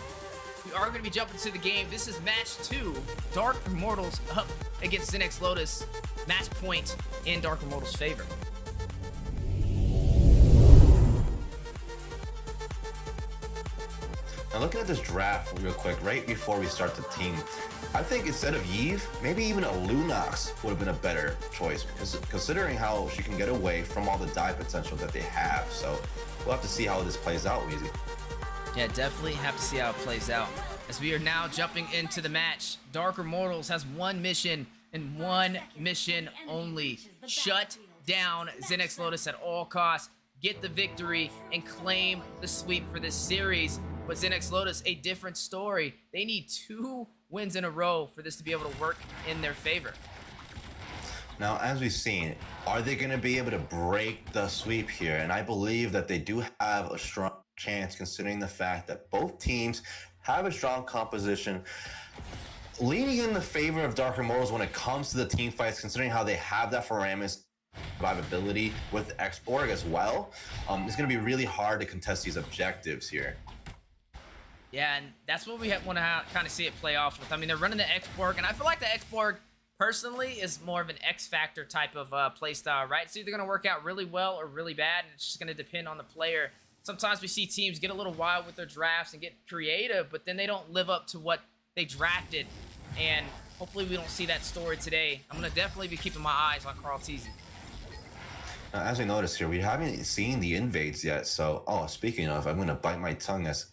we are going to be jumping to the game. This is match 2, Dark Immortals up against ZenxLotus. Match point in Dark Immortals' favor. Now looking at this draft real quick, right before we start the team, I think instead of Yve, maybe even a Lunox would have been a better choice, because considering how she can get away from all the dive potential that they have. So we'll have to see how this plays out, Weezy. Yeah, definitely have to see how it plays out. As we are now jumping into the match, Dark Immortals has one mission and one mission only. Shut down ZenxLotus at all costs, get the victory, and claim the sweep for this series. But ZenxLotus, a different story. They need 2 wins in a row for this to be able to work in their favor. Now, as we've seen, are they going to be able to break the sweep here? And I believe that they do have a strong chance, considering the fact that both teams have a strong composition, leaning in the favor of Dark Immortals when it comes to the team fights, considering how they have that Faramis survivability with Xborg as well. It's going to be really hard to contest these objectives here. Yeah, and that's what we want to kind of see it play off with. I mean, they're running the Xborg, and I feel like the Xborg, personally, is more of an X-Factor type of playstyle, right? It's either going to work out really well or really bad, and it's just going to depend on the player. Sometimes we see teams get a little wild with their drafts and get creative, but then they don't live up to what they drafted, and hopefully we don't see that story today. I'm going to definitely be keeping my eyes on Carl Teasy. Now, as we notice here, we haven't seen the invades yet. So, speaking of, I'm going to bite my tongue as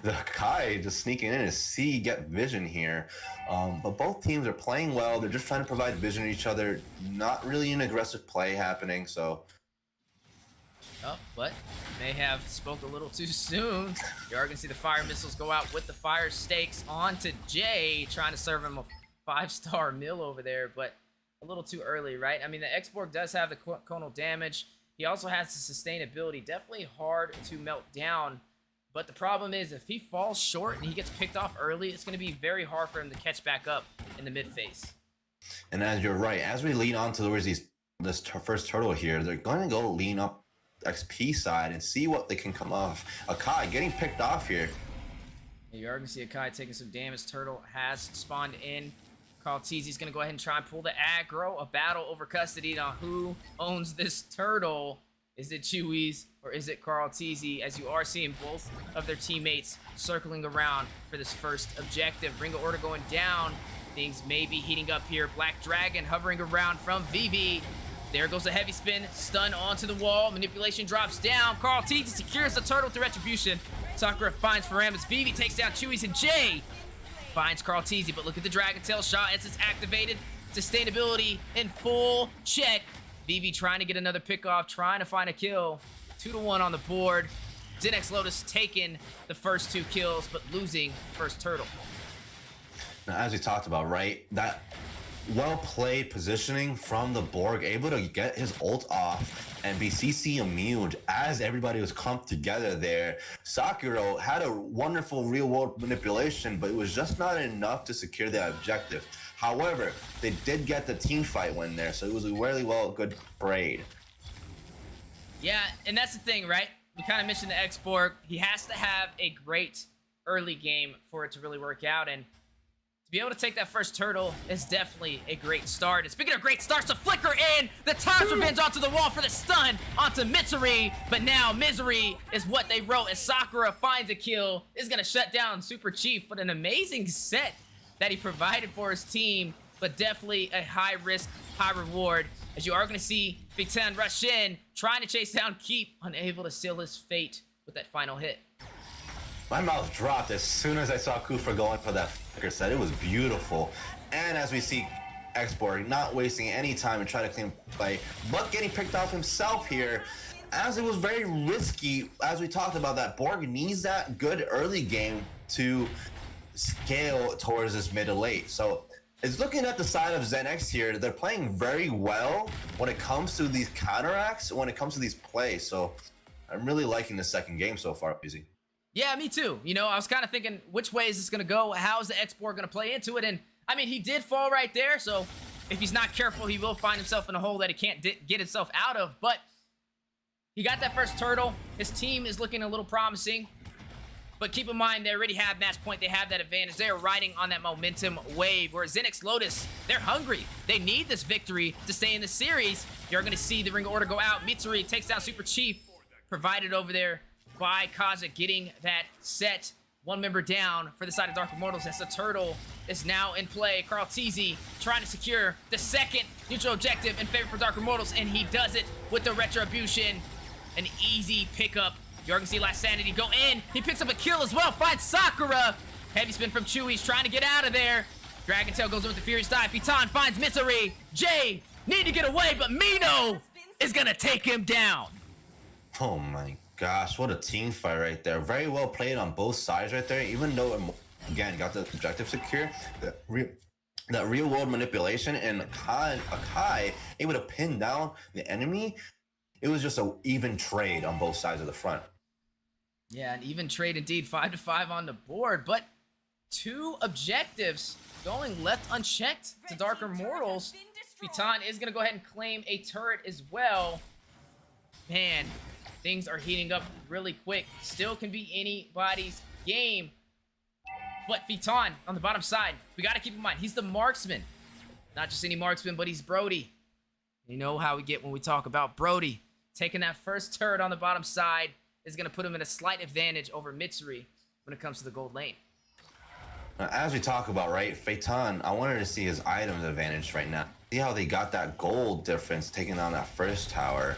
the Kai just sneaking in to see get vision here. But both teams are playing well. They're just trying to provide vision to each other. Not really an aggressive play happening, so. Oh, but may have spoke a little too soon. You are going to see the fire missiles go out with the fire stakes onto Jay, trying to serve him a 5-star meal over there. But a little too early, right? I mean, the X-Borg does have the conal damage. He also has the sustainability. Definitely hard to melt down. But the problem is, if he falls short and he gets picked off early, it's going to be very hard for him to catch back up in the mid phase. And as you're right, as we lean on towards this first turtle here, they're going to go lean up XP side and see what they can come off. Akai getting picked off here. You are going to see Akai taking some damage. Turtle has spawned in. Carl Teasy's going to go ahead and try and pull the aggro. A battle over custody. Now, who owns this turtle? Is it Chewies or is it Carl Teasy? As you are seeing both of their teammates circling around for this first objective. Ring of Order going down. Things may be heating up here. Black Dragon hovering around from Vivi. There goes a heavy spin. Stun onto the wall. Manipulation drops down. Carl Teasy secures the turtle with the retribution. Sakura finds Paramus. Vivi takes down Chewies and Jay finds Carl Teasy, but look at the Dragon Tail shot as it's activated. Sustainability in full check. Vivi trying to get another pick off, trying to find a kill. 2-1 on the board. ZenxLotus taking the first 2 kills, but losing first turtle. Now, as we talked about, right, that well-played positioning from the Borg, able to get his ult off and be CC immune as everybody was clumped together there. Sakura had a wonderful real-world manipulation, but it was just not enough to secure the objective. However, they did get the team fight win there, so it was a really good braid. Yeah, and that's the thing, right? We kind of mentioned the X-Borg. He has to have a great early game for it to really work out, and to be able to take that first turtle is definitely a great start. And speaking of great starts, to flicker in, the Time's Revenge onto the wall for the stun onto Misery, but now Misery is what they wrote as Sakura finds a kill, is going to shut down Super Chief, but an amazing set that he provided for his team, but definitely a high risk, high reward, as you are going to see Big Ten rush in, trying to chase down Keep, unable to seal his fate with that final hit. My mouth dropped as soon as I saw Kufa going for that flicker set. It was beautiful. And as we see X-Borg not wasting any time and try to claim play, but getting picked off himself here, as it was very risky. As we talked about, that Borg needs that good early game to scale towards this mid to late. So it's looking at the side of ZenX here. They're playing very well when it comes to these counteracts, when it comes to these plays. So I'm really liking the second game so far, Easy. Yeah, me too. You know, I was kind of thinking, which way is this going to go? How is the X-Borg going to play into it? And, I mean, he did fall right there, so if he's not careful, he will find himself in a hole that he can't get himself out of. But he got that first turtle. His team is looking a little promising. But keep in mind, they already have match point. They have that advantage. They are riding on that momentum wave, where ZenxLotus, they're hungry. They need this victory to stay in the series. You're going to see the Ring of Order go out. Mitsuri takes down Super Chief, provided over there by Kaza, getting that set. One member down for the side of Dark Immortals as the turtle is now in play. Carl Teasy trying to secure the second neutral objective in favor for Dark Immortals, and he does it with the retribution. An easy pickup. You're going to see Last Sanity go in. He picks up a kill as well. Finds Sakura. Heavy spin from Chewy's trying to get out of there. Dragon Tail goes in with the Furious Dive. Fitan finds Misery. Jay need to get away, but Mino is going to take him down. Oh my gosh, what a team fight right there. Very well played on both sides right there, even though, again, got the objective secure. That real world manipulation and Akai able to pin down the enemy. It was just an even trade on both sides of the front. Yeah, an even trade indeed. 5-5 on the board, but 2 objectives going left unchecked to Dark Immortals. Fitan is going to go ahead and claim a turret as well. Man, things are heating up really quick. Still can be anybody's game. But Fitan on the bottom side, we got to keep in mind, he's the marksman. Not just any marksman, but he's Brody. You know how we get when we talk about Brody. Taking that first turret on the bottom side is going to put him in a slight advantage over Mitsuri when it comes to the gold lane. As we talk about, right, Phaeton, I wanted to see his items advantage right now. See how they got that gold difference taking on that first tower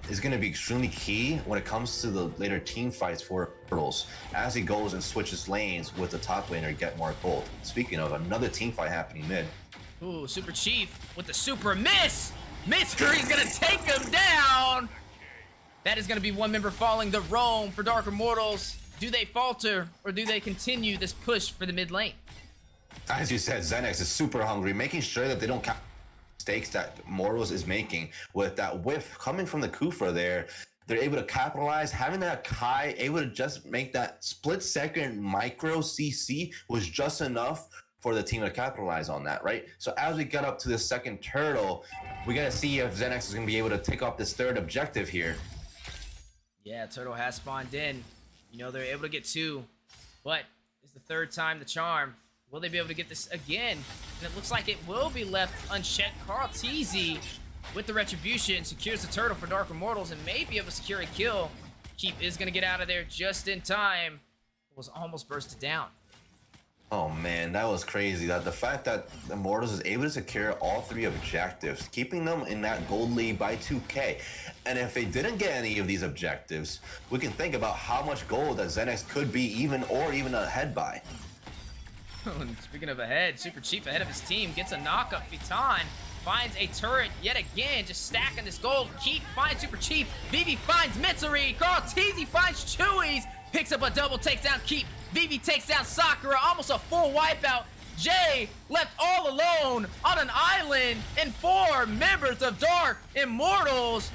is going to be extremely key when it comes to the later team fights for Immortals, as he goes and switches lanes with the top laner, get more gold. Speaking of, another team fight happening mid. Ooh, Super Chief with the super miss. Mystery's gonna take him down. That is gonna be one member falling. The roam for Dark Immortals. Do they falter or do they continue this push for the mid lane? As you said, ZenX is super hungry, making sure that they don't mistakes that Immortals is making with that whiff coming from the Kufa there. They're able to capitalize. Having that Kai able to just make that split-second micro CC was just enough for the team to capitalize on that, right? So as we get up to the second turtle, we got to see if ZenX is going to be able to take off this third objective here. Yeah, turtle has spawned in. You know, they're able to get 2, but it's the third time the charm. Will they be able to get this again? And it looks like it will be left unchecked. Carl Teasy with the retribution secures the turtle for Dark Immortals and may be able to secure a kill. Keep is going to get out of there just in time. It was almost bursted down. Oh man, that was crazy. That the fact that Immortals is able to secure all 3 objectives, keeping them in that gold lead by 2K. And if they didn't get any of these objectives, we can think about how much gold that ZenX could be even ahead by. Speaking of ahead, Super Chief ahead of his team gets a knockup. Vitan finds a turret yet again, just stacking this gold. Keep finds Super Chief. Vivi finds Mitsuri. Carl Teasy finds Chewies. Picks up a double takedown. Keep. Vivi takes down Sakura. Almost a full wipeout. Jay left all alone on an island, and 4 members of Dark Immortals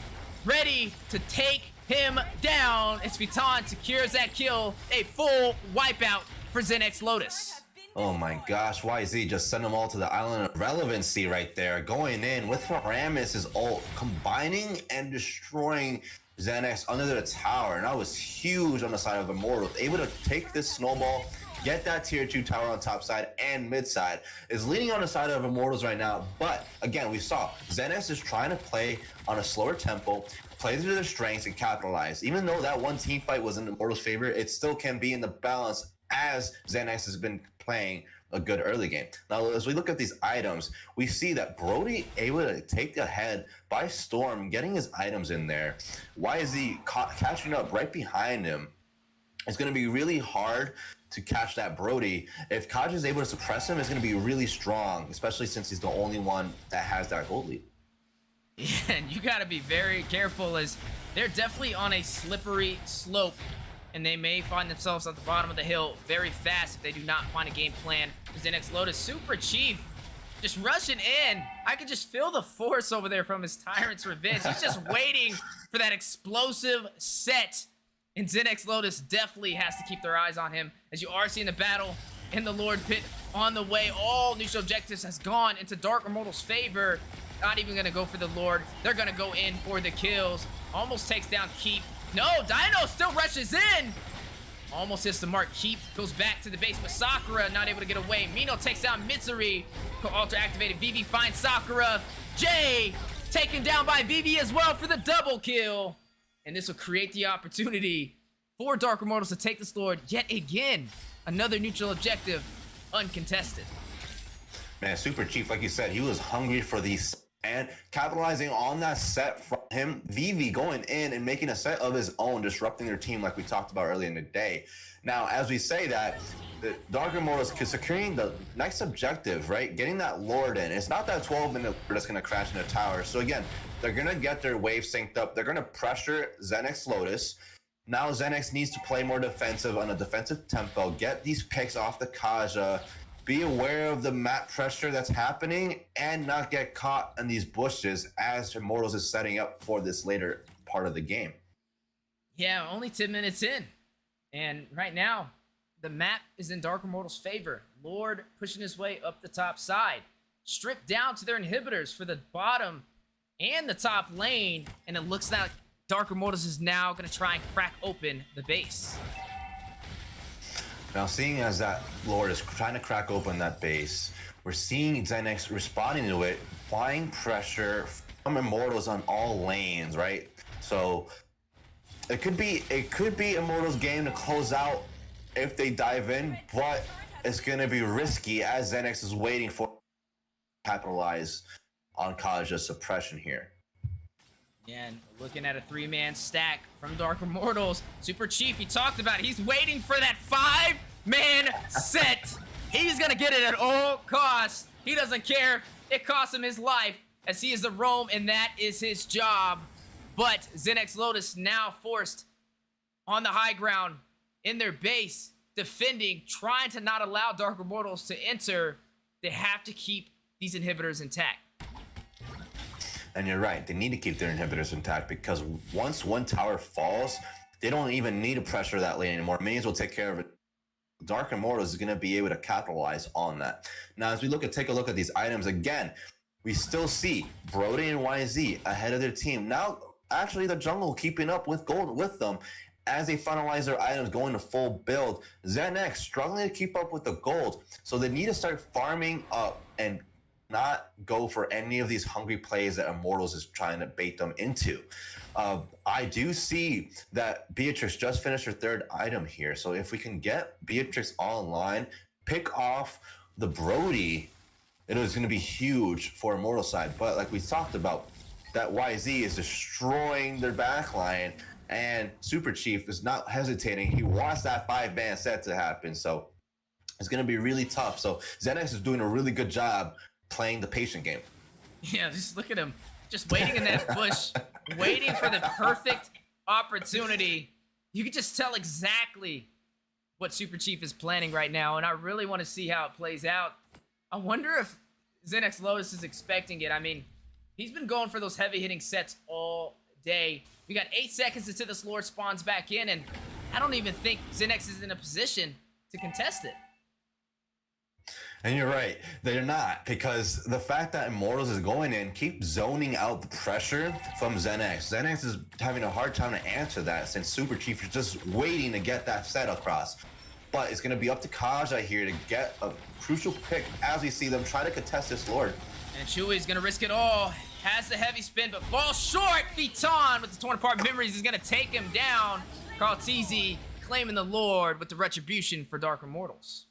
ready to take him down. As Vitan secures that kill. A full wipeout for ZenxLotus. Oh my gosh, YZ just sent them all to the island of relevancy right there. Going in with Paramus' ult, combining and destroying ZenX under the tower. And that was huge on the side of Immortals. Able to take this snowball, get that tier 2 tower on top side and mid side. Is leading on the side of Immortals right now. But again, we saw ZenX is trying to play on a slower tempo, play through their strengths and capitalize. Even though that one team fight was in Immortals' favor, it still can be in the balance as ZenX has been playing a good early game. Now, as we look at these items, we see that Brody able to take the head by storm, getting his items in there. YZ catching up right behind him. It's going to be really hard to catch that Brody. If Kaj is able to suppress him, it's going to be really strong, especially since he's the only one that has that gold lead. Yeah, and you got to be very careful as they're definitely on a slippery slope. And they may find themselves at the bottom of the hill very fast if they do not find a game plan. ZenxLotus, Super Chief, just rushing in. I can just feel the force over there from his Tyrant's Revenge. He's just waiting for that explosive set. And ZenxLotus definitely has to keep their eyes on him. As you are seeing the battle in the Lord Pit on the way. All neutral objectives has gone into Dark Immortals' favor. Not even going to go for the Lord. They're going to go in for the kills. Almost takes down Keep. No, Dino still rushes in. Almost hits the mark. Keep goes back to the base, but Sakura not able to get away. Mino takes down Mitsuri. Alter activated. Vivi finds Sakura. Jay taken down by Vivi as well for the double kill. And this will create the opportunity for Dark Immortals to take this Lord yet again. Another neutral objective, uncontested. Man, Super Chief, like you said, he was hungry for these. And capitalizing on that set from him, Vivi going in and making a set of his own, disrupting their team like we talked about earlier in the day. Now, as we say that, the Dark Immortals securing the next objective, right? Getting that Lord in. It's not that 12-minute that's going to crash in the tower. So again, they're going to get their wave synced up. They're going to pressure ZenxLotus. Now ZenX needs to play more defensive on a defensive tempo, get these picks off the Kaja, be aware of the map pressure that's happening, and not get caught in these bushes as Immortals is setting up for this later part of the game. Yeah, only 10 minutes in. And right now, the map is in Dark Immortals' favor. Lord pushing his way up the top side. Stripped down to their inhibitors for the bottom and the top lane. And it looks like Dark Immortals is now going to try and crack open the base. Now, seeing as that Lord is trying to crack open that base, we're seeing ZenX responding to it, applying pressure from Immortals on all lanes, right? So it could be Immortals' game to close out if they dive in, but it's going to be risky as ZenX is waiting for capitalize on Kaja's suppression here. And looking at a 3-man stack from Dark Immortals, Super Chief, he talked about it. He's waiting for that 5-man set. He's going to get it at all costs. He doesn't care. It costs him his life as he is the roam, and that is his job. But ZenxLotus now forced on the high ground in their base, defending, trying to not allow Dark Immortals to enter. They have to keep these inhibitors intact. And you're right, they need to keep their inhibitors intact because once one tower falls, they don't even need to pressure that lane anymore. Minions will take care of it. Dark Immortals is going to be able to capitalize on that. Now, as we take a look at these items again, we still see Brody and YZ ahead of their team. Now, actually, the jungle keeping up with gold with them as they finalize their items going to full build. ZenX struggling to keep up with the gold, so they need to start farming up and not go for any of these hungry plays that Immortals is trying to bait them into. I do see that Beatrix just finished her third item here, so if we can get Beatrix online, pick off the Brody, it is going to be huge for Immortal side. But like we talked about, that YZ is destroying their backline, and Super Chief is not hesitating. He wants that 5-man set to happen, so it's going to be really tough. So ZenX is doing a really good job playing the patient game. Yeah, just look at him, just waiting in that bush, waiting for the perfect opportunity. You can just tell exactly what Super Chief is planning right now, and I really want to see how it plays out. I wonder if ZenxLotus is expecting it. I mean, he's been going for those heavy-hitting sets all day. We got 8 seconds until this Lord spawns back in, and I don't even think ZenX is in a position to contest it. And you're right, they're not, because the fact that Immortals is going in keeps zoning out the pressure from ZenX. ZenX is having a hard time to answer that since Super Chief is just waiting to get that set across. But it's going to be up to Kaja here to get a crucial pick as we see them try to contest this Lord. And Chewy's going to risk it all. Has the heavy spin, but falls short. Viton with the torn apart memories is going to take him down. Carl TZ claiming the Lord with the retribution for Dark Immortals.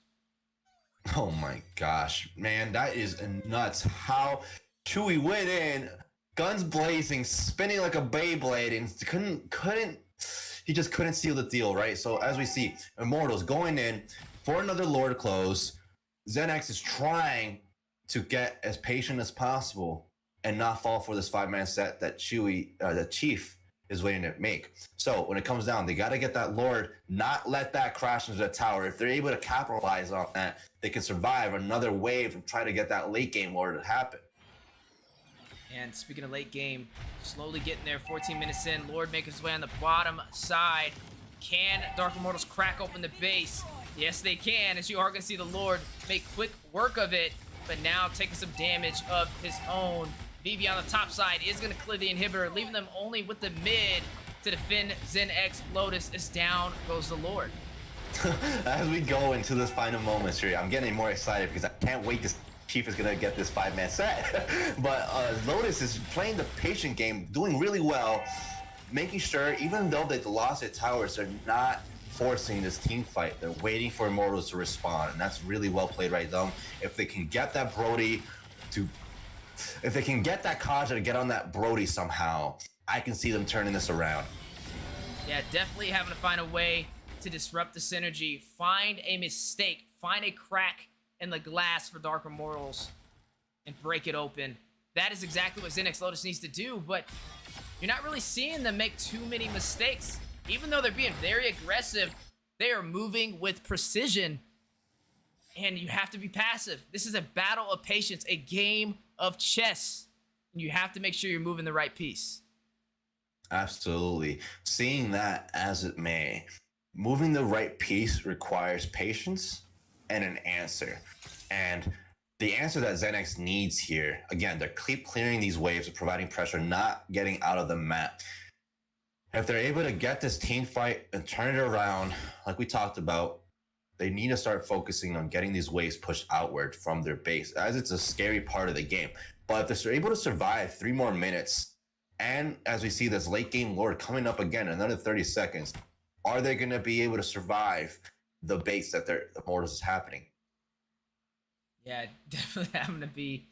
Oh my gosh, man, that is nuts. How Chewy went in, guns blazing, spinning like a Beyblade, and he just couldn't seal the deal, right? So as we see, Immortals going in for another Lord close. ZenX is trying to get as patient as possible and not fall for this 5-man set that the Chief is waiting to make. So when it comes down, they got to get that Lord, not let that crash into the tower. If they're able to capitalize on that, they can survive another wave and try to get that late game Lord to happen. And speaking of late game, slowly getting there, 14 minutes in, Lord making his way on the bottom side. Can Dark Immortals crack open the base? Yes, they can, as you are going to see the Lord make quick work of it, but now taking some damage of his own. BB on the top side is going to clear the inhibitor, leaving them only with the mid to defend ZenxLotus as down goes the Lord. As we go into this final moments here, I'm getting more excited because I can't wait to Chief is going to get this 5-man set. But Lotus is playing the patient game, doing really well, making sure, even though they lost at towers, they're not forcing this team fight. They're waiting for Immortals to respond, and that's really well played right now. If they can get that Brody to... If they can get that Kaja to get on that Brody somehow, I can see them turning this around. Yeah, definitely having to find a way to disrupt the synergy, find a mistake, find a crack in the glass for Dark Immortals, and break it open. That is exactly what ZenxLotus needs to do, but you're not really seeing them make too many mistakes. Even though they're being very aggressive, they are moving with precision, and you have to be passive. This is a battle of patience, a game of chess, and you have to make sure you're moving the right piece. Absolutely. Seeing that as it may, moving the right piece requires patience and an answer. And the answer that ZenX needs here, again, they're keep clearing these waves of providing pressure, not getting out of the map. If they're able to get this team fight and turn it around, like we talked about, they need to start focusing on getting these waves pushed outward from their base, as it's a scary part of the game. But if they're able to survive 3 more minutes, and as we see this late game Lord coming up again, another 30 seconds, are they going to be able to survive the base that their Immortals is happening? Yeah, definitely having to be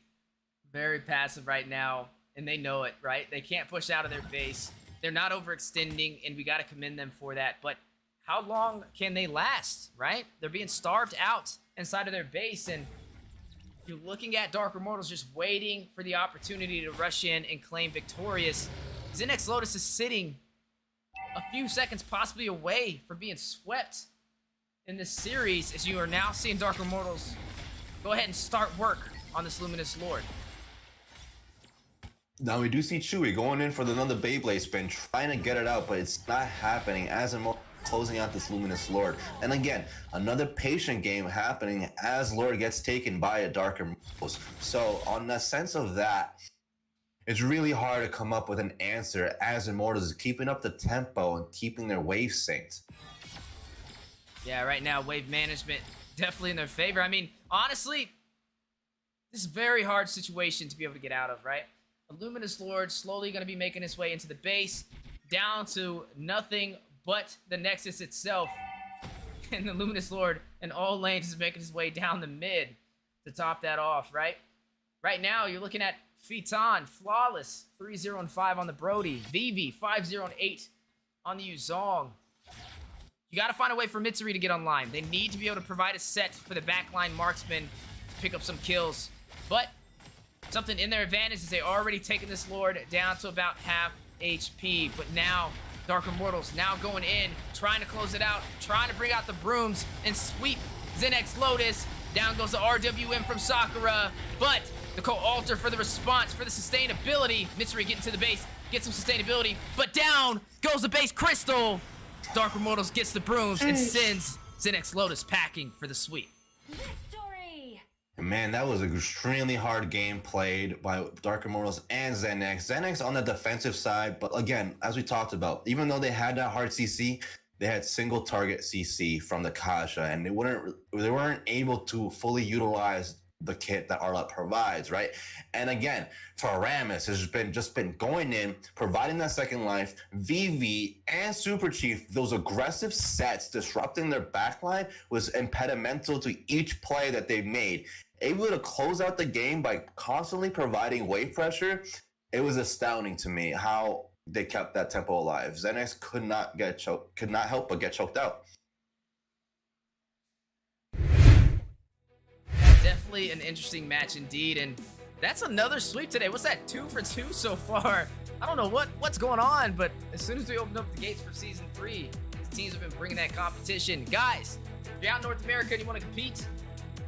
very passive right now, and they know it, right? They can't push out of their base. They're not overextending, and we got to commend them for that. But how long can they last, right? They're being starved out inside of their base, and you're looking at Dark Immortals just waiting for the opportunity to rush in and claim victorious. ZenxLotus is sitting a few seconds possibly away from being swept in this series, as you are now seeing Dark Immortals go ahead and start work on this Luminous Lord. Now we do see Chewy going in for another Beyblade spin, trying to get it out, but it's not happening as Immortals closing out this Luminous Lord. And again, another patient game happening as Lord gets taken by a Dark Immortals. So on the sense of that, it's really hard to come up with an answer as Immortals is keeping up the tempo and keeping their wave synced. Yeah, right now, wave management definitely in their favor. I mean, honestly, this is a very hard situation to be able to get out of, right? A Luminous Lord slowly going to be making his way into the base, down to nothing but the Nexus itself. And the Luminous Lord in all lanes is making his way down the mid to top that off, right? Right now, you're looking at Fitan, flawless, 3-0-5 on the Brody. Vivi, 5-0-8 on the Yuzong. You got to find a way for Mitsuri to get online. They need to be able to provide a set for the backline marksman to pick up some kills. But something in their advantage is they already taken this Lord down to about half HP. But now, Dark Immortals now going in, trying to close it out, trying to bring out the brooms and sweep ZenxLotus. Down goes the RWM from Sakura. But the co-alter for the response, for the sustainability. Mitsuri getting to the base, gets some sustainability. But down goes the base Crystal. Dark Immortals gets the brooms and sends ZenxLotus packing for the sweep. Victory! Man, that was an extremely hard game played by Dark Immortals and Zenx. Zenx on the defensive side, but again, as we talked about, even though they had that hard CC, they had single target CC from the Kasha, and they weren't able to fully utilize the kit that Arlott provides, right? And again, for Aramis has just been going in, providing that second life. VV and Super Chief, those aggressive sets disrupting their backline was impedimental to each play that they made. Able to close out the game by constantly providing wave pressure. It was astounding to me how they kept that tempo alive. Zenx could not help but get choked out. Definitely an interesting match indeed, and that's another sweep today. What's that, 2 for 2 so far? I don't know what's going on, but as soon as we opened up the gates for Season 3, the teams have been bringing that competition. Guys, if you're out in North America and you want to compete,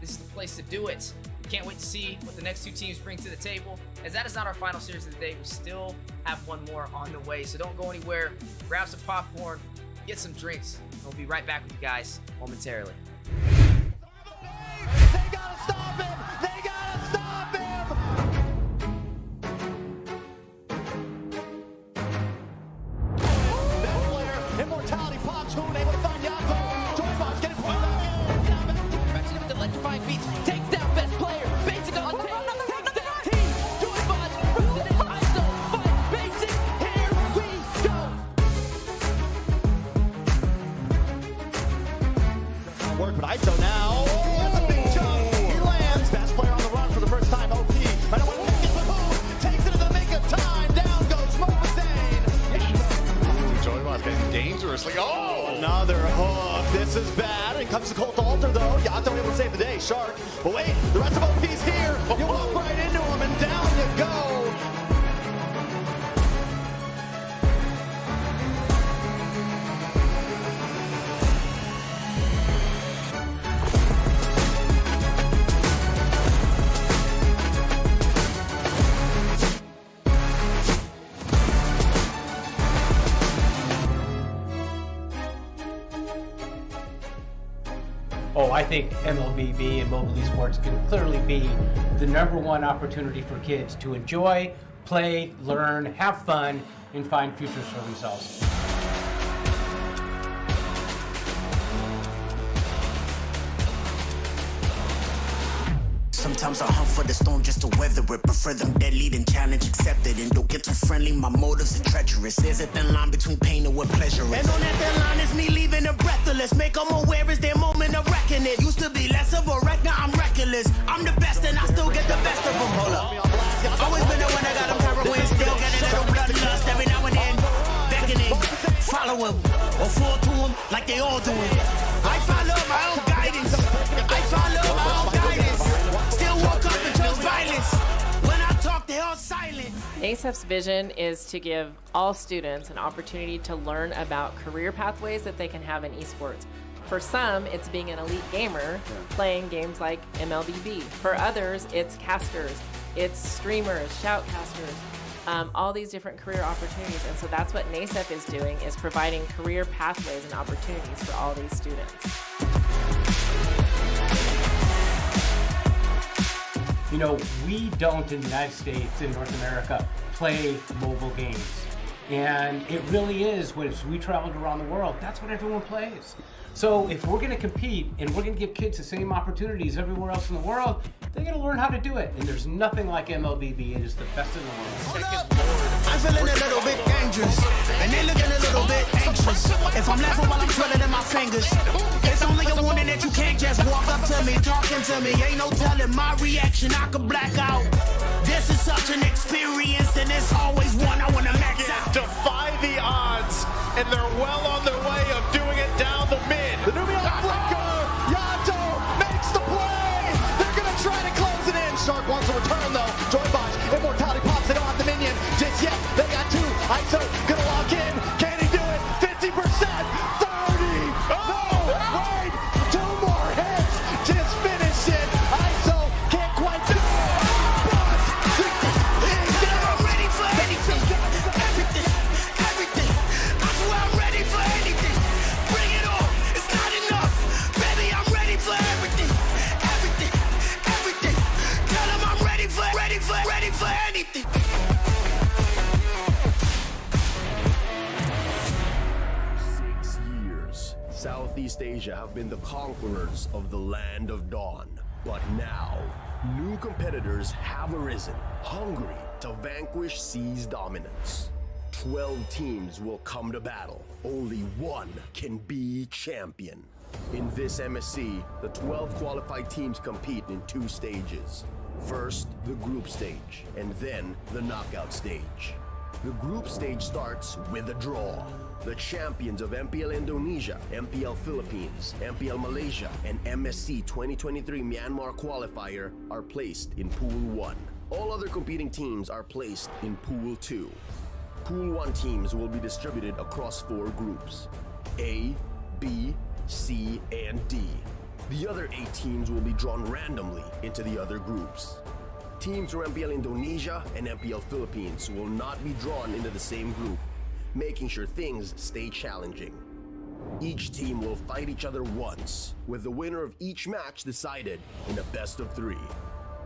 this is the place to do it. Can't wait to see what the next two teams bring to the table, as that is not our final series of the day. We still have one more on the way, so don't go anywhere. Grab some popcorn, get some drinks, and we'll be right back with you guys momentarily. They gotta stop him! They gotta stop him! That player, Immortality pops, who able to find Yato. Joybox getting pulled out. Matching up with electrifying beats. Takes down best player. Basic on take. Takes down team. Joybox. President ISO. Fight basic. Here we go. Work, but ISO now. That's a big jump. He lands. Best player on the run for the first time. OP. Right away, gets the move. Takes it to the make of time. Down goes Mobazane. Joybox getting dangerously. Oh! Another hook. This is bad. And comes the Cult Altar though. Yato able to save the day. Shark. But wait, the rest of OP's here. You walk right into him and down you go. Oh, I think MLBB and mobile esports can clearly be the #1 opportunity for kids to enjoy, play, learn, have fun, and find futures for themselves. Sometimes I hunt for the stone just to weather it. Prefer them deadly than challenge accepted. And don't get too friendly, my motives are treacherous. There's a thin line between pain and what pleasure is. And on that thin line is me leaving them breathless. Make them aware is their moment of reckoning. Used to be less of a wreck, now I'm reckless. I'm the best and I still get the best of them. Hold up. Always been the one that got them heroin. Still get a little bloodlust every now and then. Beckoning, follow him, or fall to him like they all doing. I follow my own guidance. I follow my own guidance. Still woke up and chose violence. When I talk, they all silent. ASEF's vision is to give all students an opportunity to learn about career pathways that they can have in esports. For some, it's being an elite gamer, playing games like MLBB. For others, it's casters, it's streamers, shoutcasters. all these different career opportunities. And so that's what NASEF is doing, is providing career pathways and opportunities for all these students. You know, we don't in the United States, in North America, play mobile games. And it really is, when we traveled around the world, that's what everyone plays. So if we're going to compete and we're going to give kids the same opportunities everywhere else in the world, they're going to learn how to do it. And there's nothing like MLBB. It is the best in the world. I'm feeling a little bit dangerous, and they looking a little bit anxious. If I'm laughing while I'm twirling in my fingers, it's only a warning that you can't just walk up to me, talking to me. Ain't no telling my reaction, I could black out. This is such an experience, and it's always one I want to max out. Defy the odds, and they're well on their way of doing it down the mid. The Nubian flicker, Yato makes the play. They're gonna try to close it in. Shark wants to return though. Joybot, Immortality pops. They don't have the minion just yet. They got two. ISO gonna lock in. Can he do it? 50%, 30. No, wait, two more hits. Just finish it. ISO can't quite do it. I'm ready for anything. Everything. I swear I'm ready for anything. Bring it on. It's not enough. Baby, I'm ready for everything. Tell them I'm ready for anything. 6 years, Southeast Asia have been the conquerors of the land of dawn. But now, new competitors have arisen, hungry to vanquish C's dominance. 12 teams will come to battle. Only one can be champion. In this MSC, the 12 qualified teams compete in 2 stages. First, the group stage, and then the knockout stage. The group stage starts with a draw. The champions of MPL Indonesia, MPL Philippines, MPL Malaysia, and MSC 2023 Myanmar qualifier are placed in Pool 1. All other competing teams are placed in Pool 2. Pool 1 teams will be distributed across 4 groups: A, B, C, and D. The other 8 teams will be drawn randomly into the other groups. Teams from MPL Indonesia and MPL Philippines will not be drawn into the same group, making sure things stay challenging. Each team will fight each other once, with the winner of each match decided in a best of 3.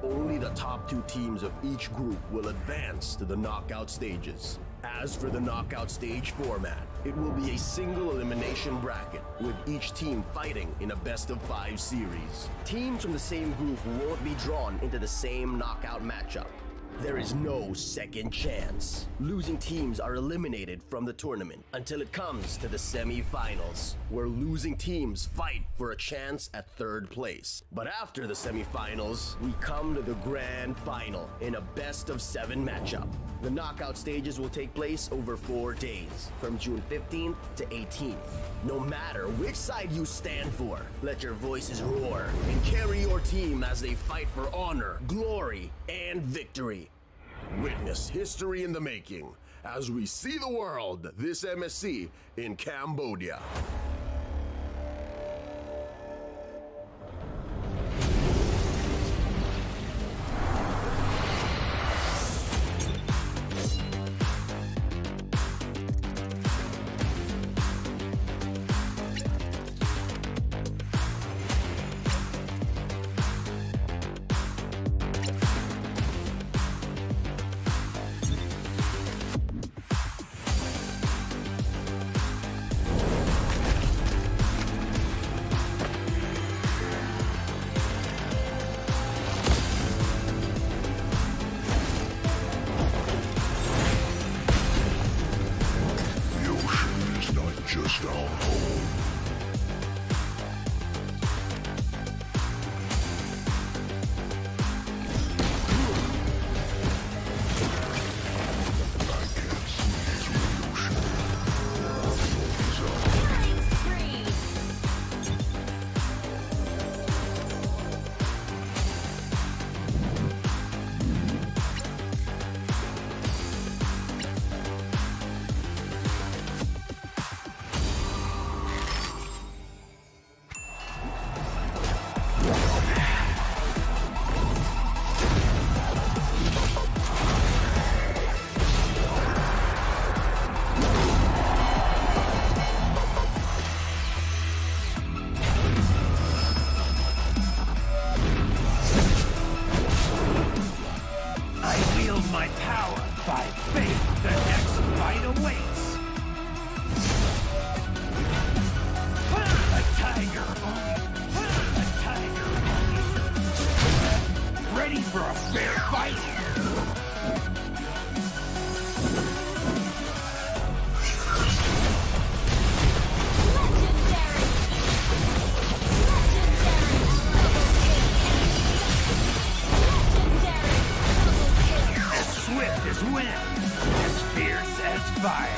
Only the top 2 teams of each group will advance to the knockout stages. As for the knockout stage format, it will be a single elimination bracket, with each team fighting in a best of 5 series. Teams from the same group won't be drawn into the same knockout matchup. There is no second chance. Losing teams are eliminated from the tournament until it comes to the semi-finals, where losing teams fight for a chance at 3rd place. But after the semi-finals, we come to the grand final in a best of 7 matchup. The knockout stages will take place over 4 days, from June 15th to 18th. No matter which side you stand for, let your voices roar and carry your team as they fight for honor, glory, and victory. Witness history in the making as we see the world this MSC in Cambodia. faith, the next fight awaits. A tiger. A tiger. Ready for a fair fight? As swift as wind, as fierce as fire.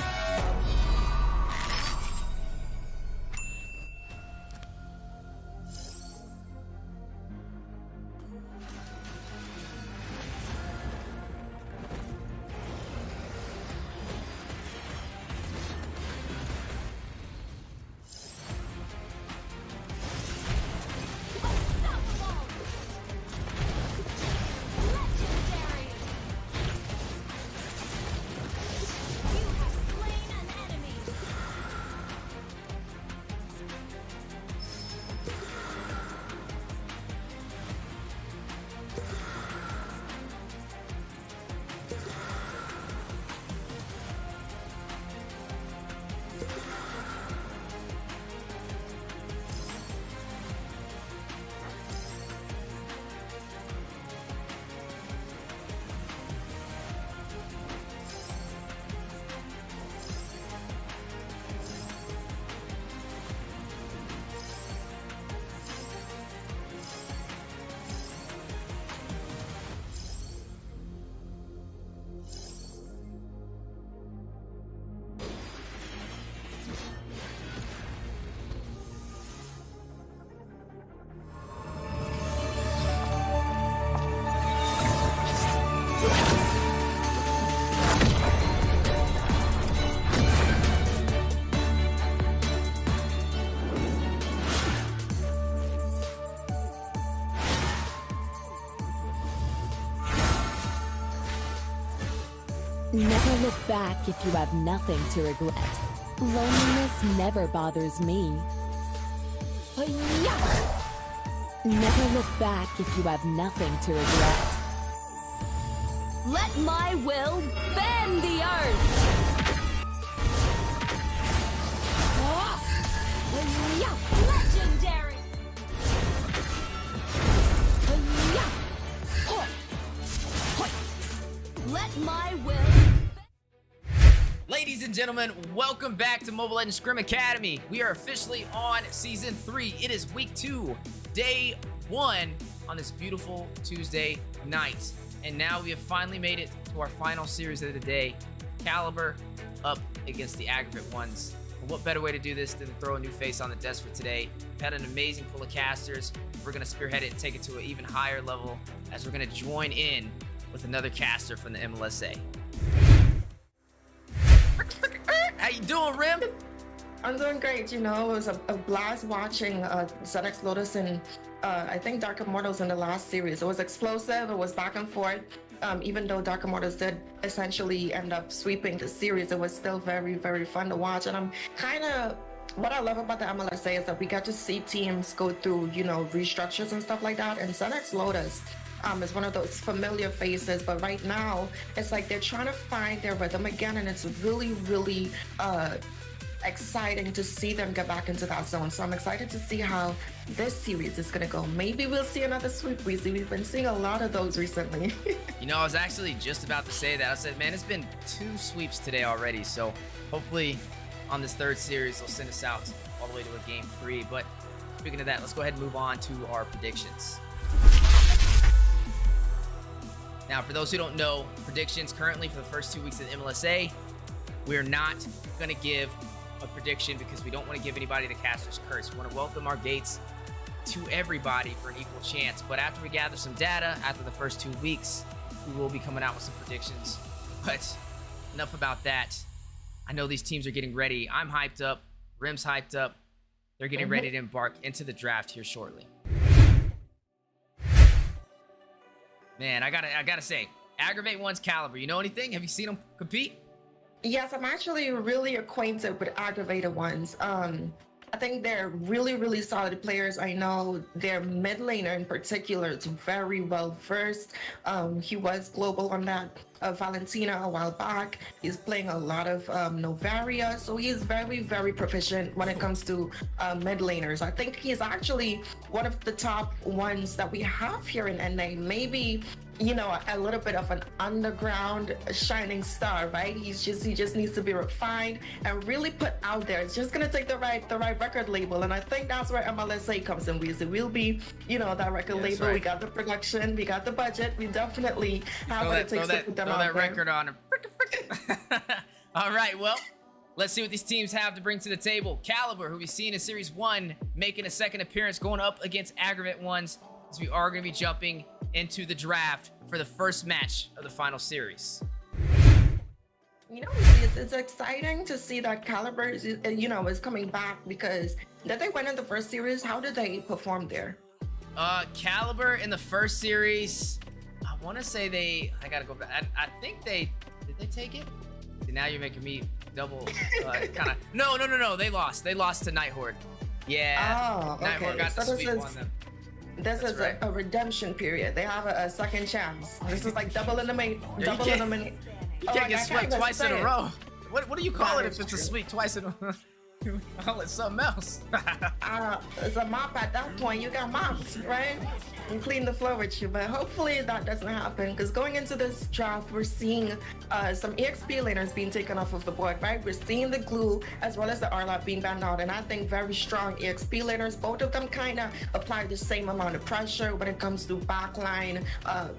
Never look back if you have nothing to regret. Loneliness never bothers me. Never look back if you have nothing to regret. Let my will bend the earth! Legendary! Let my will... Ladies and gentlemen, welcome back to Mobile Legends Scrim Academy. We are officially on Season 3. It is Week 2, Day 1 on this beautiful Tuesday night. And now we have finally made it to our final series of the day. Calibur up against the Aggravate Ones. And what better way to do this than to throw a new face on the desk for today? We've had an amazing pool of casters. We're going to spearhead it and take it to an even higher level as we're going to join in with another caster from the MLSA. How you doing, Rim? I'm doing great. You know, it was a blast watching ZenxLotus and I think Dark Immortals in the last series. It was explosive. It was back and forth. Even though Dark Immortals did essentially end up sweeping the series, it was still very, very fun to watch. And I'm kind of... What I love about the MLSA is that we get to see teams go through, you know, restructures and stuff like that. And ZenxLotus is one of those familiar faces, but right now it's like they're trying to find their rhythm again, and it's really, really exciting to see them get back into that zone. So I'm excited to see how this series is gonna go. Maybe we'll see another sweep, Weezy. We've been seeing a lot of those recently. You know, I was actually just about to say that. I said, man, it's been 2 sweeps today already, so hopefully on this third series they'll send us out all the way to a game 3. But speaking of that, let's go ahead and move on to our predictions. Now, for those who don't know, predictions currently for the first 2 weeks of the MLSA, we're not going to give a prediction because we don't want to give anybody the caster's curse. We want to welcome our gates to everybody for an equal chance. But after we gather some data, after the first 2 weeks, we will be coming out with some predictions. But enough about that. I know these teams are getting ready. I'm hyped up. Rim's hyped up. They're getting ready to embark into the draft here shortly. Man, I gotta say, Aggravate One's Calibur. You know anything? Have you seen them compete? Yes, I'm actually really acquainted with Aggravated Ones. I think they're really, really solid players. I know their mid laner in particular is very well versed. He was global on that Valentina a while back. He's playing a lot of Novaria, so he's very, very proficient when it comes to mid laners. I think he's actually one of the top ones that we have here in NA. Maybe, you know, a little bit of an underground shining star, right? He just needs to be refined and really put out there. It's just gonna take the right record label, and I think that's where MLSA comes in. We'll be, you know, that record label. Right. We got the production, we got the budget. We definitely have what it takes to put them throw out that there. record on him. All right, well, let's see what these teams have to bring to the table. Calibur, who we've seen in Series 1, making a second appearance, going up against Aggravate Ones, as we are going to be jumping into the draft for the first match of the final series. You know, it's exciting to see that Calibur is coming back, because did they win in the first series? How did they perform there? Calibur in the first series, I want to say I gotta go back. I think did they take it? Now you're making me double kind of. No. They lost to Night Horde. Yeah. Oh, okay. Night Horde got the sweep on them. This is right. a redemption period. They have a second chance. This is like double in the main. You can't get swept twice in a row. What do you call it if it's a sweep twice in a row? Call it something else. It's a mop at that point. You got mopped, right? And clean the floor with you. But hopefully that doesn't happen, because going into this draft, we're seeing some EXP laners being taken off of the board, right? We're seeing the glue as well as the Arlot being banned out, and I think very strong EXP laners. Both of them kind of apply the same amount of pressure when it comes to backline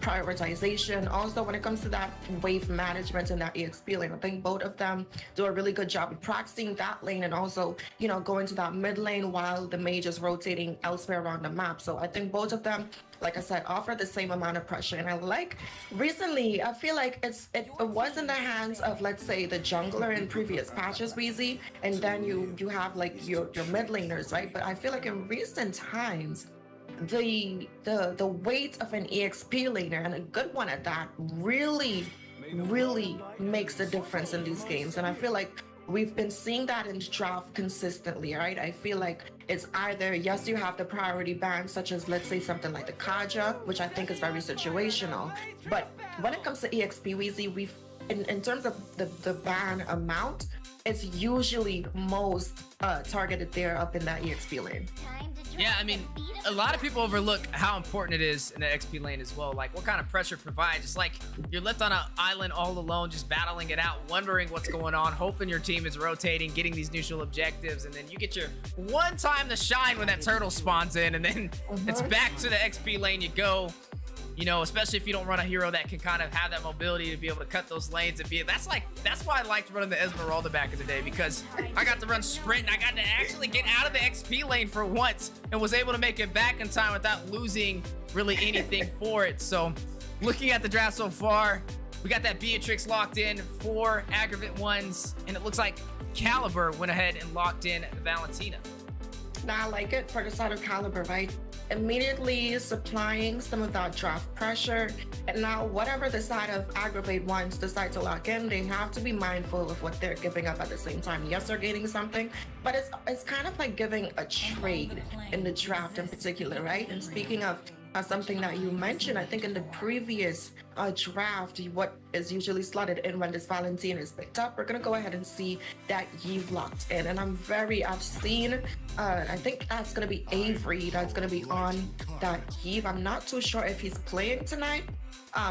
prioritization. Also, when it comes to that wave management and that EXP lane, I think both of them do a really good job of practicing that lane, and also, you know, going to that mid lane while the mage is rotating elsewhere around the map. So I think both of them, like I said, offer the same amount of pressure. And I like, recently, I feel like it was in the hands of, let's say, the jungler in previous patches, Weezy, and then you have like your mid laners, right? But I feel like in recent times, the weight of an EXP laner, and a good one at that, really makes the difference in these games. And I feel like we've been seeing that in draft consistently, right? I feel like it's either, yes, you have the priority bans, such as, let's say, something like the Kaja, which I think is very situational. But when it comes to EXP, Weezy, in terms of the ban amount, it's usually most targeted there up in that EXP lane. Yeah, I mean, a lot of people overlook how important it is in the XP lane as well. Like, what kind of pressure it provides. It's like you're left on an island all alone, just battling it out, wondering what's going on, hoping your team is rotating, getting these neutral objectives, and then you get your one time to shine when that turtle spawns in, and then it's back to the XP lane you go. You know, especially if you don't run a hero that can kind of have that mobility to be able to cut those lanes and that's why I liked running the Esmeralda back in the day, because I got to run sprint and I got to actually get out of the XP lane for once and was able to make it back in time without losing really anything for it. So looking at the draft so far, we got that Beatrix locked in for Aggravate Ones, and it looks like Calibur went ahead and locked in Valentina. Now, I like it for the side of Calibur, right? Immediately supplying some of that draft pressure, and now whatever the side of Aggravate Ones decide to lock in, they have to be mindful of what they're giving up at the same time. Yes, they're gaining something, but it's kind of like giving a trade in the draft in particular, right? And speaking of something that you mentioned, I think in the previous draft, what is usually slotted in when this Valentina is picked up, we're gonna go ahead and see that Yves locked in. And I've seen, I think that's gonna be Avery that's gonna be on that Yves. I'm not too sure if he's playing tonight.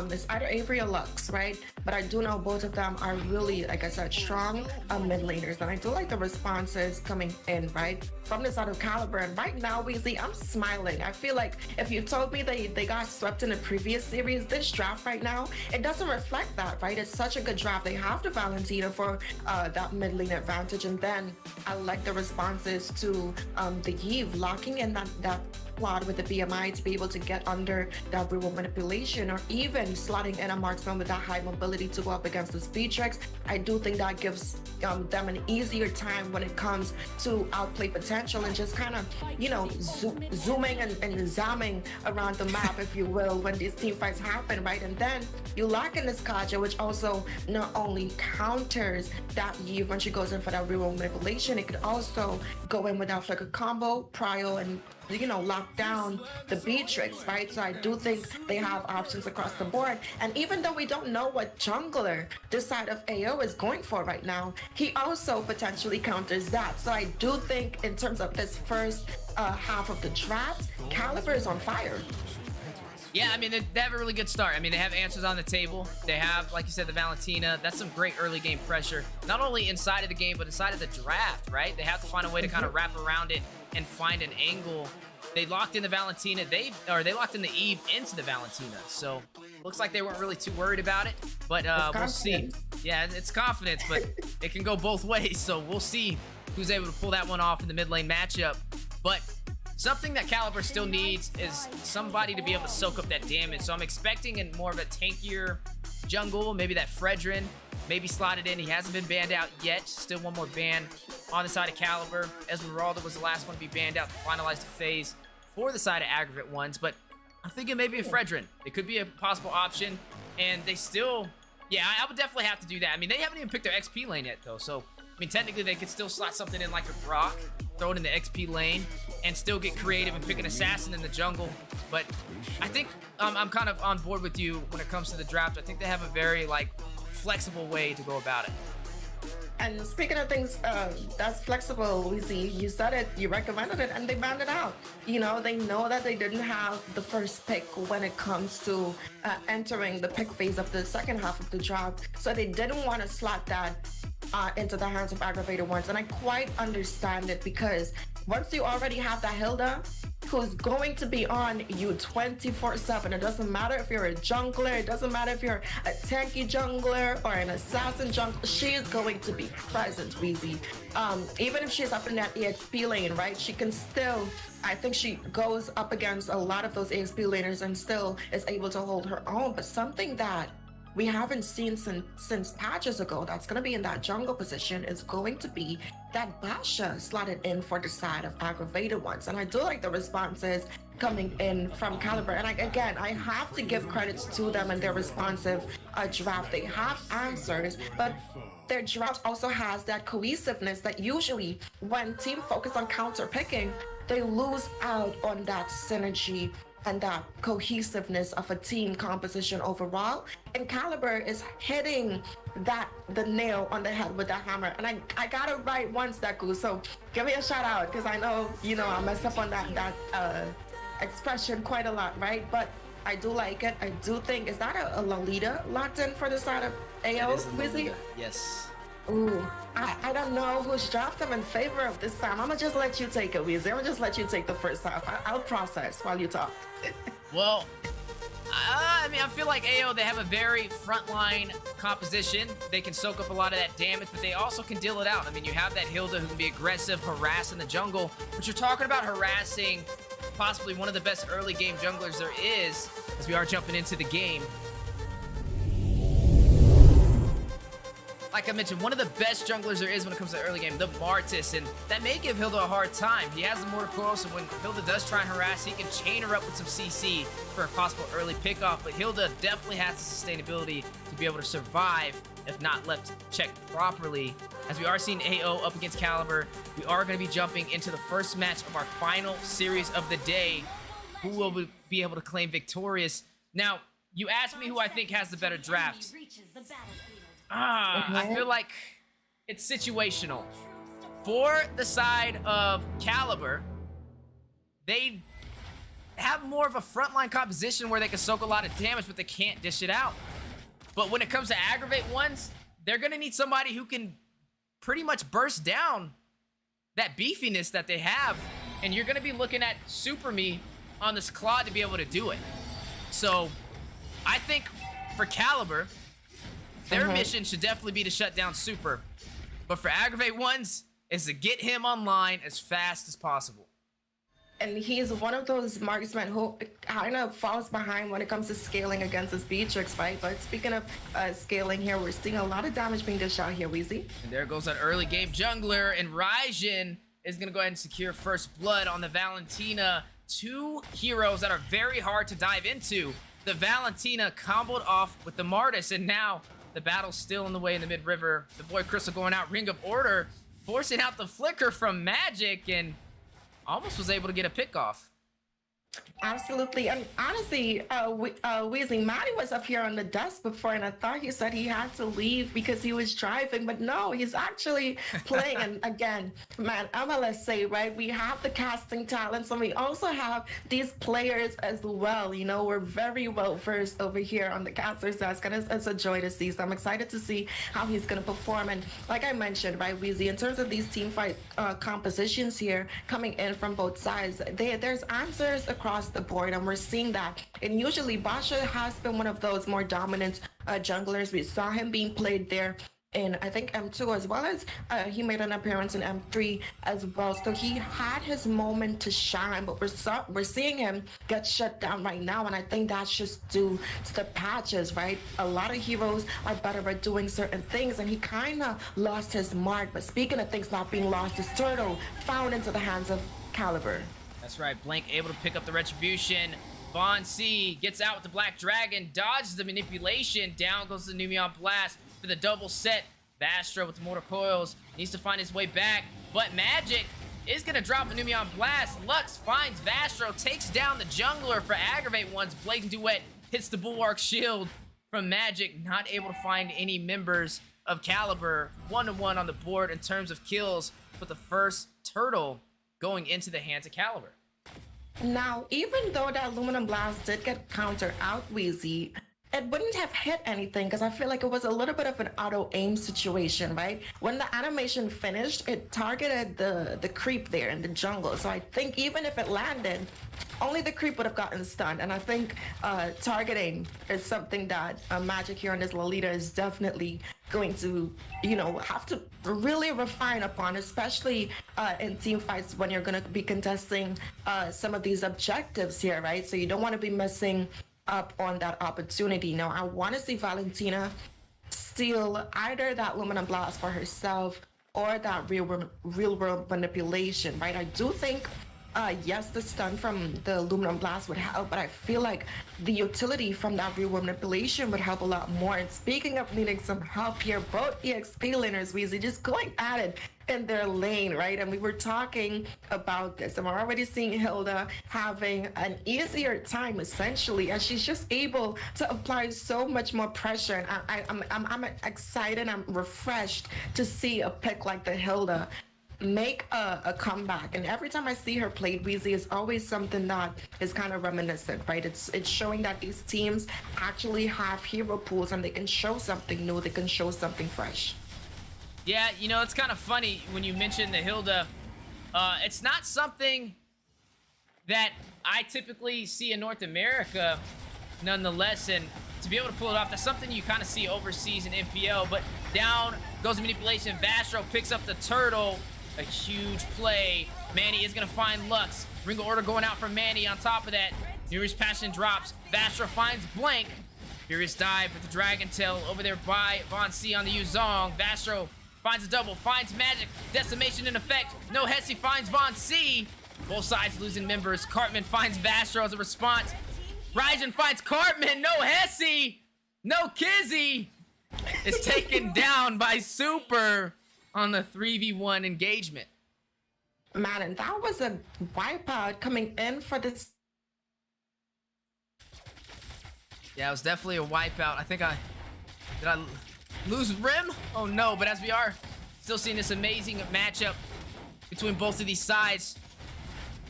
It's either Avery or Lux, right? But I do know both of them are really, like I said, strong mid laners. And I do like the responses coming in, right? From the side of Calibur. And right now, Weezy, I'm smiling. I feel like if you told me they got swept in the previous series, this draft right now, it doesn't reflect that, right? It's such a good draft. They have the Valentina for that mid lane advantage. And then I like the responses to the Yves locking in that plot with the BMI to be able to get under that brutal manipulation, or even slotting in a marksman with that high mobility to go up against this Beatrix. I do think that gives them an easier time when it comes to outplay potential and just kind of, you know, zooming and zamming around the map, if you will, when these team fights happen, right? And then you lock in this Kaja, which also not only counters that Eve when she goes in for that reroll manipulation, it could also go in with that flicker combo, prio, and, you know, lock down the Beatrix, right? So I do think they have options across the board. And even though we don't know what jungler this side of AO is going for right now, he also potentially counters that. So I do think in terms of this first half of the draft, Calibur is on fire. Yeah, I mean, they have a really good start. I mean, they have answers on the table. They have, like you said, the Valentina. That's some great early game pressure, not only inside of the game, but inside of the draft, right? They have to find a way to kind of wrap around it and find an angle. They locked in the Valentina. They locked in the Eve into the Valentina. So looks like they weren't really too worried about it, but we'll see. Yeah, it's confidence, but it can go both ways. So we'll see who's able to pull that one off in the mid lane matchup. But something that Calibur still needs is somebody to be able to soak up that damage. So I'm expecting in more of a tankier jungle, maybe that Fredrin, maybe slotted in. He hasn't been banned out yet. Still one more ban on the side of Calibur. Esmeralda was the last one to be banned out to finalize the phase for the side of Aggravate Ones. But I'm thinking maybe a Fredrin. It could be a possible option. And they still, yeah, I would definitely have to do that. I mean, they haven't even picked their XP lane yet, though. So, I mean, technically, they could still slot something in like a Brock, throw it in the XP lane, and still get creative and pick an assassin in the jungle. But I think I'm kind of on board with you when it comes to the draft. I think they have a very, like, flexible way to go about it. And speaking of things that's flexible, Weezy, you said it, you recommended it, and they banned it out. You know, they know that they didn't have the first pick when it comes to entering the pick phase of the second half of the draft. So they didn't want to slot that into the hands of Aggravated Ones. And I quite understand it, because once you already have that Hilda who's going to be on you 24/7, it doesn't matter if you're a jungler, it doesn't matter if you're a tanky jungler or an assassin jungler, she is going to be present, Weezy. Even if she's up in that EXP lane, right, she can still, I think she goes up against a lot of those EXP laners and still is able to hold her own. But something that we haven't seen since patches ago that's going to be in that jungle position is going to be that Basha slotted in for the side of Aggravated Ones. And I do like the responses coming in from Calibur. And again, I have to give credits to them and their responsive draft. They have answers, but their draft also has that cohesiveness that usually when team focus on counter picking, they lose out on that synergy and that cohesiveness of a team composition overall. And Calibur is hitting the nail on the head with that hammer. And I got it right once, Deku, so give me a shout out, because I know, you know, I messed up on that expression quite a lot, right? But I do like it. I do think, is that a Lolita locked in for the side of AO, Wizzy? Yes. Ooh, I don't know who's drafted them in favor of this time. I'm gonna just let you take it, Weezy. I'm gonna just let you take the first half. I'll process while you talk. Well, I mean, I feel like AO, they have a very frontline composition. They can soak up a lot of that damage, but they also can deal it out. I mean, you have that Hilda who can be aggressive, harass in the jungle, but you're talking about harassing possibly one of the best early game junglers there is, as we are jumping into the game. Like I mentioned, one of the best junglers there is when it comes to early game, the Martis, and that may give Hilda a hard time. He has the mortar coil, so when Hilda does try and harass, he can chain her up with some CC for a possible early pickoff, but Hilda definitely has the sustainability to be able to survive if not left checked properly. As we are seeing AO up against Calibur, we are going to be jumping into the first match of our final series of the day. Who will be able to claim victorious? Now, you asked me who I think has the better draft. I feel like it's situational. For the side of Calibur, they have more of a frontline composition where they can soak a lot of damage, but they can't dish it out. But when it comes to Aggravate Ones, they're going to need somebody who can pretty much burst down that beefiness that they have. And you're going to be looking at Super Me on this Claude to be able to do it. So I think for Calibur, their mission should definitely be to shut down Super. But for Aggravate Ones, is to get him online as fast as possible. and he's one of those marksmen who kind of falls behind when it comes to scaling against his Beatrix, right? But speaking of scaling here, we're seeing a lot of damage being dished out here, Weezy. And there goes that early game jungler, and Raijin is going to go ahead and secure first blood on the Valentina. Two heroes that are very hard to dive into. The Valentina comboed off with the Martis, and now the battle's still in the way in the mid-river. The boy Crystal going out, Ring of Order, forcing out the flicker from Magic, and almost was able to get a pick off. Absolutely, and honestly, Weasley, Matty was up here on the desk before, and I thought he said he had to leave because he was driving, but no, he's actually playing. And again, man, MLSA, right? We have the casting talents, and we also have these players as well. You know, we're very well versed over here on the caster's desk, and it's a joy to see. So I'm excited to see how he's going to perform. And like I mentioned, right, Weezy, in terms of these team fight compositions here coming in from both sides, there's answers across the board, and we're seeing that. And usually Basha has been one of those more dominant junglers. We saw him being played there in, I think, M2, as well as he made an appearance in M3 as well. So he had his moment to shine, but we're seeing him get shut down right now, and I think that's just due to the patches, right? A lot of heroes are better at doing certain things, and he kind of lost his mark. But speaking of things not being lost, his turtle found into the hands of Calibur. That's right, Blank able to pick up the retribution. Von C gets out with the Black Dragon, dodges the manipulation. Down goes the Numion Blast for the double set. Vastra with the Mortar Coils needs to find his way back, but Magic is going to drop a Numion Blast. Lux finds Vastra, takes down the jungler for Aggravate One's Blazing Duet, hits the Bulwark Shield from Magic, not able to find any members of Calibur. 1-1 on the board in terms of kills, with the first turtle going into the hands of Calibur. Now, even though that Aluminum Blast did get counter out, Wheezy, it wouldn't have hit anything because I feel like it was a little bit of an auto-aim situation, right? When the animation finished, it targeted the creep there in the jungle. So I think even if it landed, only the creep would have gotten stunned. And I think targeting is something that Magic here on this Lolita is definitely going to, you know, have to really refine upon, especially in team fights when you're going to be contesting some of these objectives here, right? So you don't want to be missing up on that opportunity. Now, I want to see Valentina steal either that Aluminum Blast for herself or that real world manipulation, right? I do think yes, the stun from the Aluminum Blast would help, but I feel like the utility from that real world manipulation would help a lot more. And speaking of needing some help here, both EXP laners, Weezy, just going at it in their lane, right? And we were talking about this, and we're already seeing Hilda having an easier time, essentially, as she's just able to apply so much more pressure. And I'm excited, I'm refreshed to see a pick like the Hilda make a comeback. And every time I see her played, Weezy, is always something that is kind of reminiscent, right? It's showing that these teams actually have hero pools and they can show something new, they can show something fresh. Yeah, you know, it's kind of funny when you mention the Hilda. It's not something that I typically see in North America, nonetheless, and to be able to pull it off, that's something you kind of see overseas in MPL. But down goes the manipulation. Vastro picks up the turtle. A huge play. Manny is going to find Lux. Ring of Order going out for Manny. On top of that, Furious Passion drops. Vastro finds Blank. Furious dive with the Dragon Tail over there by Von C on the Yuzong. Vastro finds a double, finds Magic. Decimation in effect. No Hesse finds Von C. Both sides losing members. Cartman finds Vastro as a response. Raijin finds Cartman. No Hesse. No Kizzy. Is taken down by Super on the 3v1 engagement. Man, and that was a wipeout coming in for this. Yeah, it was definitely a wipeout. I think did I lose Rim? Oh no, but as we are still seeing this amazing matchup between both of these sides,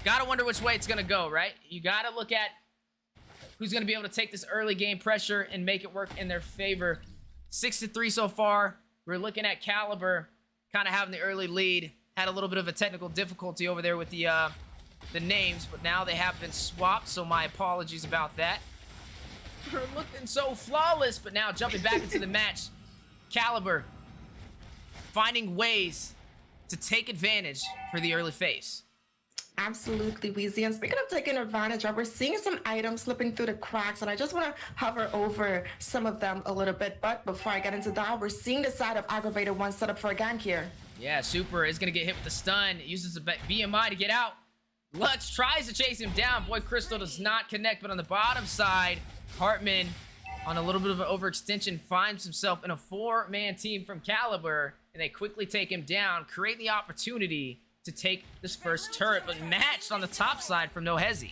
gotta wonder which way it's gonna go, right? You gotta look at who's gonna be able to take this early game pressure and make it work in their favor. 6-3 so far. We're looking at Calibur kind of having the early lead. Had a little bit of a technical difficulty over there with the names, but now they have been swapped, so my apologies about that. We're looking so flawless, but now jumping back into the match, Calibur finding ways to take advantage for the early phase. Absolutely, Weezy. And speaking of taking advantage, right, we're seeing some items slipping through the cracks, and I just want to hover over some of them a little bit. But before I get into that, we're seeing the side of Aggravated One set up for a gank here. Yeah, Super is going to get hit with the stun. Uses the BMI to get out. Lux tries to chase him down. Boy, Crystal does not connect, but on the bottom side, Hartman, on a little bit of an overextension, finds himself in a 4-man team from Calibur, and they quickly take him down, create the opportunity to take this first turret, but matched on the top side from No Hezi.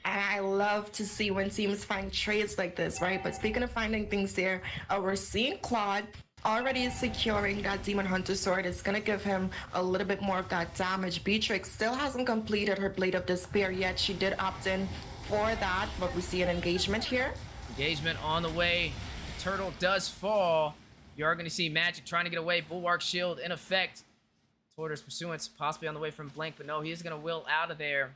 And I love to see when teams find trades like this, right? But speaking of finding things there, we're seeing Claude already securing that Demon Hunter sword. It's gonna give him a little bit more of that damage. Beatrix still hasn't completed her Blade of Despair yet. She did opt in for that, but we see an engagement here. Engagement on the way. Turtle does fall. You are going to see Magic trying to get away. Bulwark Shield in effect. Tortoise Pursuance possibly on the way from Blank, but no, he is going to will out of there.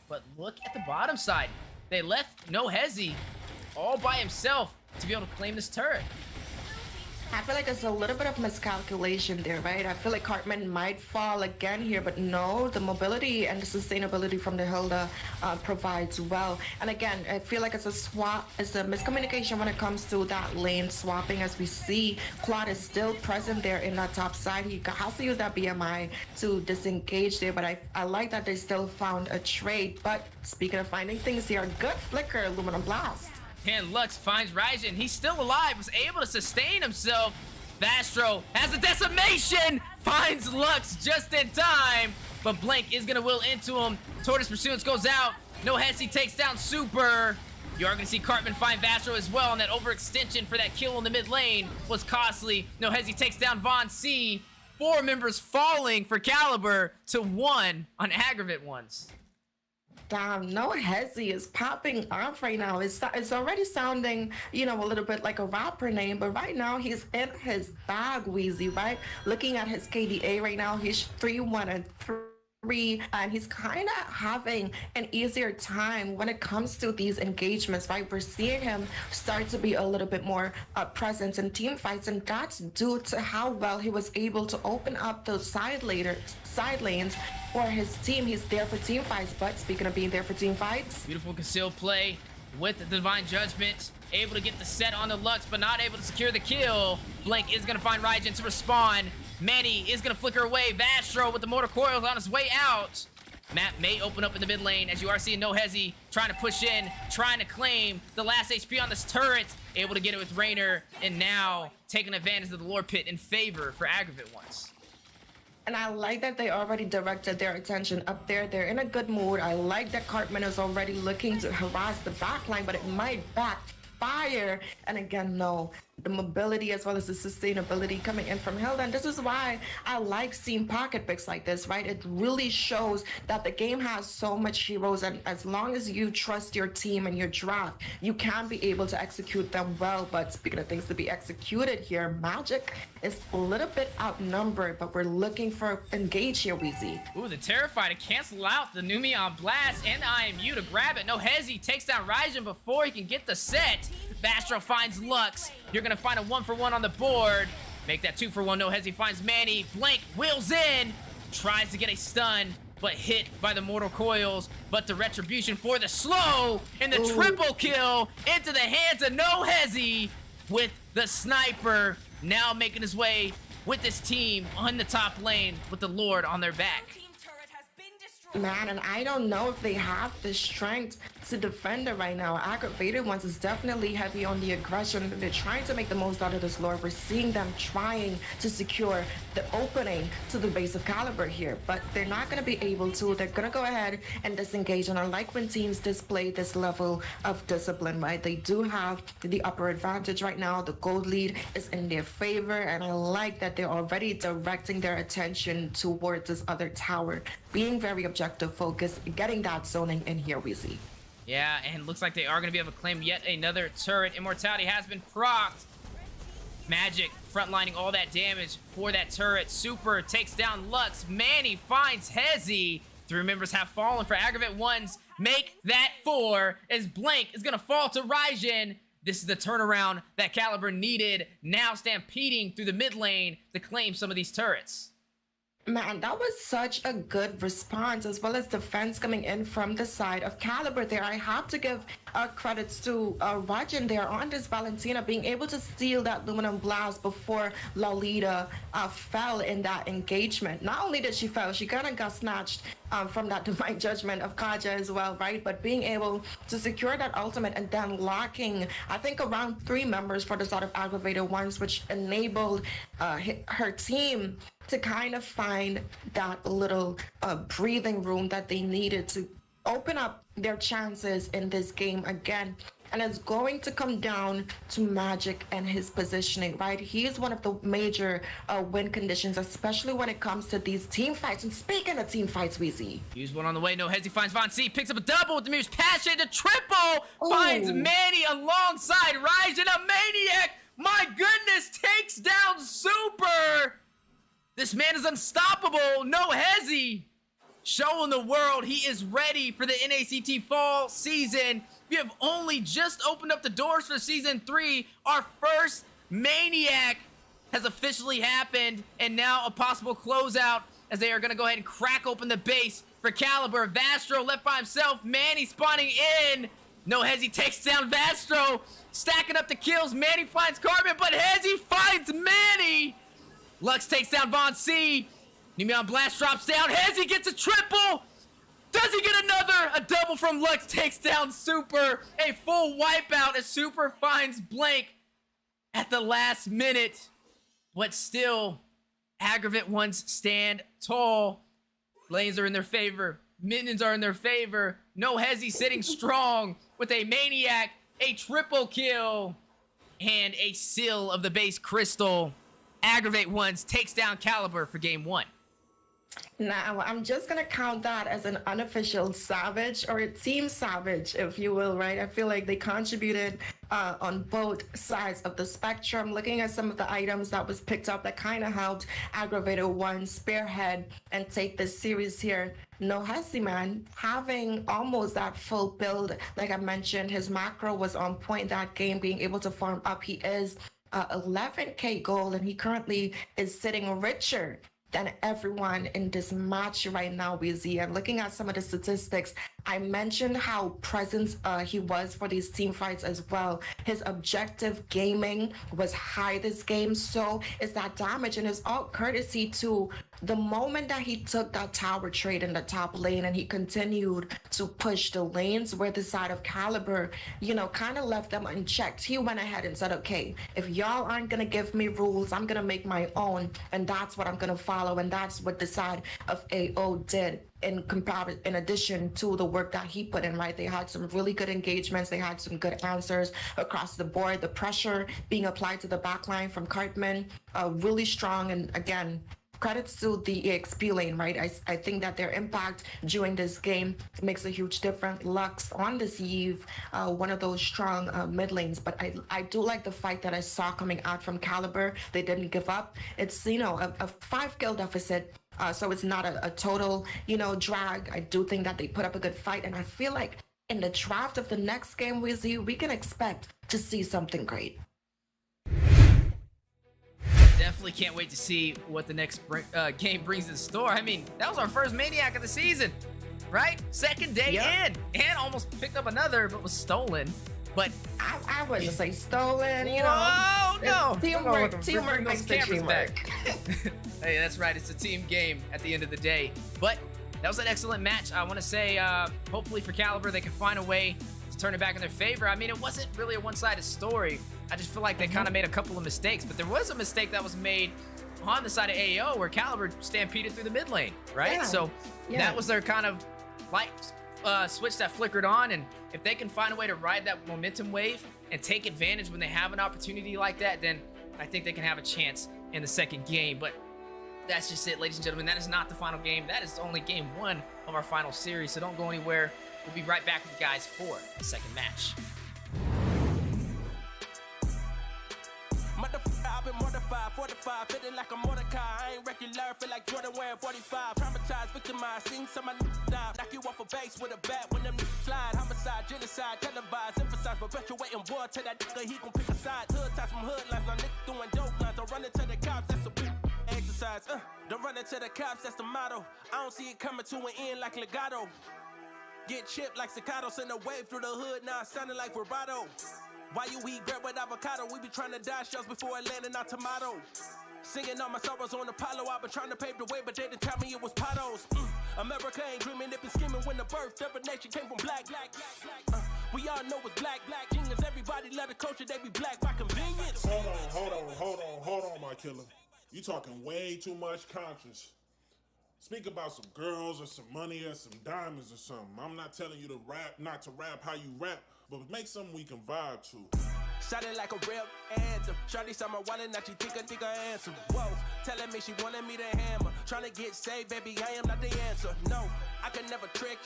But look at the bottom side. They left No Hezi all by himself to be able to claim this turret. I feel like it's a little bit of miscalculation there, right? I feel like Cartman might fall again here, but no, the mobility and the sustainability from the Hilda provides well. And again, I feel like it's a swap, it's a miscommunication when it comes to that lane swapping. As we see, Claude is still present there in that top side. He has to use that BMI to disengage there, but I like that they still found a trade. But speaking of finding things here, good flicker, Aluminum Blast. And Lux finds Raijin. He's still alive, was able to sustain himself. Vastro has a decimation, finds Lux just in time, but Blank is gonna will into him. Tortoise Pursuance goes out. No Hezi takes down Super. You are gonna see Cartman find Vastro as well, and that overextension for that kill in the mid lane was costly. No Hezi takes down Von C. 4 members falling for Calibur to 1 on Aggravate Ones. Damn, No Hezi is popping off right now. It's already sounding, you know, a little bit like a rapper name, but right now he's in his bag, Wheezy, right? Looking at his KDA right now, he's 3-1-3, and he's kind of having an easier time when it comes to these engagements, right? We're seeing him start to be a little bit more present in team fights, and that's due to how well he was able to open up those side lanes for his team. He's there for team fights, but speaking of being there for team fights, beautiful concealed play with the Divine Judgment, able to get the set on the Lux, but not able to secure the kill. Blank is gonna find Raijin to respawn. Manny is gonna flicker away. Vastro with the mortar coils on his way out. Map may open up in the mid lane, as you are seeing No Hezi trying to push in, trying to claim the last HP on this turret, able to get it with Raynor, and now taking advantage of the Lore Pit in favor for Aggravate Ones. and I like that they already directed their attention up there. They're in a good mood. I like that Cartman is already looking to harass the backline, but it might backfire. And again, no. The mobility as well as the sustainability coming in from Hilda. And this is why I like seeing pocket picks like this, right? It really shows that the game has so much heroes, and as long as you trust your team and your draft, you can be able to execute them well. But speaking of things to be executed here, Magic is a little bit outnumbered, but we're looking for engage here, Weezy. Ooh, the Terrified to cancel out the Numion Blast and the IMU to grab it. No Hezi takes down Raijin before he can get the set. Vastro finds Lux. You're gonna find a 1-for-1 on the board. Make that 2-for-1. No Hezi finds Manny. Blank wheels in. Tries to get a stun, but hit by the mortal coils. But the retribution for the slow and the triple kill into the hands of No Hezi with the sniper. Now making his way with this team on the top lane with the Lord on their back. Man, and I don't know if they have the strength to defend it right now. Aggravated Ones is definitely heavy on the aggression. They're trying to make the most out of this lore. We're seeing them trying to secure the opening to the base of Calibur here, but they're not going to be able to. They're going to go ahead and disengage, and I like when teams display this level of discipline, right? They do have the upper advantage right now. The gold lead is in their favor, and I like that they're already directing their attention towards this other tower, being very objective focused, getting that zoning in here, we see. Yeah, and looks like they are going to be able to claim yet another turret. Immortality has been procced. Magic frontlining all that damage for that turret. Super takes down Lux. Manny finds Hezi. 3 members have fallen for Aggravate Ones. Make that 4 as Blank is going to fall to Raijin. This is the turnaround that Calibur needed. Now stampeding through the mid lane to claim some of these turrets. Man, that was such a good response, as well as defense coming in from the side of Calibur there. I have to give credits to Rajan there on this Valentina being able to steal that Luminum Blast before Lolita fell in that engagement. Not only did she fail, she kind of got snatched from that Divine Judgment of Kaja as well, right? But being able to secure that ultimate and then locking, I think, around 3 members for the sort of Aggravated Ones, which enabled her team to kind of find that little breathing room that they needed to open up their chances in this game again. And it's going to come down to Magic and his positioning, right? He is one of the major win conditions, especially when it comes to these team fights. And speaking of team fights, Weezy. Use one on the way. No hesi finds Von C. Picks up a double with the Mirror's Passion. The triple finds Manny alongside Ryzen. A Maniac, my goodness, takes down Super. This man is unstoppable. No hesi. Showing the world he is ready for the NACT fall season. We have only just opened up the doors for season 3. Our first Maniac has officially happened, and now a possible closeout as they are going to go ahead and crack open the base for Calibur. Vastro left by himself. Manny spawning in. No hesi takes down Vastro. Stacking up the kills. Manny finds Carbon, but hesi finds Manny. Lux takes down Von C. Nemeon Blast drops down. hesi gets a triple. Does he get another? A double from Lux takes down Super. A full wipeout as Super finds Blank at the last minute. But still, Aggravate Ones stand tall. Lanes are in their favor. Minions are in their favor. No hesi sitting strong with a Maniac, a triple kill, and a seal of the base crystal. Aggravate Ones takes down Calibur for game 1. Now, I'm just going to count that as an unofficial savage, or a team savage, if you will, right? I feel like they contributed on both sides of the spectrum. Looking at some of the items that was picked up that kind of helped Aggravated One spearhead and take this series here. No hesi, man, having almost that full build. Like I mentioned, his macro was on point that game, being able to farm up. He is 11k gold, and he currently is sitting richer than everyone in this match right now, Weezy. And looking at some of the statistics, I mentioned how present he was for these team fights as well. His objective gaming was high this game, so is that damage, and it's all courtesy to the moment that he took that tower trade in the top lane and he continued to push the lanes where the side of Calibur, you know, kind of left them unchecked. He went ahead and said, okay, if y'all aren't gonna give me rules, I'm gonna make my own, and that's what I'm gonna follow. And that's what the side of AO did in addition to the work that he put in, right? They had some really good engagements. They had some good answers across the board. The pressure being applied to the backline from Cartman, really strong. And again, credits to the EXP lane, right? I think that their impact during this game makes a huge difference. Lux on this Eve, one of those strong mid lanes, but I do like the fight that I saw coming out from Calibur. They didn't give up. It's, you know, a 5 kill deficit, so it's not a total, you know, drag. I do think that they put up a good fight, and I feel like in the draft of the next game we can expect to see something great. Definitely can't wait to see what the next game brings in store. I mean, that was our first Maniac of the season, right? Second day in, and almost picked up another, but was stolen. But I wouldn't say stolen, you know. Oh no! Teamwork makes the dream work. Hey, that's right. It's a team game at the end of the day. But that was an excellent match. I want to say, hopefully for Calibur, they can find a way to turn it back in their favor. I mean, it wasn't really a one-sided story. I just feel like they kind of made a couple of mistakes, but there was a mistake that was made on the side of AO where Calibur stampeded through the mid lane, right? Yeah. So that was their kind of light switch that flickered on, and if they can find a way to ride that momentum wave and take advantage when they have an opportunity like that, then I think they can have a chance in the second game. But that's just it, ladies and gentlemen. That is not the final game. That is only game 1 of our final series, so don't go anywhere. We'll be right back with you guys for the second match. Motherfucker, I've been mortified, fortified, feeling like a Mordecai. I ain't regular, feel like Jordan wearing 45. Traumatized, victimized, seen some of my die. Knock you off a base with a bat when them slide. Homicide, genocide, televised, emphasize, perpetuating war. Tell that nigga he gon' pick a side. Hood ties from hood lines, now nigga doing dope lines. I'm running to the cops, that's a exercise. Don't run into the cops, that's the motto. I don't see it coming to an end like legato. Get chipped like staccato, send a wave through the hood, now it's sounding like vibrato. Why you eat bread with avocado? We be trying to dodge shells before it landing on tomato. Singing all my sorrows on Apollo, I've been trying to pave the way, but they didn't tell me it was potholes. America ain't dreaming, it been scheming when the birth of a nation came from black. We all know it's black genius. Everybody love the culture, they be black by convenience. Hold on, my killer. You talking way too much conscience. Speak about some girls or some money or some diamonds or something. I'm not telling you to rap, not to rap how you rap, but make something we can vibe to. Sounding like a real anthem. Shawty saw my wallet, now she think I answer. Whoa, telling me she wanted me to hammer. Trying to get saved, baby, I am not the answer. No, I can never trick.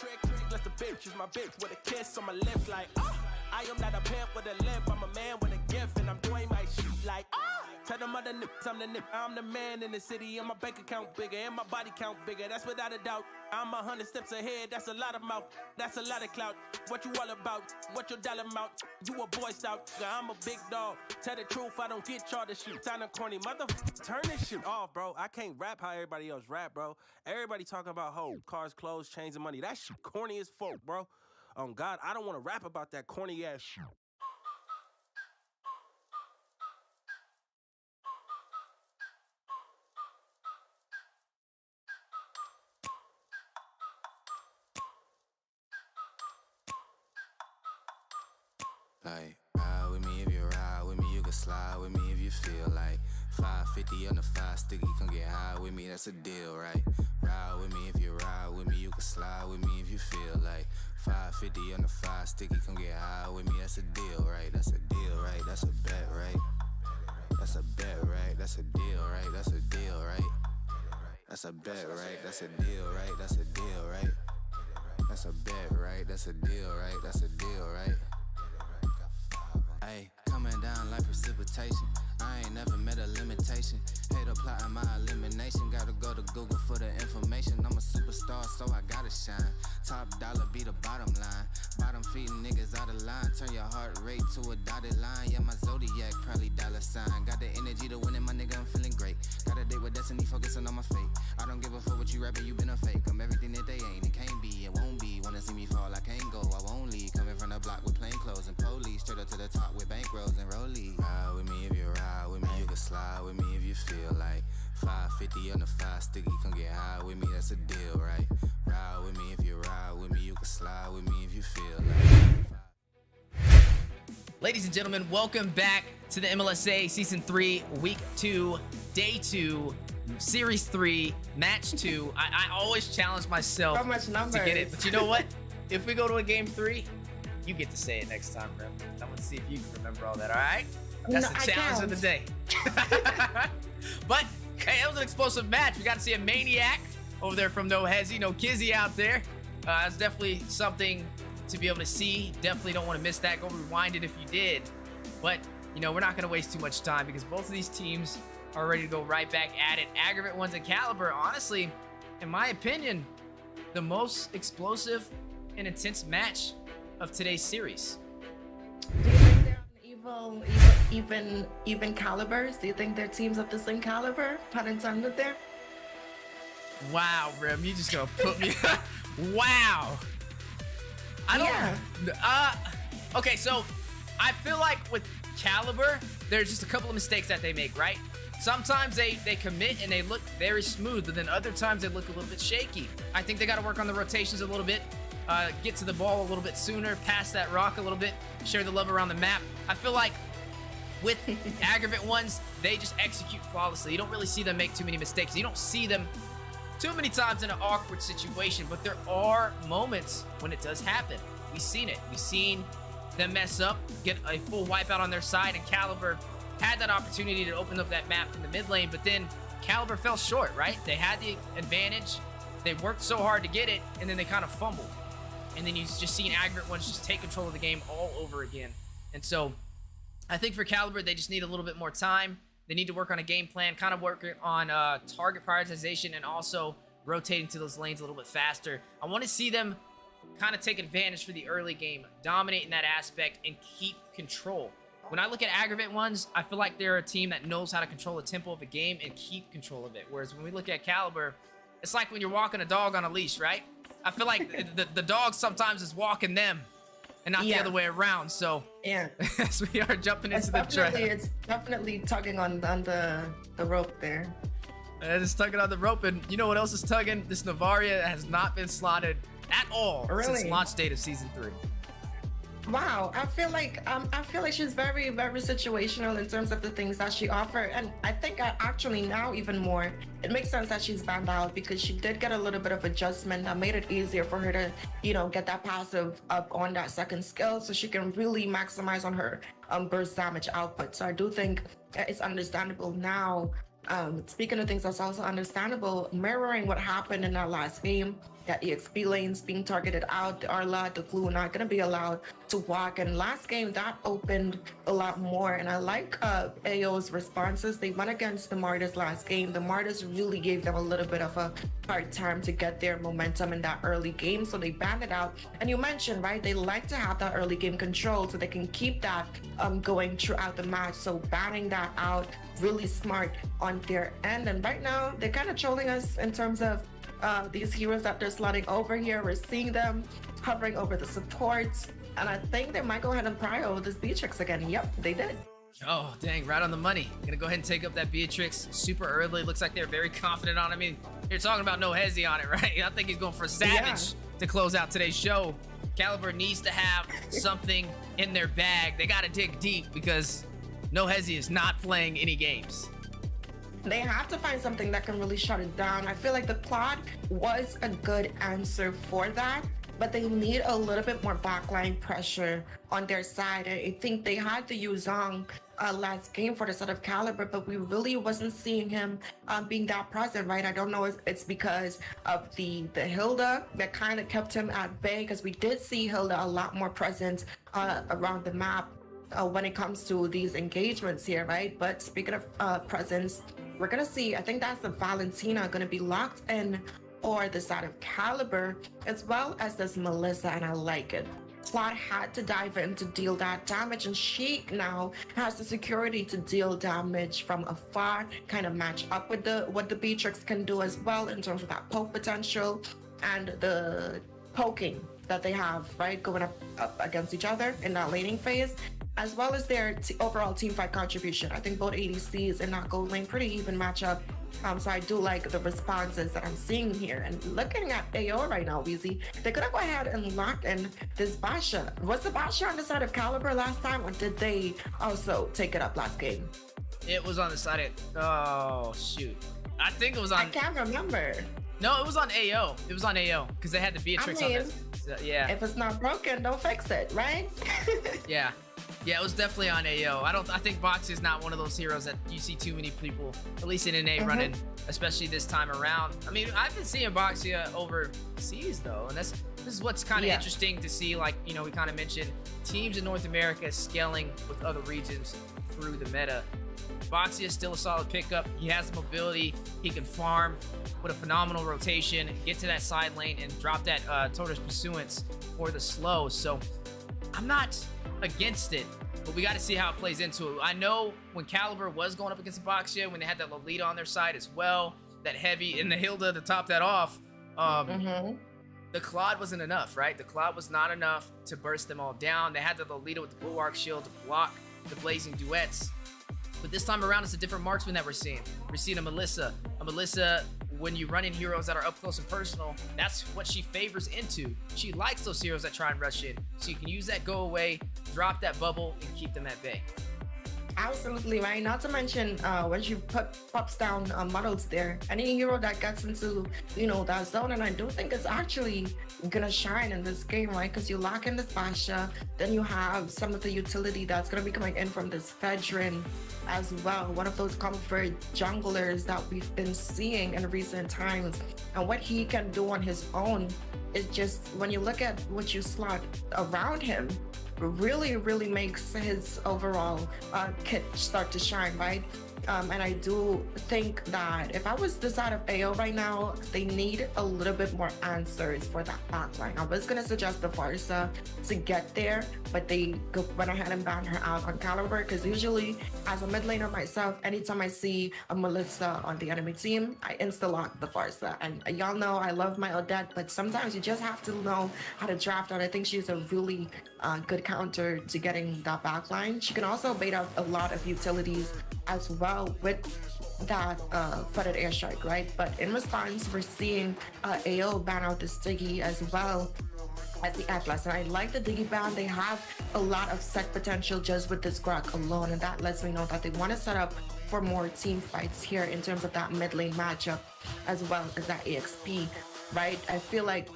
Unless the bitch is my bitch with a kiss on my lips like, I am not a pimp with a limp. I'm a man with a gift, and I'm doing my shit like, Tell them other nips, I'm the nip. I'm the man in the city, and my bank account bigger, and my body count bigger. That's without a doubt. I'm 100 steps ahead, that's a lot of mouth. That's a lot of clout. What you all about? What your dollar amount? You a boy scout, I'm a big dog. Tell the truth, I don't get y'all to shoot. Sound corny, turn this shit off, bro. I can't rap how everybody else rap, bro. Everybody talking about hoe, cars, clothes, chains, and money. That shit corny as fuck, bro. On God, I don't want to rap about that corny ass shit. Like, ride with me if you ride with me, you can slide with me if you feel like 550 on the 5 sticky, come get high with me, that's a deal, right? Ride with me if you ride with me, you can slide with me if you feel like 550 on the 5 sticky, come get high with me, that's a deal, right? That's a deal, right? That's a bet, right? That's a bet, right? That's a deal, right? That's a deal, right? That's a bet, right? That's a deal, right? That's a deal, right? That's a bet, right? That's a deal, right? That's a deal, right? Ayy, coming down like precipitation. I ain't never met a limitation. Hate plotting my elimination. Gotta go to Google for the information. I'm a superstar, so I gotta shine. Top dollar be the bottom line. Bottom feeding niggas out of line. Turn your heart rate to a dotted line. Yeah, my zodiac probably dollar sign. Got the energy to win it, my nigga, I'm feeling great. Got a date with destiny, focusing on my fate. I don't give a fuck what you rapping, you been a fake. I'm everything that they ain't, it can't be, it won't be. Wanna see me fall, I can't go, I won't leave. Coming from the block with plain clothes and police. Straight up to the top with bankrolls and rollies. Ride with me if you ride with me, you can slide with me if you feel like 550 on the 5 sticky, come get high with me, that's a deal, right? Ride with me if you ride with me, you can slide with me if you feel like. Ladies and gentlemen, welcome back to the MLSA Season 3, Week 2, Day 2, Series 3, Match 2. I always challenge myself to get it, but you know what? If we go to a Game 3, you get to say it next time, Grim. I'm going to see if you can remember all that, all right? That's the challenge of the day. But, hey, that was an explosive match. We got to see a Maniac over there from No Hezzy, no Kizzy out there. That's definitely something to be able to see. Definitely don't want to miss that. Go rewind it if you did. But, you know, we're not going to waste too much time because both of these teams are ready to go right back at it. Aggravate One's and Calibur, honestly, in my opinion, the most explosive and intense match of today's series. Do you think they're on even calibers? Do you think they're teams of the same caliber? Pun intended there. Wow, Rim, you just gonna put me. Wow. I don't. Yeah. Okay, so I feel like with Calibur, there's just a couple of mistakes that they make, right? Sometimes they commit and they look very smooth, but then other times they look a little bit shaky. I think they got to work on the rotations a little bit. Get to the ball a little bit sooner, pass that rock a little bit, share the love around the map. I feel like with Aggravate Ones, they just execute flawlessly. You don't really see them make too many mistakes. You don't see them too many times in an awkward situation, but there are moments when it does happen. We've seen it. We've seen them mess up, get a full wipeout on their side, and Calibur had that opportunity to open up that map in the mid lane, but then Calibur fell short, right? They had the advantage. They worked so hard to get it, and then they kind of fumbled. And then you just seen Aggravate Ones just take control of the game all over again. And so I think for Calibur, they just need a little bit more time. They need to work on a game plan, kind of working on target prioritization and also rotating to those lanes a little bit faster. I want to see them kind of take advantage for the early game, dominate in that aspect, and keep control. when I look at Aggravate Ones, I feel like they're a team that knows how to control the tempo of a game and keep control of it. Whereas when we look at Calibur, it's like when you're walking a dog on a leash, right? I feel like the dog sometimes is walking them and not the other way around. So yeah, as we are jumping into the draft. It's definitely tugging on the rope there. It's tugging on the rope, and you know what else is tugging? This Navaria has not been slotted at all since launch date of season 3. Wow, I feel like she's very, very situational in terms of the things that she offered, and I think actually now even more, it makes sense that she's banned out because she did get a little bit of adjustment that made it easier for her to, get that passive up on that second skill, so she can really maximize on her burst damage output. So I do think it's understandable now. Speaking of things that's also understandable, mirroring what happened in that last game, that EXP lanes being targeted out, the Arla, the Glue not going to be allowed to walk. And last game, that opened a lot more. And I like AO's responses. They went against the Martyrs last game. The Martyrs really gave them a little bit of a hard time to get their momentum in that early game. So they banned it out. And you mentioned, right, they like to have that early game control so they can keep that going throughout the match. So banning that out, really smart on their end. And right now, they're kind of trolling us in terms of these heroes that they're slotting over here. We're seeing them hovering over the supports, and I think they might go ahead and prio this Beatrix again. Yep, they did. Oh, dang, right on the money. Gonna go ahead and take up that Beatrix super early. Looks like they're very confident on it. I mean, you're talking about no hezzy on it, right? I think he's going for Savage to close out today's show. Calibur needs to have something in their bag. They gotta dig deep because no hezzy is not playing any games. They have to find something that can really shut it down. I feel like the Claude was a good answer for that, but they need a little bit more backline pressure on their side. I think they had to use Zong last game for the set of Calibur, but we really wasn't seeing him being that present, right? I don't know if it's because of the Hilda that kind of kept him at bay, because we did see Hilda a lot more present around the map when it comes to these engagements here, right? But speaking of presence, we're gonna see, I think that's the Valentina gonna be locked in for the side of Calibur, as well as this Melissa, and I like it. Claude had to dive in to deal that damage, and she now has the security to deal damage from afar, kind of match up with what the Beatrix can do as well in terms of that poke potential and the poking that they have, right, going up against each other in that laning phase, as well as their overall team fight contribution. I think both ADCs in that gold lane pretty even matchup. So I do like the responses that I'm seeing here. And looking at AO right now, Weezy, they're gonna go ahead and lock in this Basha. Was the Basha on the side of Calibur last time, or did they also take it up last game? It was on the side of, oh shoot. I think it was on. I can't remember. No, it was on AO. It was on AO because they had the Beatrix on this. So, yeah. If it's not broken, don't fix it, right? Yeah. Yeah, it was definitely on AO. I think Boxy is not one of those heroes that you see too many people, at least in NA, running, especially this time around. I mean, I've been seeing Boxy overseas though, and this is what's kind of interesting to see. Like, we kind of mentioned teams in North America scaling with other regions through the meta. Boxy is still a solid pickup. He has the mobility. He can farm with a phenomenal rotation, get to that side lane, and drop that Tortoise Pursuance for the slow. So I'm not against it, but we got to see how it plays into it. I know when Calibur was going up against Boxia, when they had that Lolita on their side as well, that heavy, and the Hilda to top that off, the Claude wasn't enough, right? The Claude was not enough to burst them all down. They had the Lolita with the Bulwark Shield to block the blazing duets. But this time around, it's a different marksman that we're seeing. We're seeing a Melissa. When you run in heroes that are up close and personal, that's what she favors into. She likes those heroes that try and rush in. So you can use that go away, drop that bubble, and keep them at bay. Absolutely, right? Not to mention when she pops down models there, any hero that gets into, that zone, and I do think it's actually gonna shine in this game, right? Because you lock in this Basha, then you have some of the utility that's gonna be coming in from this Fedrin as well, one of those comfort junglers that we've been seeing in recent times. And what he can do on his own is just, when you look at what you slot around him, really makes his overall kit start to shine, right? And I do think that if I was the side of AO right now, they need a little bit more answers for that backline. I was gonna suggest the Farsa to get there, but they went ahead and banned her out on Calibur, because usually as a mid laner myself, anytime I see a Melissa on the enemy team, I insta-lock the Farsa. And y'all know I love my Odette, but sometimes you just have to know how to draft, and I think she's a really good counter to getting that backline. She can also bait out a lot of utilities as well with that flooded airstrike, right? But in response, we're seeing AO ban out the Stiggy as well as the Atlas. And I like the Diggy ban. They have a lot of set potential just with this Grok alone, and that lets me know that they want to set up for more team fights here in terms of that mid lane matchup as well as that EXP, right? I feel like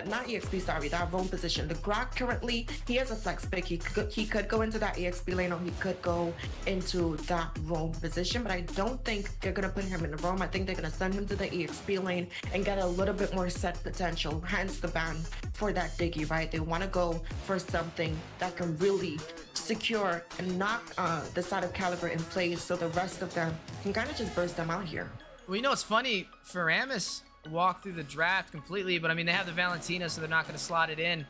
not EXP, sorry, that roam position. The Grok currently, he has a flex pick. He could go into that EXP lane, or he could go into that roam position, but I don't think they're going to put him in the roam. I think they're going to send him to the EXP lane and get a little bit more set potential, hence the ban for that Diggy, right? They want to go for something that can really secure and knock the side of Calibur in place, so the rest of them can kind of just burst them out here. Well, you know, it's funny, Faramis walk through the draft completely, but I mean, they have the Valentina, so they're not going to slot it in.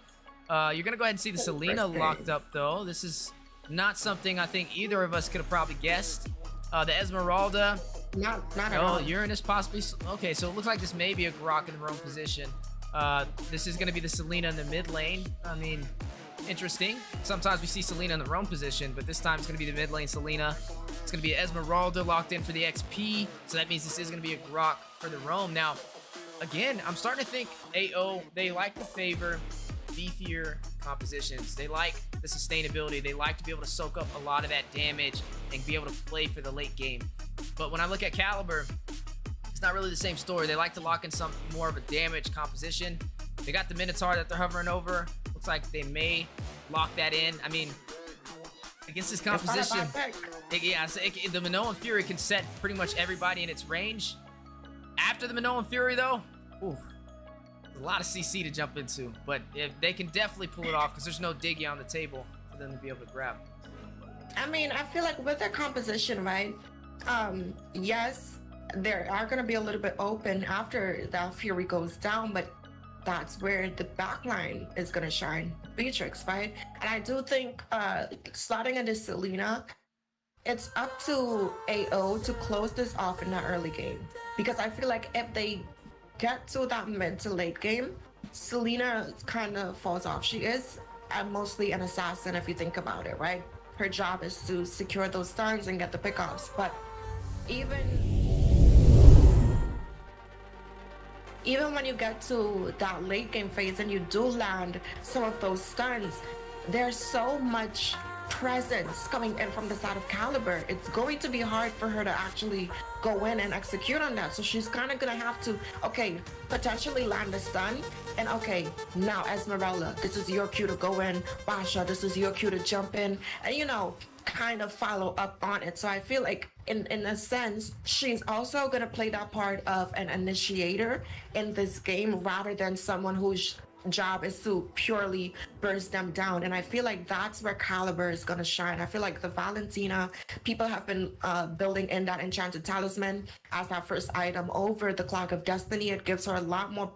You're going to go ahead and see the Selena locked up, though. This is not something I think either of us could have probably guessed. The Esmeralda. Not at all. Uranus possibly. Okay, so it looks like this may be a Grok in the wrong position. This is going to be the Selena in the mid lane. I mean, interesting. Sometimes we see Selena in the wrong position, but this time it's going to be the mid lane Selena. It's going to be Esmeralda locked in for the XP, so that means this is going to be a Grok for the roam. Now, again, I'm starting to think AO, they like to favor beefier compositions. They like the sustainability. They like to be able to soak up a lot of that damage and be able to play for the late game. But when I look at Calibur, it's not really the same story. They like to lock in some more of a damage composition. They got the Minotaur that they're hovering over. Looks like they may lock that in. I mean, against this composition, the Minoan Fury can set pretty much everybody in its range. After the Minoan Fury, though, a lot of CC to jump into. But if they can definitely pull it off, because there's no Diggy on the table for them to be able to grab. I mean, I feel like with their composition, right? Yes, they are going to be a little bit open after that Fury goes down, but that's where the backline is going to shine. Beatrix, right? And I do think slotting into Selena, it's up to AO to close this off in the early game. Because I feel like if they get to that mid to late game, Selena kind of falls off. She is mostly an assassin if you think about it, right? Her job is to secure those stuns and get the pickoffs. But even when you get to that late game phase and you do land some of those stuns, there's so much presence coming in from the side of Calibur. It's going to be hard for her to actually go in and execute on that. So she's kind of going to have to, okay, potentially land a stun. And okay, now Esmeralda, this is your cue to go in. Basha, this is your cue to jump in. And you know, kind of follow up on it. So I feel like in a sense, she's also going to play that part of an initiator in this game rather than someone who's job is to purely burst them down. And I feel like that's where Calibur is going to shine. I feel like the Valentina, people have been building in that enchanted talisman as that first item over the Clock of Destiny. It gives her a lot more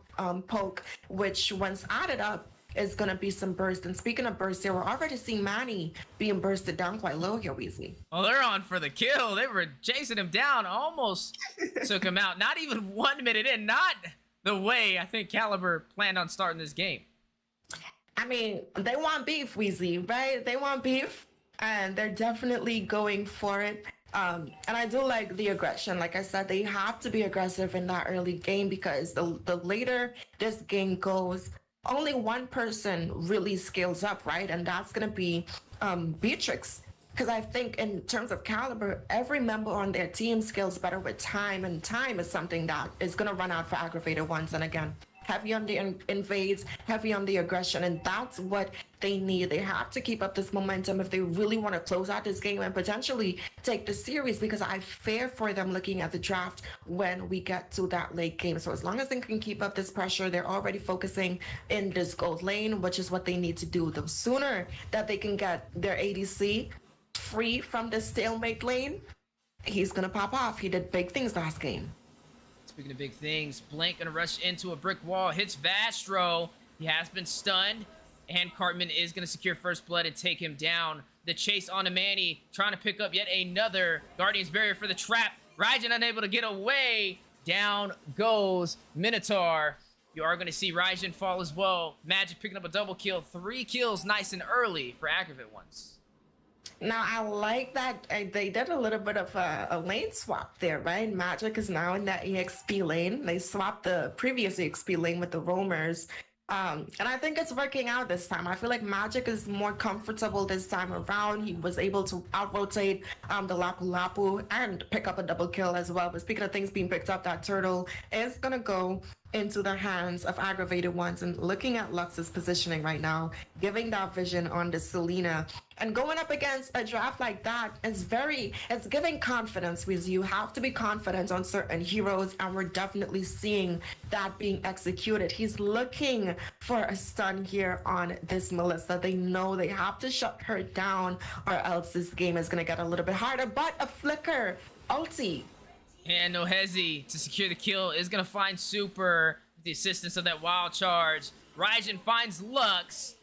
poke, which once added up is going to be some burst. And speaking of burst, we're already seeing Manny being bursted down quite low here, Weezy. Oh, they're on for the kill. They were chasing him down, almost took him out. Not even 1 minute in, not the way I think Calibur planned on starting this game. I mean, they want beef, Weezy, right? They want beef, and they're definitely going for it. And I do like the aggression. Like I said, they have to be aggressive in that early game, because the later this game goes, only one person really scales up, right? And that's going to be Beatrix. Because I think in terms of Calibur, every member on their team scales better with time, and time is something that is going to run out for Aggravated Ones. And again, heavy on the invades, heavy on the aggression, and that's what they need. They have to keep up this momentum if they really want to close out this game and potentially take the series, because I fear for them looking at the draft when we get to that late game. So as long as they can keep up this pressure, they're already focusing in this gold lane, which is what they need to do. The sooner that they can get their ADC free from the stalemate lane, he's gonna pop off. He did big things last game. Speaking of big things, Blank gonna rush into a brick wall, hits Vastro. He has been stunned, and Cartman is gonna secure first blood and take him down. The chase on to Manny, trying to pick up yet another Guardian's Barrier for the trap. Raijin unable to get away. Down goes Minotaur. You are gonna see Raijin fall as well. Magic picking up a double kill. 3 kills nice and early for Aggravate Ones. Now, I like that they did a little bit of a lane swap there, right? Magic is now in that EXP lane. They swapped the previous EXP lane with the roamers. And I think it's working out this time. I feel like Magic is more comfortable this time around. He was able to out-rotate the Lapu Lapu and pick up a double kill as well. But speaking of things being picked up, that turtle is going to go into the hands of Aggravated Ones. And looking at Lux's positioning right now, giving that vision on the Selena, and going up against a draft like that is it's giving confidence, because you have to be confident on certain heroes, and we're definitely seeing that being executed. He's looking for a stun here on this Melissa. They know they have to shut her down, or else this game is going to get a little bit harder. But a flicker ulti. And Nohezi to secure the kill is going to find Super with the assistance of that wild charge. Raijin finds Lux.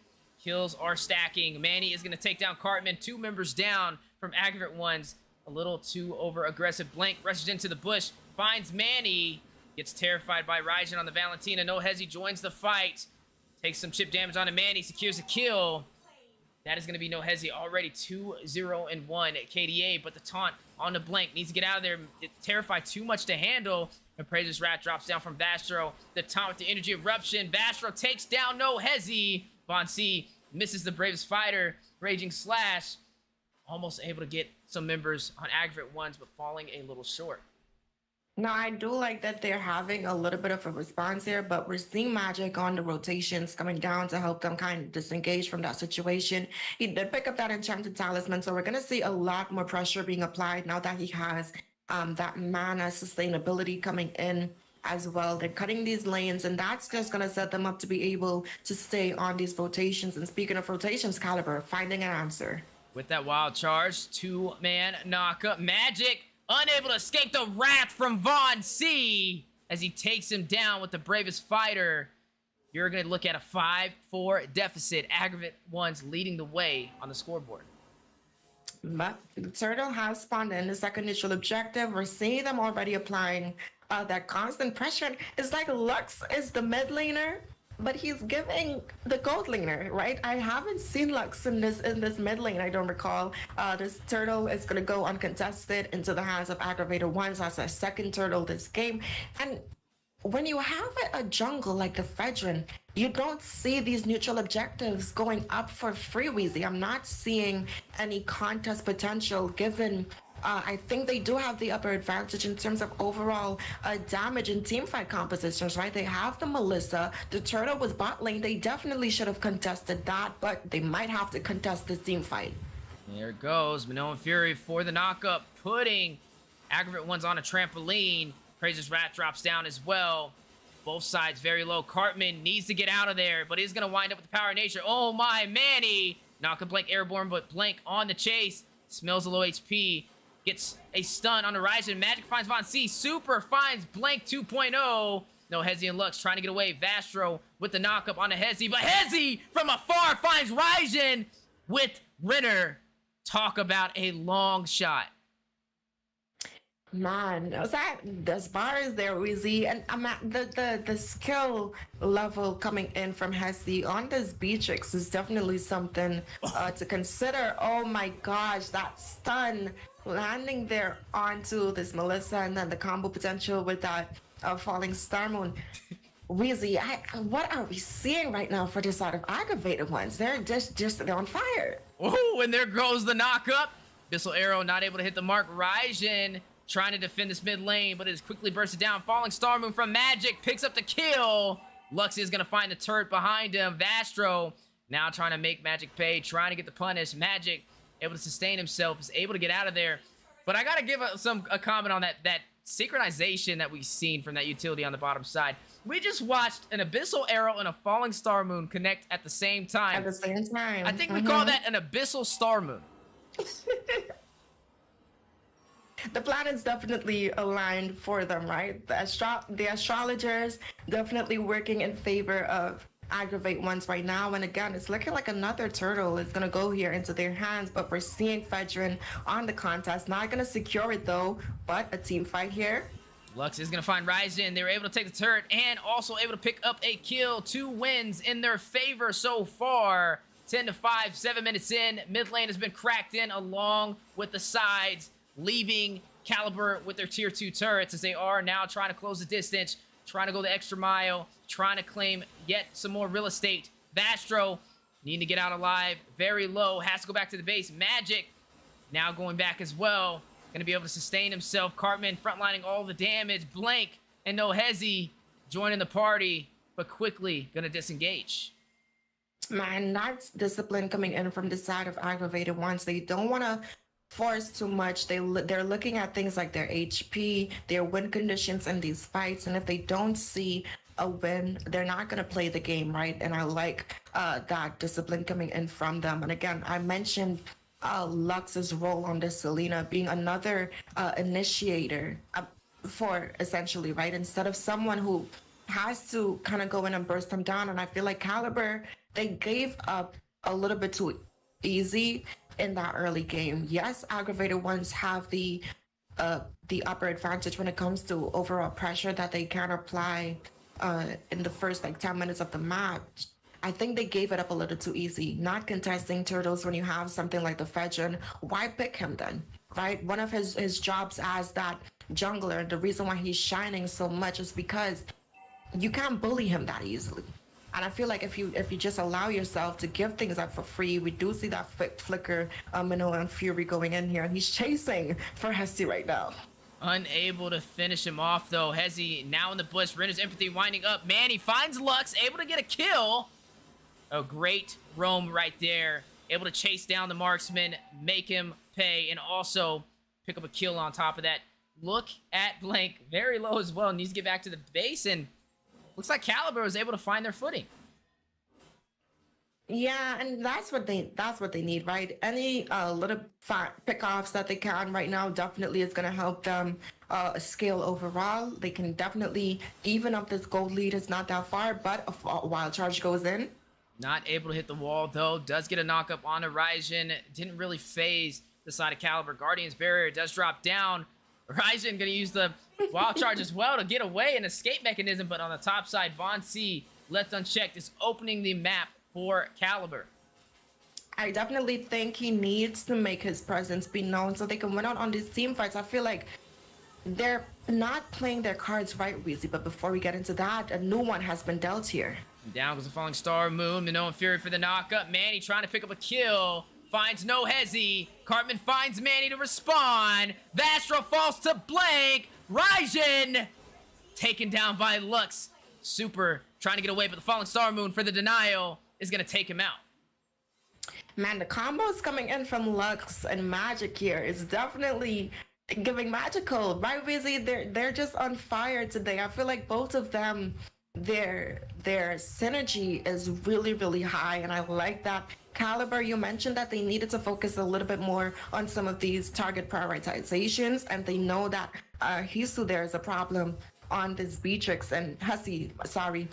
Kills are stacking. Manny is going to take down Cartman. 2 members down from Aggravate Ones. A little too over-aggressive. Blank rushes into the bush. Finds Manny. Gets terrified by Raijin on the Valentina. Nohezi joins the fight. Takes some chip damage onto Manny. Secures a kill. That is going to be Nohezi already 2-0-1 at KDA. But the taunt on the Blank needs to get out of there. Terrified, too much to handle. And Praise's Rat drops down from Vastro. The taunt with the energy eruption. Vastro takes down Nohezi. Von C misses the Bravest Fighter. Raging Slash. Almost able to get some members on Aggravate Ones, but falling a little short. Now, I do like that they're having a little bit of a response here, but we're seeing Magic on the rotations coming down to help them kind of disengage from that situation. He did pick up that Enchanted Talisman, so we're going to see a lot more pressure being applied now that he has that mana sustainability coming in as well. They're cutting these lanes, and that's just going to set them up to be able to stay on these rotations. And speaking of rotations, Calibur finding an answer. With that wild charge, 2-man knockup. Magic unable to escape the wrath from Von C as he takes him down with the Bravest Fighter. You're going to look at a 5-4 deficit. Aggravate Ones leading the way on the scoreboard. But the turtle has spawned in the second initial objective. We're seeing them already applying that constant pressure. It's like Lux is the mid laner, but he's giving the gold laner, right? I haven't seen Lux in this mid lane, I don't recall. This turtle is gonna go uncontested into the hands of Aggravated Ones as a second turtle this game. And when you have a jungle like the Fedrin, you don't see these neutral objectives going up for free, Weezy. I'm not seeing any contest potential given I think they do have the upper advantage in terms of overall damage in teamfight compositions, right? They have the Melissa. The turtle was bot lane. They definitely should have contested that, but they might have to contest this teamfight. There it goes. Minoan Fury for the knockup, putting Aggravate Ones on a trampoline. Praise's Rat drops down as well. Both sides very low. Cartman needs to get out of there, but he's going to wind up with the power of nature. Oh my, Manny! Knockup Blank airborne, but Blank on the chase. Smells a low HP. Gets a stun on the Raijin. Magic finds Von C. Super finds Blank 2.0. No, Hezi and Lux trying to get away. Vastro with the knockup on the Hezi. But Hezi from afar finds Raijin with Renner. Talk about a long shot. Man, there's bars there, Weezy, and I'm at the skill level coming in from Hesi on this Beatrix is definitely something to consider. Oh my gosh, that stun landing there onto this Melissa, and then the combo potential with that falling Star Moon. Weezy, what are we seeing right now for this side of Aggravated Ones? They're they're on fire. Oh, and there goes the knockup. Abyssal Arrow not able to hit the mark. Raijin trying to defend this mid lane, but it is quickly bursted down. Falling Star Moon from Magic picks up the kill. Lux is going to find the turret behind him. Vastro now trying to make Magic pay, trying to get the punish. Magic able to sustain himself, is able to get out of there. But I got to give a comment on that synchronization that we've seen from that utility on the bottom side. We just watched an Abyssal Arrow and a Falling Star Moon connect at the same time. At the same time. I think we call that an Abyssal Star Moon. the planets definitely aligned for them, right? The astrologers definitely working in favor of Aggravate Ones right now. And again, it's looking like another turtle is going to go here into their hands, but we're seeing Fedrin on the contest. Not going to secure it though, but a team fight here. Lux is going to find Ryzen. They were able to take the turret and also able to pick up a kill. 2 wins in their favor so far. 10-5, 7 minutes in. Mid lane has been cracked in along with the sides, leaving Calibur with their tier 2 turrets as they are now trying to close the distance, trying to go the extra mile, trying to claim yet some more real estate. Vastro needing to get out alive. Very low. Has to go back to the base. Magic now going back as well. Going to be able to sustain himself. Cartman frontlining all the damage. Blank and no Hezi joining the party, but quickly going to disengage. Man, that's discipline coming in from the side of Aggravated Ones. They don't want to force too much. They're looking at things like their HP, their win conditions in these fights, and if they don't see a win, they're not going to play the game, right? And I like that discipline coming in from them. And again, I mentioned Lux's role on this Selena being another initiator for essentially, right? Instead of someone who has to kind of go in and burst them down. And I feel like Calibur, they gave up a little bit too easy in that early game. Yes, Aggravated Ones have the upper advantage when it comes to overall pressure that they can apply in the first like 10 minutes of the match. I think they gave it up a little too easy. Not contesting turtles when you have something like the Fedrin. Why pick him then, right? One of his jobs as that jungler, the reason why he's shining so much is because you can't bully him that easily. And I feel like if you just allow yourself to give things up for free, we do see that flicker, Minnow and Fury going in here, and he's chasing for Hezi right now. Unable to finish him off though. Hezi now in the bush. Renner's empathy winding up. Man, he finds Lux, able to get a kill. A great roam right there. Able to chase down the marksman, make him pay, and also pick up a kill on top of that. Look at Blank, very low as well. Needs to get back to the base, and looks like Calibur was able to find their footing. Yeah, and that's what they need, right? Any little pickoffs that they can right now definitely is going to help them scale overall. They can definitely even up this gold lead. It's not that far, but a wild charge goes in. Not able to hit the wall though. Does get a knock up on Ryzen. Didn't really phase the side of Calibur. Guardian's barrier does drop down. Ryzen gonna use the wild charge as well to get away, an escape mechanism, but on the top side, Von C left unchecked is opening the map for Calibur. I definitely think he needs to make his presence be known so they can win out on these team fights. I feel like they're not playing their cards right, Weezy, but before we get into that, a new one has been dealt here. Down goes the Falling Star, Moon, Minnow and Fury for the knockup. Manny trying to pick up a kill. Finds no Hezi. Cartman finds Manny to respond. Vastro falls to Blank. Ryzen taken down by Lux. Super trying to get away, but the Falling Star Moon for the denial is going to take him out. Man, the combos coming in from Lux and Magic here is definitely giving magical. Right, Weezy? They're just on fire today. I feel like both of them, their synergy is really, really high, and I like that. Calibur, you mentioned that they needed to focus a little bit more on some of these target prioritizations, and they know that Hisu there is a problem on this Beatrix and Hezi, sorry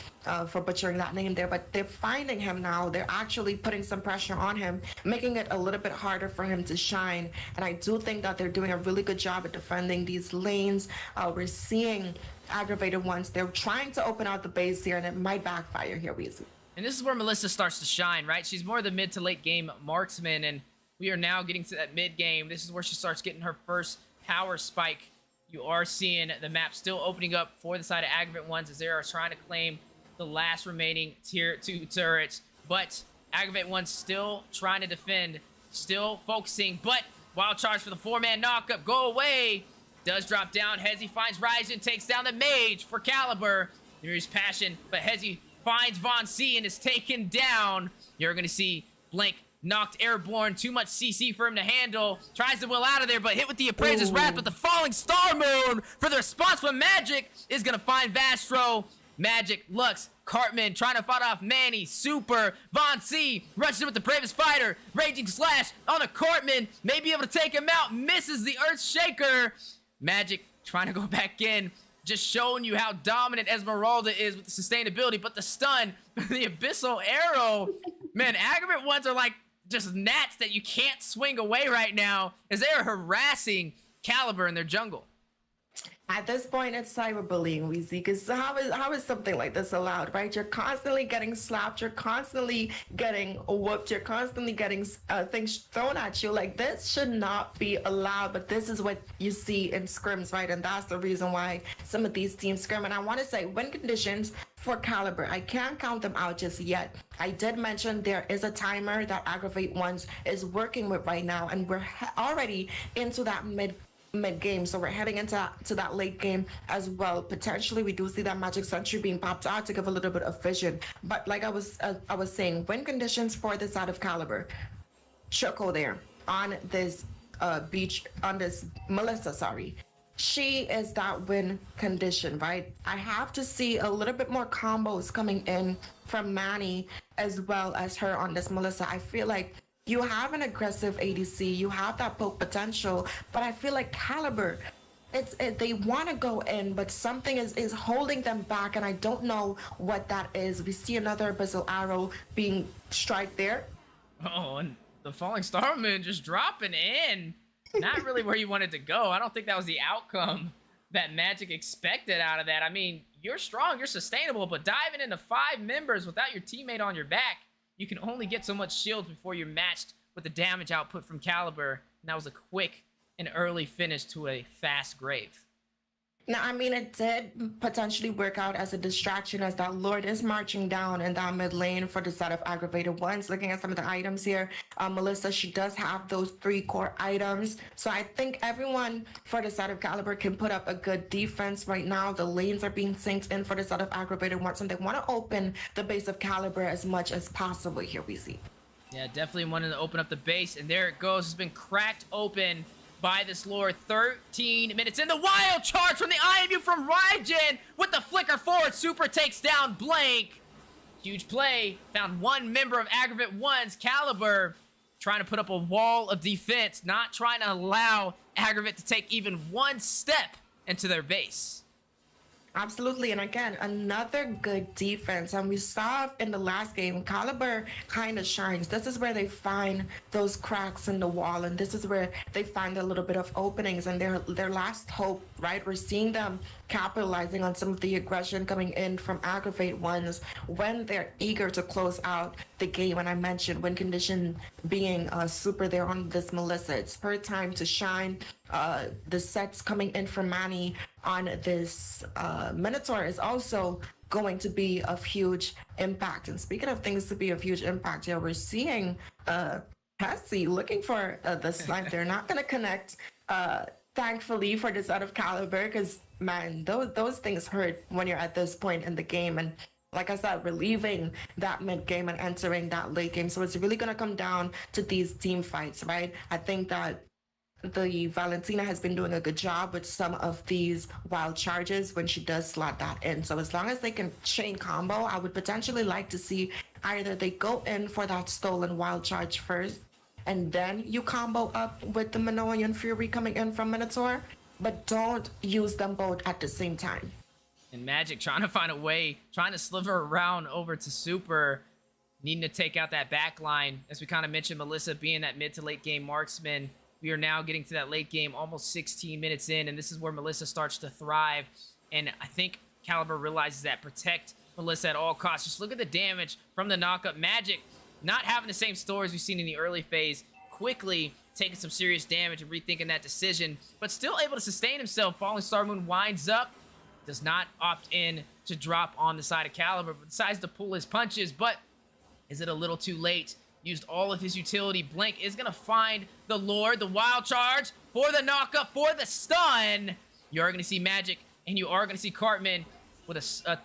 for butchering that name there, but they're finding him now. They're actually putting some pressure on him, making it a little bit harder for him to shine. And I do think that they're doing a really good job at defending these lanes. We're seeing Aggravated Ones. They're trying to open out the base here, and it might backfire here, Weezy. And this is where Melissa starts to shine, right? She's more the mid to late game marksman, and we are now getting to that mid game. This is where she starts getting her first power spike. You are seeing the map still opening up for the side of Aggravate Ones as they are trying to claim the last remaining tier 2 turrets. But Aggravate Ones still trying to defend, still focusing, but wild charge for the 4-man knockup. Go away. Does drop down. Hezi finds Ryzen, takes down the mage for Calibur. There's passion, but Hezi finds Von C and is taken down. You're going to see Blank knocked airborne. Too much CC for him to handle. Tries to will out of there, but hit with the Appraiser's Wrath. But the Falling Star Moon for the response from Magic is going to find Vastro. Magic, Lux Cartman trying to fight off Manny. Super. Von C rushes in with the bravest fighter. Raging Slash on a Cartman. May be able to take him out. Misses the Earth Shaker. Magic trying to go back in. Just showing you how dominant Esmeralda is with the sustainability. But the stun, the Abyssal Arrow. Man, Aggravate Ones are like just gnats that you can't swing away right now as they are harassing Calibur in their jungle. At this point, it's cyberbullying, Weezy, because how is something like this allowed, right? You're constantly getting slapped, you're constantly getting whooped, you're constantly getting things thrown at you. Like, this should not be allowed, but this is what you see in scrims, right? And that's the reason why some of these teams scrim. And I want to say, win conditions for Calibur, I can't count them out just yet. I did mention there is a timer that Aggravate Ones is working with right now, and we're already into that mid game, so we're heading into that late game as well. Potentially we do see that magic sentry being popped out to give a little bit of vision, but like I was saying, win conditions for this side of Calibur, Choco there on this beach, on this Melissa, sorry, she is that win condition, right? I have to see a little bit more combos coming in from Manny as well as her on this Melissa. I feel like you have an aggressive ADC, you have that poke potential, but I feel like Calibur, they want to go in, but something is holding them back, and I don't know what that is. We see another Abyssal Arrow being strike there. Oh, and the Falling Star Moon just dropping in. Not really where you wanted to go. I don't think that was the outcome that Magic expected out of that. I mean, you're strong, you're sustainable, but diving into 5 members without your teammate on your back, you can only get so much shields before you're matched with the damage output from Calibur. And that was a quick and early finish to a fast grave. Now, I mean, it did potentially work out as a distraction as that Lord is marching down in that mid lane for the side of Aggravated Ones. Looking at some of the items here, Melissa, she does have those 3 core items. So I think everyone for the side of Calibur can put up a good defense right now. The lanes are being synced in for the side of Aggravated Ones, and they want to open the base of Calibur as much as possible here, we see. Yeah, definitely wanted to open up the base, and there it goes. It's been cracked open by this Lord. 13 minutes in. The wild charge from the IMU from Raijin with the flicker forward. Super takes down Blank. Huge play. Found 1 member of Aggravate One's Calibur trying to put up a wall of defense, not trying to allow Aggravate to take even 1 step into their base. Absolutely, and again, another good defense. And we saw in the last game, Calibur kind of shines. This is where they find those cracks in the wall, and this is where they find a little bit of openings and their last hope, right? We're seeing them capitalizing on some of the aggression coming in from Aggravate Ones when they're eager to close out the game. And I mentioned win condition being super there on this Melissa. It's her time to shine. The sets coming in from Manny on this Minotaur is also going to be of huge impact. And speaking of things to be of huge impact, yeah, we're seeing Pessy looking for the snipe. They're not going to connect, thankfully, for this out of Calibur, because, man, those things hurt when you're at this point in the game. And like I said, we're leaving that mid game and entering that late game. So it's really going to come down to these team fights, right? I think that the Valentina has been doing a good job with some of these wild charges when she does slot that in. So as long as they can chain combo, I would potentially like to see either they go in for that stolen wild charge first, and then you combo up with the Minoan Fury coming in from Minotaur, but don't use them both at the same time. And Magic trying to find a way, trying to sliver around over to Super, needing to take out that back line. As we kind of mentioned, Melissa being that mid to late game marksman. We are now getting to that late game, almost 16 minutes in, and this is where Melissa starts to thrive. And I think Calibur realizes that. Protect Melissa at all costs. Just look at the damage from the knockup. Magic not having the same stories we've seen in the early phase, quickly taking some serious damage and rethinking that decision, but still able to sustain himself. Falling Star Moon winds up, does not opt in to drop on the side of Calibur, but decides to pull his punches. But is it a little too late? Used all of his utility. Blink is going to find the Lord, the wild charge for the knockup, for the stun. You are going to see Magic, and you are going to see Cartman with a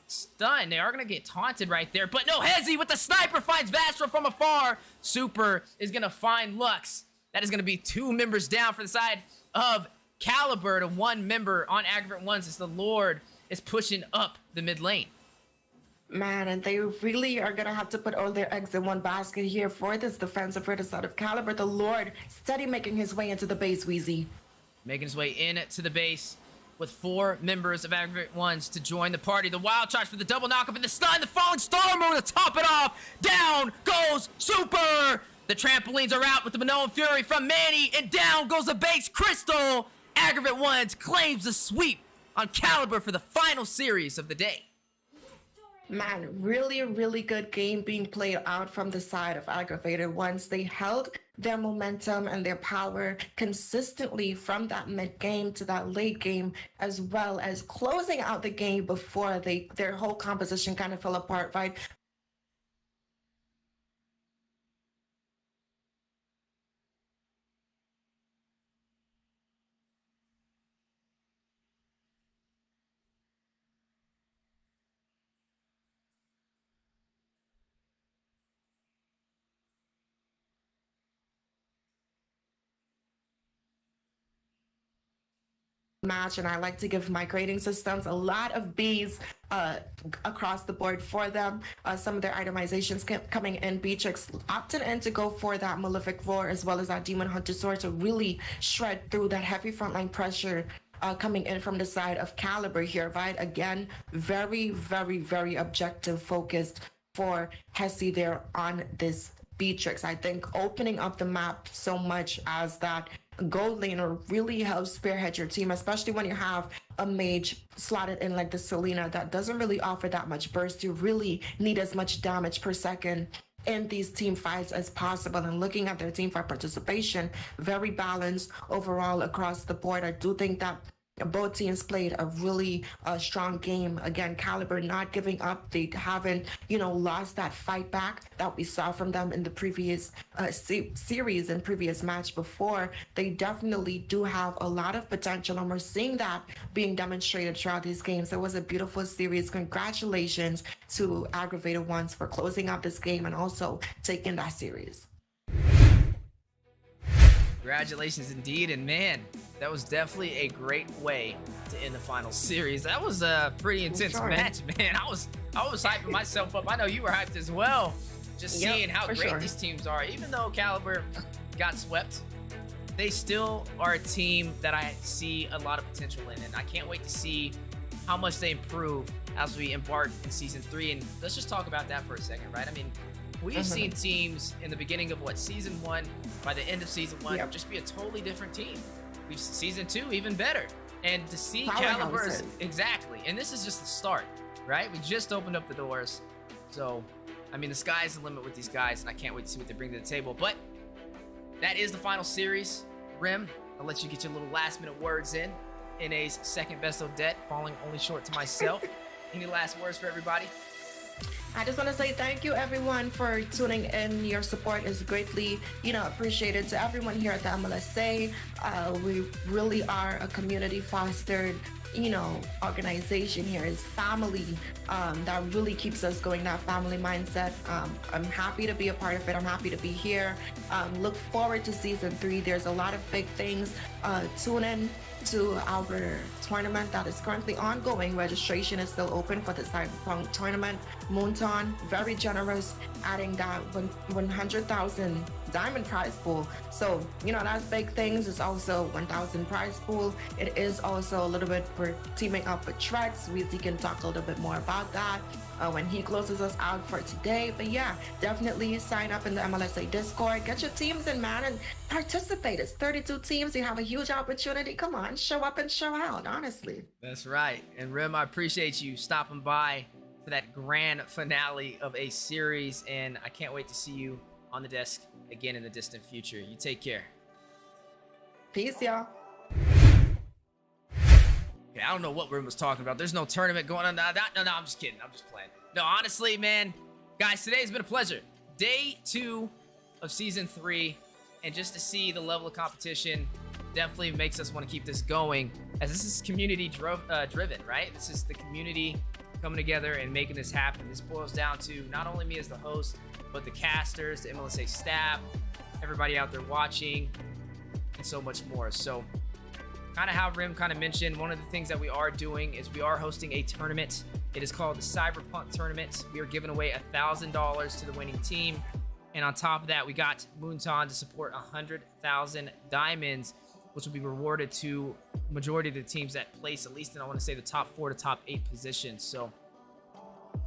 stun. They are going to get taunted right there, but no, Hezi with the sniper finds Vastra from afar. Super is going to find Lux. That is going to be 2 members down for the side of Calibur to 1 member on Aggravate Ones as the Lord is pushing up the mid lane. Man, and they really are going to have to put all their eggs in one basket here for this defensive versus out of Calibur. The Lord steady making his way into the base, Wheezy. Making his way in to the base with 4 members of Aggravate Ones to join the party. The Wild Charge for the double knockup and the stun. The Falling Star Mode to top it off. Down goes Super. The trampolines are out with the Minoan Fury from Manny, and down goes the base Crystal. Aggravate Ones claims the sweep on Calibur for the final series of the day. Man, really, really good game being played out from the side of Aggravated Ones. They held their momentum and their power consistently from that mid game to that late game, as well as closing out the game before their whole composition kind of fell apart, right? Match, and I like to give my grading systems a lot of B's across the board for them. Some of their itemizations coming in. Beatrix opted in to go for that Malefic Roar as well as that Demon Hunter Sword to really shred through that heavy frontline pressure coming in from the side of Calibur here, right? Again, very, very, very objective focused for Hesse there on this Beatrix. I think opening up the map so much as that gold laner really helps spearhead your team, especially when you have a mage slotted in like the Selena that doesn't really offer that much burst. You really need as much damage per second in these team fights as possible. And looking at their team fight participation, very balanced overall across the board. I do think that both teams played a really strong game. Again, Calibur not giving up. They haven't, lost that fight back that we saw from them in the previous series and previous match before. They definitely do have a lot of potential, and we're seeing that being demonstrated throughout these games. It was a beautiful series. Congratulations to Aggravated Ones for closing out this game and also taking that series. Congratulations indeed, and man, that was definitely a great way to end the final series. That was a pretty intense match, man. I was hyping myself up. I know you were hyped as well, just seeing how great these teams are. Even though Calibur got swept, they still are a team that I see a lot of potential in, and I can't wait to see how much they improve as we embark in Season 3. And let's just talk about that for a second, right? I mean, we've seen teams in the beginning of Season 1, by the end of Season 1, just be a totally different team. We've Season 2 even better. And to see Calibur's exactly. And this is just the start, right? We just opened up the doors. So, I mean, the sky's the limit with these guys, and I can't wait to see what they bring to the table. But that is the final series. Rim, I'll let you get your little last-minute words in. NA's second best Odette, falling only short to myself. Any last words for everybody? I just want to say thank you everyone for tuning in. Your support is greatly, appreciated. To everyone here at the MLSA, we really are a community fostered, organization here. Is family that really keeps us going, that family mindset. I'm happy to be a part of it. I'm happy to be here. Look forward to Season 3. There's a lot of big things. Tune in to our tournament that is currently ongoing. Registration is still open for the Cyberpunk tournament. Moonton, very generous, adding that 100,000 diamond prize pool. So, that's big things. It's also 1,000 prize pool. It is also a little bit for teaming up with Trex. We can talk a little bit more about that when he closes us out for today. But yeah, definitely sign up in the MLSA Discord. Get your teams in, man, and participate. It's 32 teams. You have a huge opportunity. Come on, show up and show out, honestly. That's right. And Rim, I appreciate you stopping by for that grand finale of a series, and I can't wait to see you on the desk again in the distant future. You take care. Peace, y'all. Okay, I don't know what Rim was talking about. There's no tournament going on. No, I'm just kidding. I'm just playing. No, honestly, man, guys, today's been a pleasure. Day 2 of Season 3, and just to see the level of competition definitely makes us want to keep this going, as this is community driven, right? This is the community coming together and making this happen. This boils down to not only me as the host, but the casters, the MLSA staff, everybody out there watching, and so much more. So kind of how Rim kind of mentioned, one of the things that we are doing is we are hosting a tournament. It is called the Cyberpunk Tournament. We are giving away $1,000 to the winning team. And on top of that, we got Moonton to support 100,000 diamonds, which will be rewarded to majority of the teams that place at least in, I want to say, the top 4 to top 8 positions. So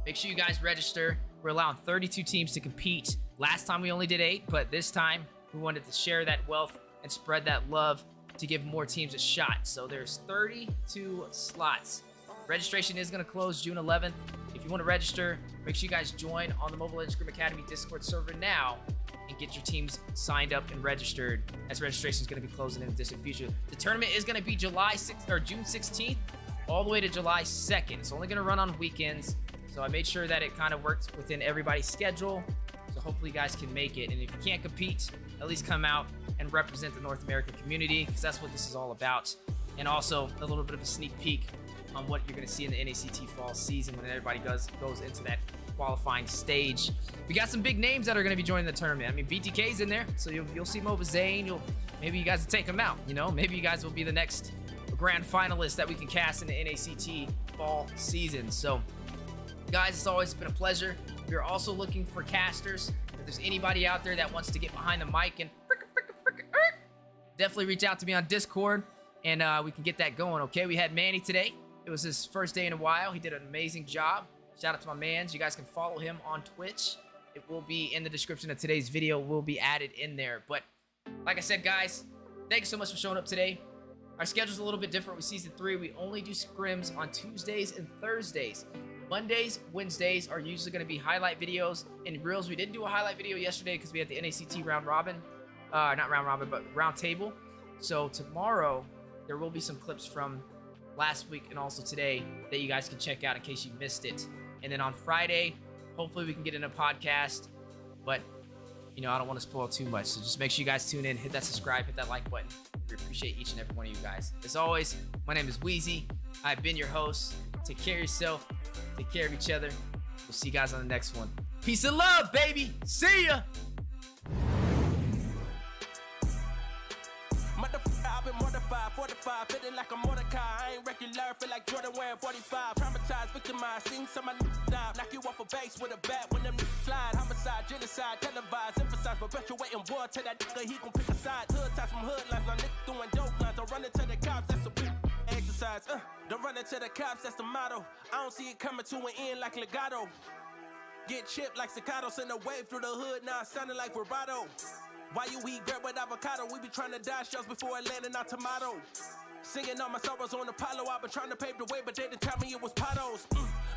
make sure you guys register. We're allowing 32 teams to compete. Last time we only did 8, but this time we wanted to share that wealth and spread that love to give more teams a shot. So there's 32 slots. Registration is going to close June 11th. If you want to register, make sure you guys join on the Mobile Legends Scrim Academy Discord server now and get your teams signed up and registered, as registration is going to be closing in the distant future. The tournament is going to be June 16th all the way to July 2nd. It's only going to run on weekends, so I made sure that it kind of works within everybody's schedule. So hopefully you guys can make it. And if you can't compete, at least come out and represent the North American community, because that's what this is all about. And also a little bit of a sneak peek on what you're going to see in the NACT fall season when everybody goes into that qualifying stage. We got some big names that are going to be joining the tournament. I mean, BTK's in there, so you'll see Mova Zane. Maybe you guys will take him out. You know, maybe you guys will be the next grand finalist that we can cast in the NACT fall season. So, guys, it's always been a pleasure. We're also looking for casters. If there's anybody out there that wants to get behind the mic and definitely reach out to me on Discord, and we can get that going. Okay, we had Manny today. It was his first day in a while. He did an amazing job. Shout out to my mans. You guys can follow him on Twitch. It will be in the description of today's video. Will be added in there. But like I said, guys, thank you so much for showing up today. Our schedule's a little bit different with Season 3. We only do scrims on Tuesdays and Thursdays. Mondays, Wednesdays are usually going to be highlight videos and reels. We didn't do a highlight video yesterday because we had the NACT round robin. Not round robin, but round table. So tomorrow, there will be some clips from last week and also today that you guys can check out in case you missed it. And then on Friday, hopefully we can get in a podcast, but you know, I don't want to spoil too much. So just make sure you guys tune in, hit that subscribe, hit that like button. We appreciate each and every one of you guys. As always, my name is Wheezy. I've been your host. Take care of yourself. Take care of each other. We'll see you guys on the next one. Peace and love, baby. See ya. I've been mortified, fortified, feeling like a Mordecai. I ain't regular, feel like Jordan wearing 45. Traumatized, victimized, seen some of my die. Knock you off a base with a bat when them slide. Homicide, genocide, televised, emphasize, perpetuating war to that nigga, he gon' pick a side. Hood ties from hood lines, my nigga doing dope lines. Don't run into the cops, that's a big exercise. Don't run into the cops, that's the motto. I don't see it coming to an end like legato. Get chipped like staccato, send a wave through the hood, now it sounding like vibrato. Why you eat bread with avocado? We be trying to die shells before it landing on tomato. Singing all my sorrows on Apollo. I've been trying to pave the way, but they didn't tell me it was potholes.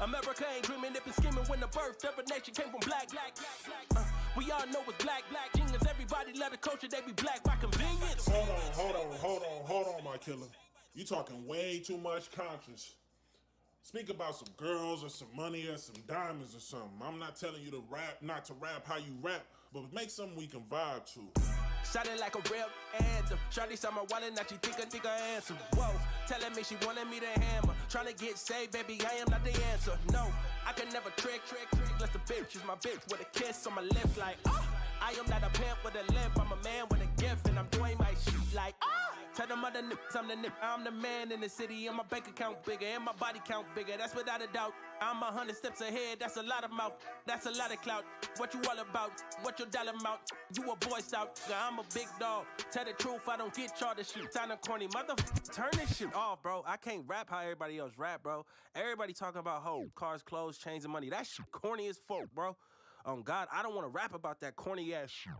America ain't dreaming, it been scheming when the birth of a nation came from black. We all know it's black. Genius, everybody love the culture, they be black by convenience. Hold on, my killer. You talking way too much conscience. Speak about some girls or some money or some diamonds or something. I'm not telling you to rap, not to rap how you rap, but make something we can vibe to. Sounded like a real anthem. Shawty saw my wallet, now she think I answer. Whoa, telling me she wanted me to hammer. Trying to get saved, baby, I am not the answer. No, I can never trick. Unless the bitch is my bitch with a kiss on my lips like, I am not a pimp with a limp, I'm a man with a gift, and I'm doing my shit like, Tell them other nips, I'm the nip. I'm the man in the city, and my bank account bigger, and my body count bigger. That's without a doubt. I'm 100 steps ahead, that's a lot of mouth. That's a lot of clout. What you all about? What your dollar amount? You a boy scout, I'm a big dog. Tell the truth, I don't get y'all to shoot. Time to corny, motherfucker, turn this shit off, bro. I can't rap how everybody else rap, bro. Everybody talking about cars, clothes, chains, and money. That shit corny as fuck, bro. God, I don't want to rap about that corny ass shit.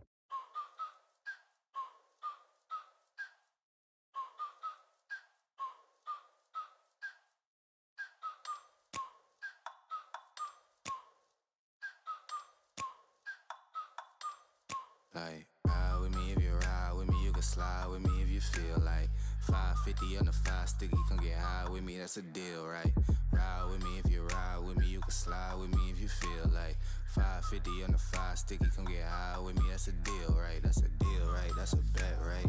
Like, ride with me if you ride with me, you can slide with me if you feel like 550 on the 5 sticky, come get high with me, that's a deal, right? Ride with me if you ride with me, you can slide with me if you feel like 550 on the 5 sticky, come get high with me, that's a deal, right? That's a deal, right? That's a bet, right?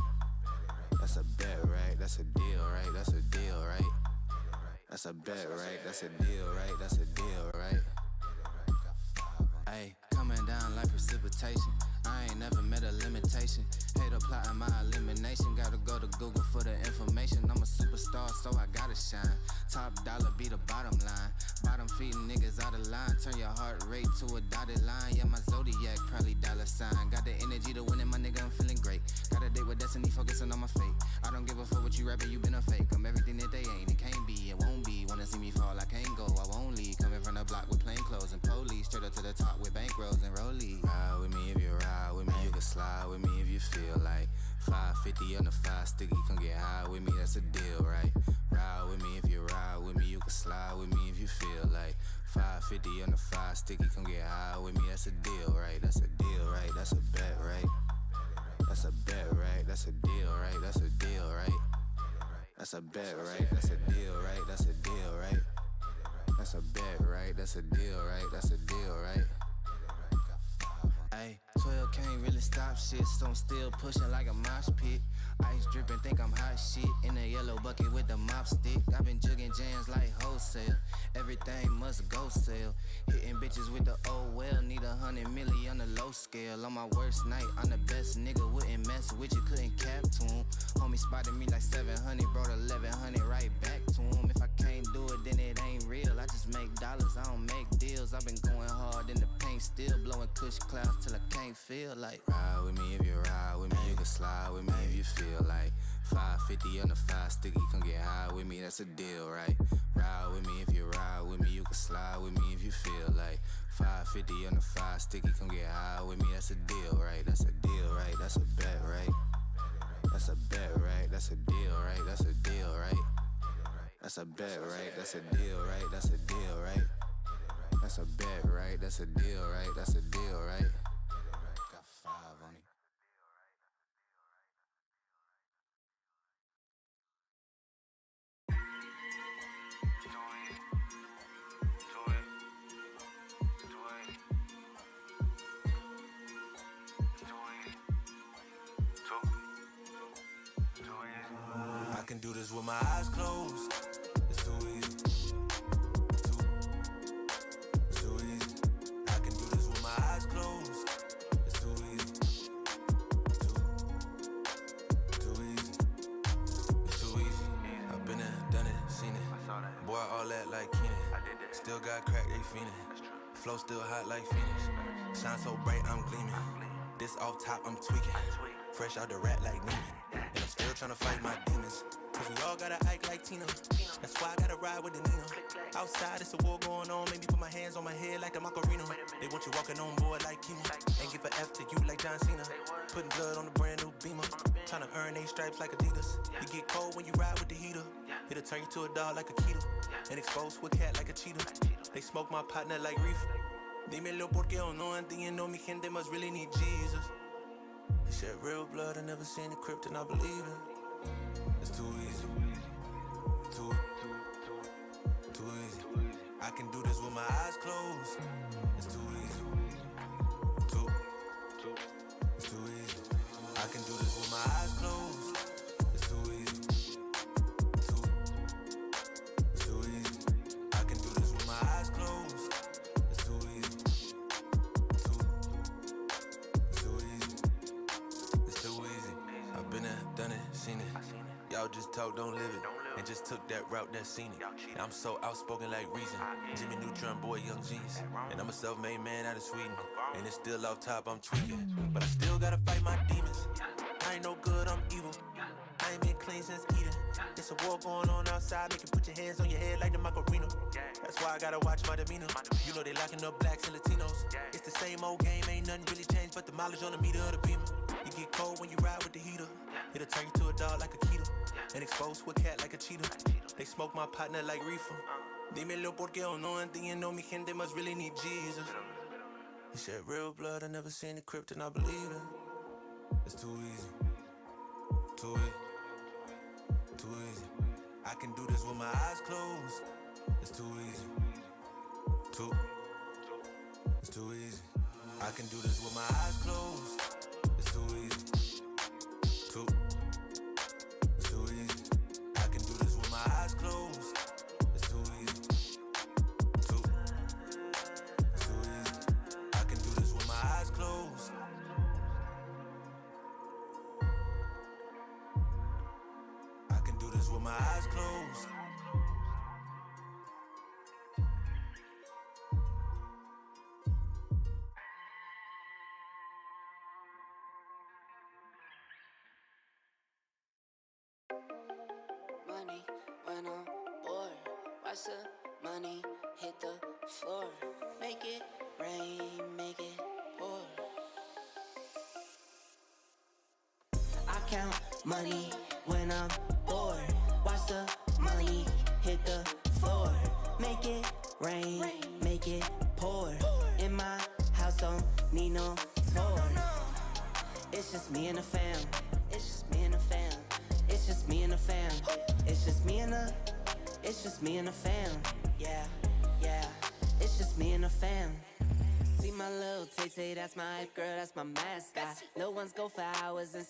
That's a bet, right? That's a deal, right? That's a deal, right? That's a bet, right? That's a deal, right? That's a deal, right? Ayy, coming down like precipitation. I ain't never met a limitation. Hate applying my elimination. Gotta go to Google for the information. I'm a superstar, so I gotta shine. Top dollar be the bottom line. Bottom feeding niggas out of line. Turn your heart rate to a dotted line. Yeah, my zodiac probably dollar sign. Got the energy to win it, my nigga, I'm feeling great. Got a date with destiny, focusing on my fate. I don't give a fuck what you rapping, you been a fake. I'm everything that they ain't, it can't be, it won't be. Wanna see me fall, I can't go, I won't leave. Coming from the block with plain clothes and police. Straight up to the top with bankrolls and rollies. Ride with me if you ride with me, you can slide with me if you feel like 550 on the 5 sticky, come get high with me, that's a deal, right? Ride with me if you ride with me, you can slide with me if you feel like 550 on the 5 sticky, come get high with me, that's a deal, right? That's a deal, right? That's a bet, right? That's a bet, right? That's a deal, right? That's a deal, right? That's a bet, right? That's a deal, right? That's a deal, right? That's a bet, right? That's a deal, right? That's a deal, right? Ayy, 12 can't really stop shit, so I'm still pushing like a mosh pit. Ice dripping, think I'm hot shit. In a yellow bucket with the mop stick. I've been jugging jams like wholesale. Everything must go sell. Hitting bitches with the oh well. Need 100 milli on the low scale. On my worst night, I'm the best nigga. Wouldn't mess with you, couldn't cap to him. Homie spotted me like 700, brought 1100 right back to him. If I can't do it, then it ain't real. I just make dollars, I don't make deals. I've been going hard in the paint, still blowing kush clouds till I can't feel like. Ride with me if you ride with me, you can slide with me if you feel like 550 on the 5 sticky, come get high with me, that's a deal, right? Ride with me if you ride with me, you can slide with me if you feel like 550 on the 5 sticky, come get high with me, that's a deal, right? That's a deal, right? That's a bet, right? That's a bet, right? That's a deal, right? That's a deal, right? That's a bet, right? That's a deal, right? That's a deal, right? That's a bet, right? That's a deal, right? That's a deal, right? Got 5 on it. I can do this with my eyes closed. It's too easy. Too easy. I can do this with my eyes closed. It's too easy. Too easy. It's too easy. I've been there, done it, seen it. Boy, all that like Keenan. Still got crack, they fiendin'. Flow still hot like Phoenix. Shine so bright, I'm gleaming. This off top, I'm tweaking. Fresh out the rat like Neiman. And I'm still tryna fight my demons. Cause we all gotta act like Tina. That's why I gotta ride with the Nina. Outside, it's a war going on. Maybe put my hands on my head like the Macarena. They want you walking on board like chemo. Ain't give a F to you like John Cena. Putting blood on the brand new Beamer. Tryna earn 8 stripes like Adidas. You get cold when you ride with the heater. It'll turn you to a dog like a keto. And expose to a cat like a cheetah. They smoke my partner like reefer. Dímelo porque yo no entiendo. Mi gente must really need Jesus. They shed real blood, I never seen the crypt and I believe it. It's too easy. Too easy. I can do this with my eyes closed. It's too easy. It's too easy. I can do this with my eyes closed. It's too easy. Too easy. I can do this with my eyes closed. It's too easy. Too easy. It's too easy. I've been there, done it, seen it. Y'all just talk, don't live it. And just took that route, that seen it. I'm so outspoken like Reason. Jimmy Neutron, boy, young G's. And I'm a self-made man out of Sweden. And it's still off top, I'm tweaking. But I still gotta fight my demons. I ain't no good, I'm evil. I ain't been clean since Eden. It's a war going on outside. Make you put your hands on your head like the Macarena. That's why I gotta watch my demeanor. You know they locking up blacks and Latinos. It's the same old game, ain't nothing really changed but the mileage on the meter of the beamer. You get cold when you ride with the heater. It'll turn you to a dog like a keto. And expose to a cat like a cheetah. They smoke my partner like reefer. Dímelo porque yo no entiendo. Mi gente must really need Jesus. They shed real blood, I never seen the crypt and I believe it. It's too easy. Too easy. Too easy. I can do this with my eyes closed. It's too easy. It's too easy. I can do this with my eyes closed. It's too easy. It's too easy. I can do this with my eyes closed. It's too easy. It's too easy. I can do this with my eyes closed. with my eyes closed. Money when I'm bored. Watch the money hit the floor. Make it rain, make it pour. I count money when I'm bored. Watch the money hit the floor. Make it rain, make it pour. In my house, don't need no floor. It's just me and the fam. It's just me and the fam. It's just me and the fam. It's just me and the. It's just me and the fam. Yeah, yeah. It's just me and the fam. See my little Tay-Tay, that's my hype girl, that's my mascot. Little ones go for hours and